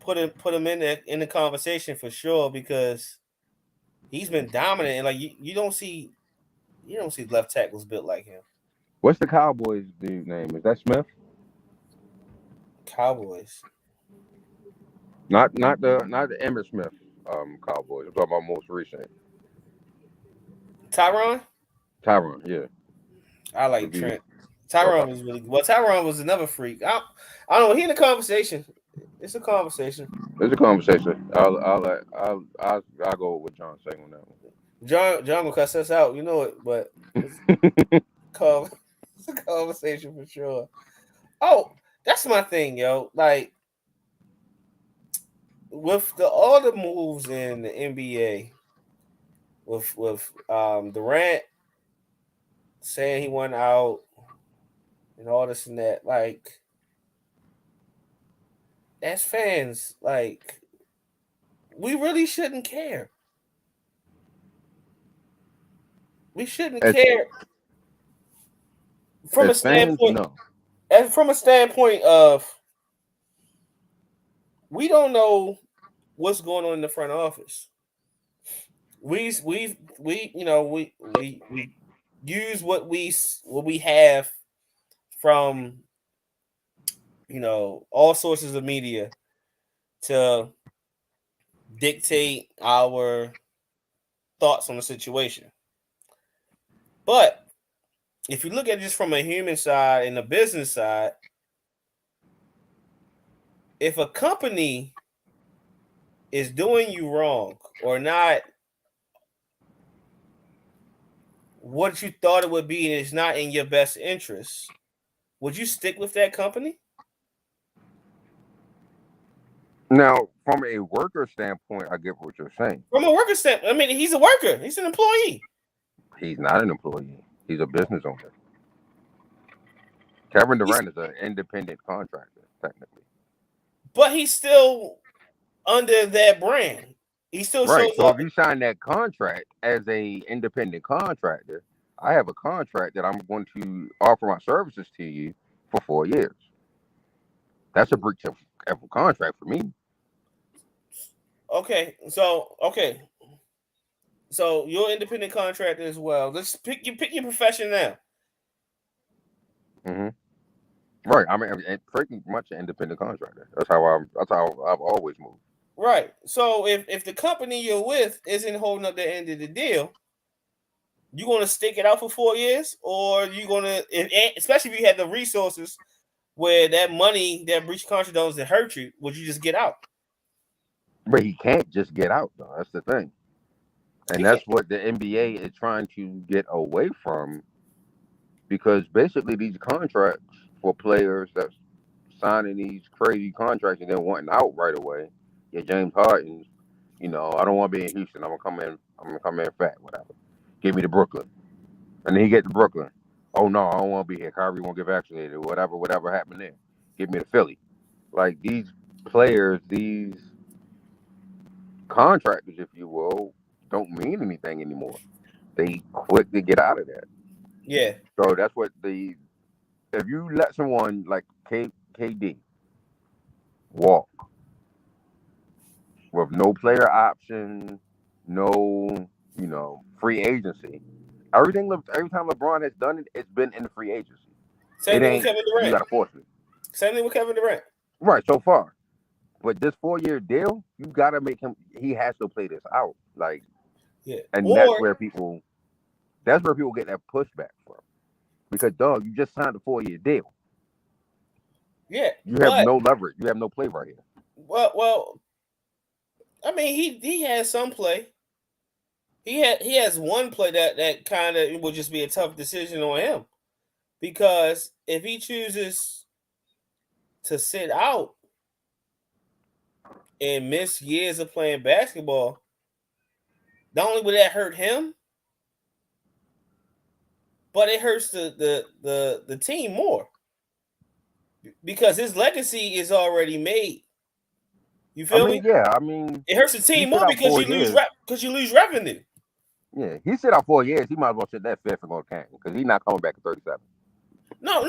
put him in the conversation for sure because he's been dominant and like you don't see left tackles built like him. What's the Cowboys dude name? Is that Smith? Cowboys. Not the Emmitt Smith Cowboys. I'm talking about most recent. Tyron. Tyron, yeah. I like Review. Trent. Okay. Tyron was really well. Tyron was another freak. I don't know. He in the conversation. It's a conversation. There's a conversation. I'll go with John saying on that John will cuss us out. You know it, but it's one. it's a conversation for sure. Oh, that's my thing, yo. Like with all the moves in the NBA, with Durant saying he went out and all this and that, like as fans, like we really shouldn't care. We shouldn't as care from a as fans, standpoint no. and from a standpoint of we don't know what's going on in the front office. We you know we use what we have from all sources of media to dictate our thoughts on the situation. But if you look at it just from a human side and a business side, if a company is doing you wrong or not what you thought it would be and it's not in your best interest, would you stick with that company? Now, from a worker standpoint, I get what you're saying. From a worker standpoint, I mean, he's a worker. He's an employee. He's not an employee. He's a business owner. Kevin Durant is an independent contractor, technically. But he's still under that brand. He still Right. shows So up. if you sign that contract as a independent contractor, I have a contract that I'm going to offer my services to you for 4 years. That's a breach of a contract for me. Okay, so you're an independent contractor as well. Let's pick your profession now. Hmm. Right. I mean, pretty much an independent contractor. That's how I've always moved. Right. So if the company you're with isn't holding up the end of the deal, you gonna stick it out for 4 years, or you gonna, especially if you have the resources where that money that breach of contract doesn't hurt you, would you just get out? But he can't just get out, though. That's the thing. He And can't. that's what the NBA is trying to get away from, because basically these contracts for players that's signing these crazy contracts and then wanting out right away. Yeah, James Harden, I don't want to be in Houston. I'm gonna come in fat, whatever. Give me to Brooklyn. And then he get to Brooklyn. Oh no, I don't want to be here. Kyrie won't get vaccinated. Whatever happened there. Give me to Philly. Like these players, these contractors, if you will, don't mean anything anymore. They quick to get out of that. Yeah. So that's what if you let someone like KD walk with no player option, no, free agency. Every time LeBron has done it, it's been in the free agency. Same It thing with ain't Kevin you Durant. gotta force it. Same thing with Kevin Durant. Right, so far. But this 4-year deal, you gotta make him he has to play this out. Like, Yeah. and Or that's where people get that pushback from. Because dog, you just signed a 4-year deal. yeah, You have but no leverage. You have no play right here. well, I mean, he has some play. He has one play that kind of would just be a tough decision on him, because if he chooses to sit out and miss years of playing basketball, not only would that hurt him, but it hurts the team more, because his legacy is already made. You feel me? Yeah. I mean, it hurts the he team sit more out because 4 you lose years. revenue. Yeah, he sit out 4 years. He might as well sit that fifth and go to Canton because he's not coming back at 37. No.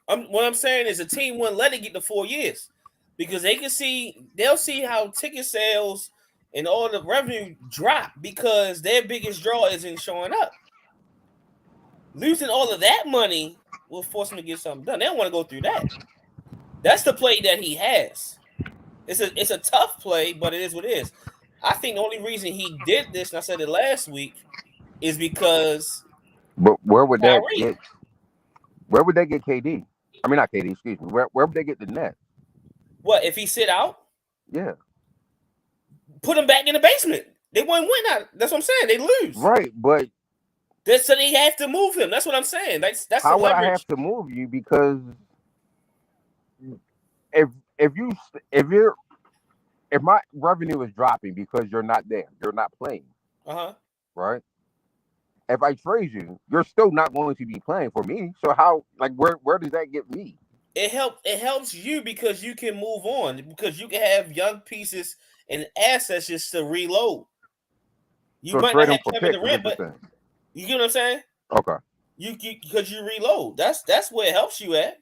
What I'm saying is the team wouldn't let it get to 4 years, because they'll see how ticket sales and all the revenue drop because their biggest draw isn't showing up. Losing all of that money will force him to get something done. They don't want to go through that. That's the play that he has. It's a tough play, but it is what it is. I think the only reason he did this, and I said it last week, is because But where would that Kyrie. get? Where would they get KD? I mean, not KD. Excuse me. Where would they get the net? What if he sit out? Yeah. Put him back in the basement. They wouldn't win out. That's what I'm saying. They lose. Right, but So they have to move him. That's what I'm saying. That's how the would leverage. I have to move you? Because if my revenue is dropping because you're not there, you're not playing, right? If I trade you, you're still not going to be playing for me. So how, like, where does that get me? It helps you because you can move on, because you can have young pieces and assets just to reload. You So might trade not him have for Kevin picks, Durant, but you get what I'm saying? Okay. You because you reload. That's where it helps you at.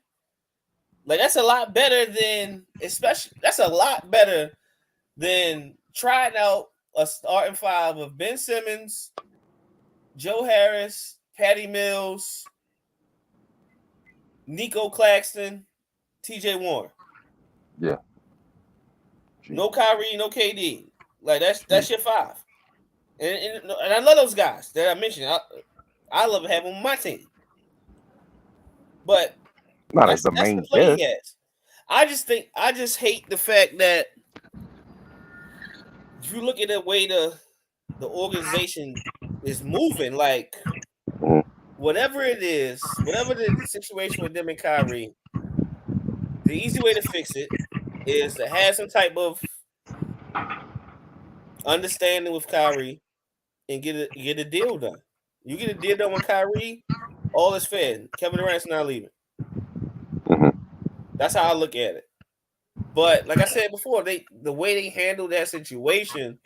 Like that's a lot better than trying out a starting five of Ben Simmons, Joe Harris, Patty Mills, Nico Claxton, TJ Warren. Yeah. No Kyrie, no KD. Like that's your five. And I love those guys that I mentioned. I love having them on my team. But not as the that's main the play dish. he has. I just hate the fact that if you look at the way the organization is moving, like whatever it is, whatever the situation with them and Kyrie, the easy way to fix it is to have some type of understanding with Kyrie and get a deal done. You get a deal done with Kyrie, all is fair. Kevin Durant's not leaving. That's how I look at it. But like I said before, the way they handled that situation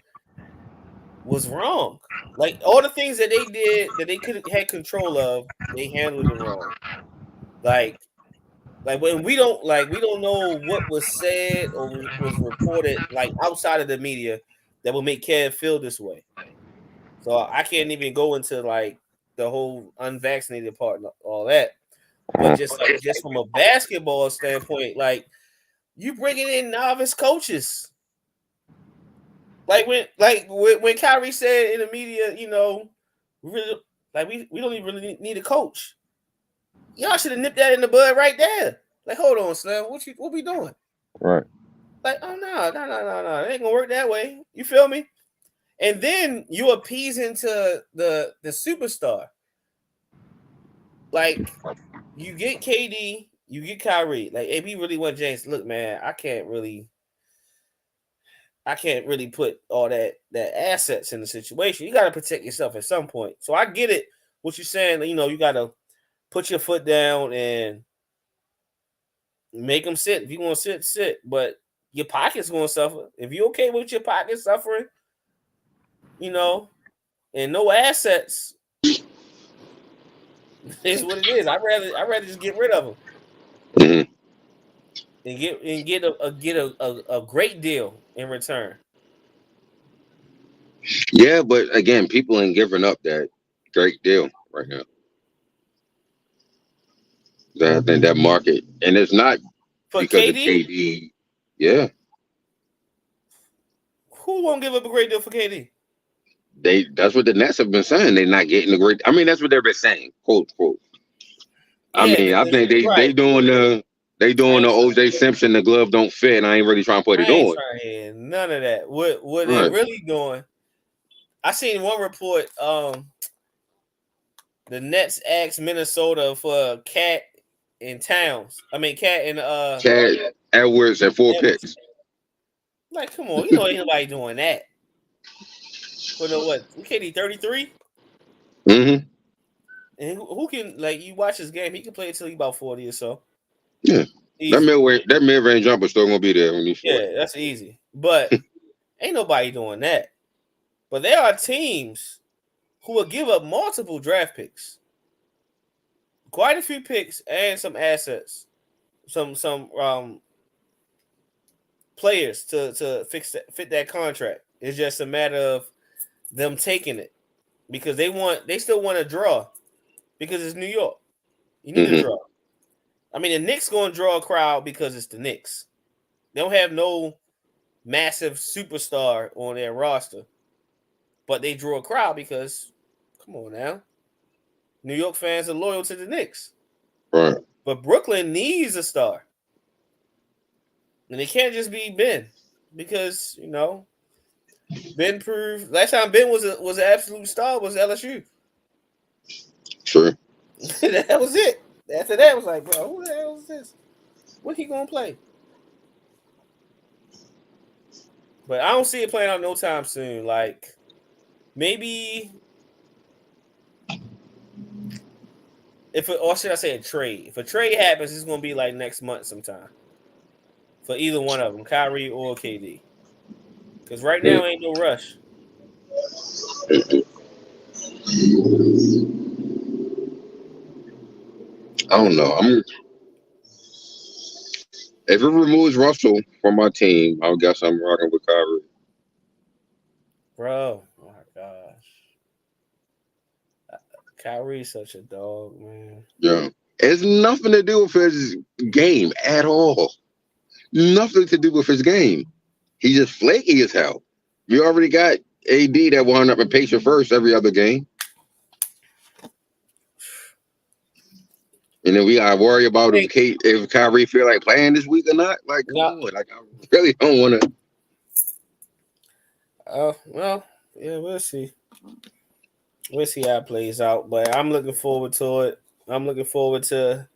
was wrong. Like all the things that they did that they could have had control of, they handled it wrong. Like when we don't know what was said or was reported like outside of the media that will make Kev feel this way. So I can't even go into like the whole unvaccinated part and all that. But just from a basketball standpoint, like you bringing in novice coaches. Like when Kyrie said in the media, you know, really, like we don't even really need a coach. Y'all should have nipped that in the bud right there. Like, hold on, Slim, what we doing? Right. Like, oh no, it ain't gonna work that way. You feel me? And then you appease into the superstar. Like, you get KD, you get Kyrie. Like, if he really want James, look, man, I can't really put all that assets in the situation. You got to protect yourself at some point. So I get it. What you're saying, you know, you got to put your foot down and make them sit. If you want to sit, sit. But your pocket's going to suffer. If you're okay with your pocket suffering, you know, and no assets, it's what it is. I'd rather just get rid of them and get a great deal in return. Yeah, but again, people ain't giving up that great deal right now. I think that market, and it's not For because KD? of KD. Yeah, Who won't give up a great deal for KD? That's what the Nets have been saying. They're not getting the great. I mean, that's what they've been saying, quote quote. I mean, I think they doing the OJ Simpson. The glove don't fit. And I ain't really trying to put it I ain't on. trying to hear none of that. What they're really doing I seen one report. The Nets asked Minnesota for Cat in Towns. I mean, Cat and Chad Edwards and 4 Edwards. picks. Like, come on, you know ain't nobody doing that. For the what? KD 33, Mm-hmm. and who can like you watch his game? He can play until he about 40 or so. Yeah. Easy. That mid range jumper still gonna be there when he's 40. Yeah, that's easy. But ain't nobody doing that. But there are teams who will give up multiple draft picks, quite a few picks, and some assets, some players to fit that contract. It's just a matter of them taking it because they still want to draw because it's New York. You need to draw. I mean, the Knicks going to draw a crowd because it's the Knicks. They don't have no massive superstar on their roster, but they draw a crowd because, come on now, New York fans are loyal to the Knicks. Right. But Brooklyn needs a star. And it can't just be Ben because, Ben proved last time Ben was an absolute star was LSU. Sure. That was it. After that, it was like, bro, who the hell is this? What he gonna play? But I don't see it playing out no time soon. Like maybe or should I say a trade? If a trade happens, it's gonna be like next month sometime for either one of them, Kyrie or KD. Because right now ain't no rush. I don't know. If it removes Russell from my team, I guess I'm rocking with Kyrie. Bro, oh my gosh. Kyrie's such a dog, man. Yeah. It's nothing to do with his game at all. Nothing to do with his game. He's just flaky as hell. You already got AD that wound up in patient first every other game. And then we gotta worry about if Kyrie feel like playing this week or not. Like, come on. Like, I really don't want to. Well, yeah, we'll see. We'll see how it plays out. But I'm looking forward to it. I'm looking forward to.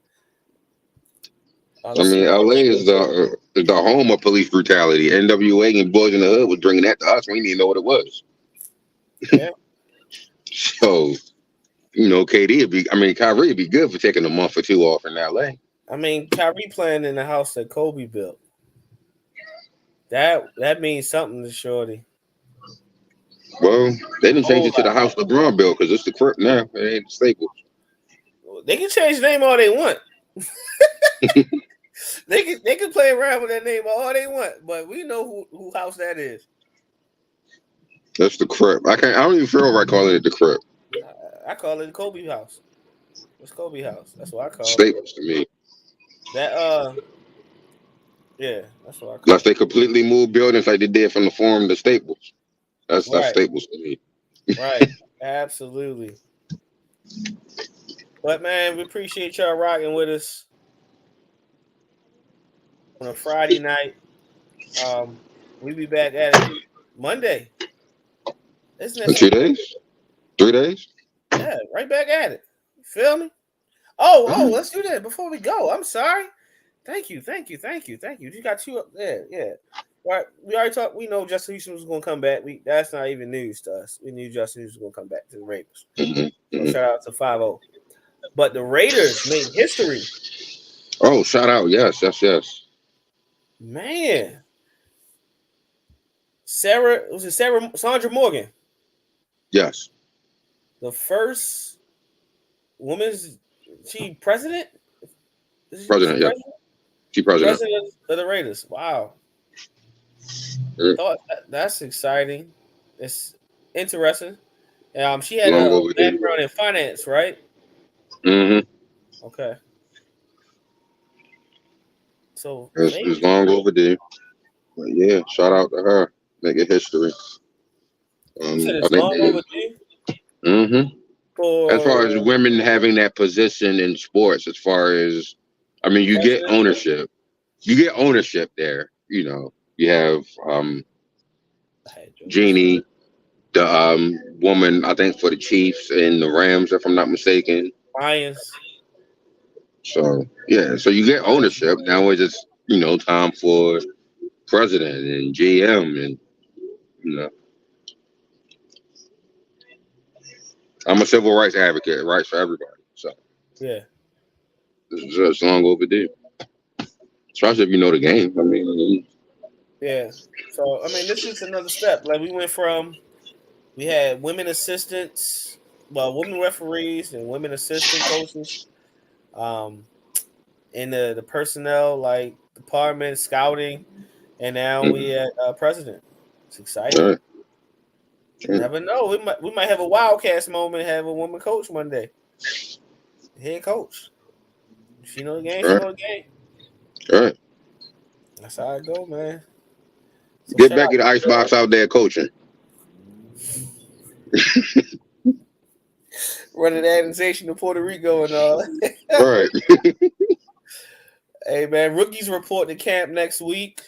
I mean, LA is the home of police brutality. NWA and Boys in the Hood was bringing that to us. We didn't even know what it was. Yeah. So, Kyrie would be good for taking a month or two off in LA. I mean, Kyrie playing in the house that Kobe built. That means something to Shorty. Well, they didn't change it to the house LeBron built because it's the crib now. It ain't the Staples. They can change the name all they want. They can play around with that name all they want, but we know who house that is. That's the crib. I don't even feel right calling it the crib. I call it the Kobe house. It's Kobe house. That's what I call Staples to me. That yeah, that's what I call Unless they completely move buildings like they did from the Forum to Staples. That's Staples to me. Right. Absolutely. But man, we appreciate y'all rocking with us on a Friday night. We'll be back at it Monday. Isn't that 2 days? 3 days? Yeah, right back at it. You feel me? Oh, let's do that before we go. I'm sorry. Thank you. You got two up there. Yeah. Right. We already talked. We know Justin Houston was going to come back. That's not even news to us. We knew Justin Houston was going to come back to the Raiders. So shout out to 5-0. But the Raiders made history. Oh, shout out. Yes. Man. Sandra Morgan? Yes. The first woman's president? President, yeah. She president. President of the Raiders. Wow. That's exciting. It's interesting. She had a background in finance, right? Mm-hmm. Okay. So it's long overdue. But yeah, shout out to her. Making history. You said it's long overdue? Mm-hmm. As far as women having that position in sports, as far as, you get ownership. You get ownership there. You have Jeannie, the woman, I think, for the Chiefs and the Rams, if I'm not mistaken. Lions. So yeah, so you get ownership. Now it's just time for president and GM, and I'm a civil rights advocate, rights for everybody. So Yeah. it's long overdue, especially if you know the game. I mean, Yeah. So I mean, this is another step. Like we had women assistants, women referees and women assistant coaches. In the personnel like department, scouting, and now we at president. It's exciting. all right. You never know. We might have a Wildcats moment, have a woman coach one day. Head coach. She know the game, she know the game. All right. That's how it go, man. So Get Becky the icebox out there coaching. Running the organization to Puerto Rico and all. Right. Hey man, rookies report to camp next week.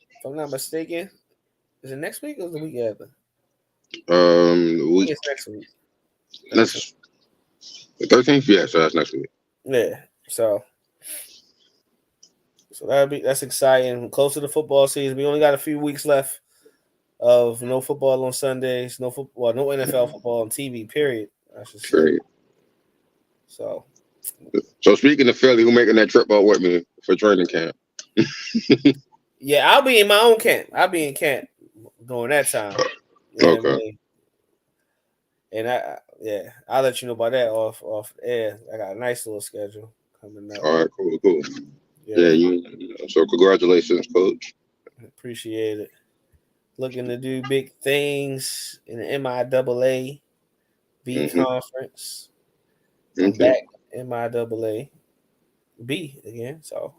If I'm not mistaken. Is it next week or is it the week after? It's next week. That's the 13th. Yeah, so that's next week. Yeah, so that's exciting. Close to the football season, we only got a few weeks left of no football on Sundays, no NFL football on TV. Period. I should say. Period. So speaking of Philly, who making that trip out with me for training camp? Yeah, I'll be in my own camp. I'll be in camp during that time. You know what I mean? And I'll let you know about that off air. I got a nice little schedule coming up. All right, cool. Yeah, so congratulations, coach. Appreciate it. Looking to do big things in the MIAA B conference. I'm back MIAA B again, so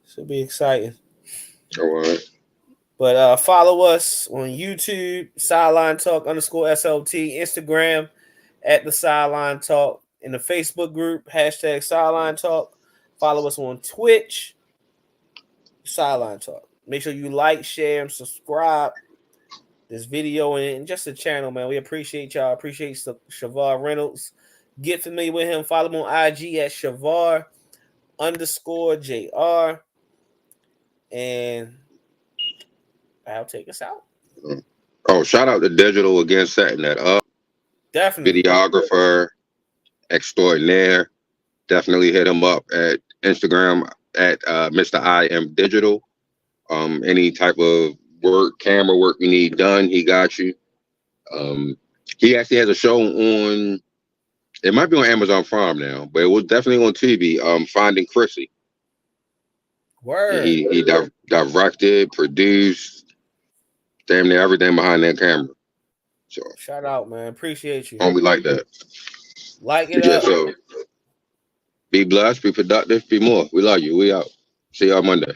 should be exciting. All right. But follow us on YouTube, Sideline Talk _SLT, Instagram at the Sideline Talk, in the Facebook group, #Sideline Talk. Follow us on Twitch, Sideline Talk. Make sure you like, share, and subscribe this video and just the channel, man. We appreciate y'all. Appreciate Shavar Reynolds. Get familiar with him. Follow him on IG at Shavar_JR. And I'll take us out. Oh, shout out to Digital again, setting that up. Definitely. Videographer extraordinaire. Definitely hit him up at Instagram at Mr. I Am Digital. Any type of camera work you need done, he got you. He actually has a show on, it might be on Amazon Prime now, but it was definitely on TV, Finding Chrissy. Word. He directed, produced, damn near everything behind that camera. So shout out, man. Appreciate you. We like that. Like it up. So be blessed, be productive, be more. We love you. We out. See y'all Monday.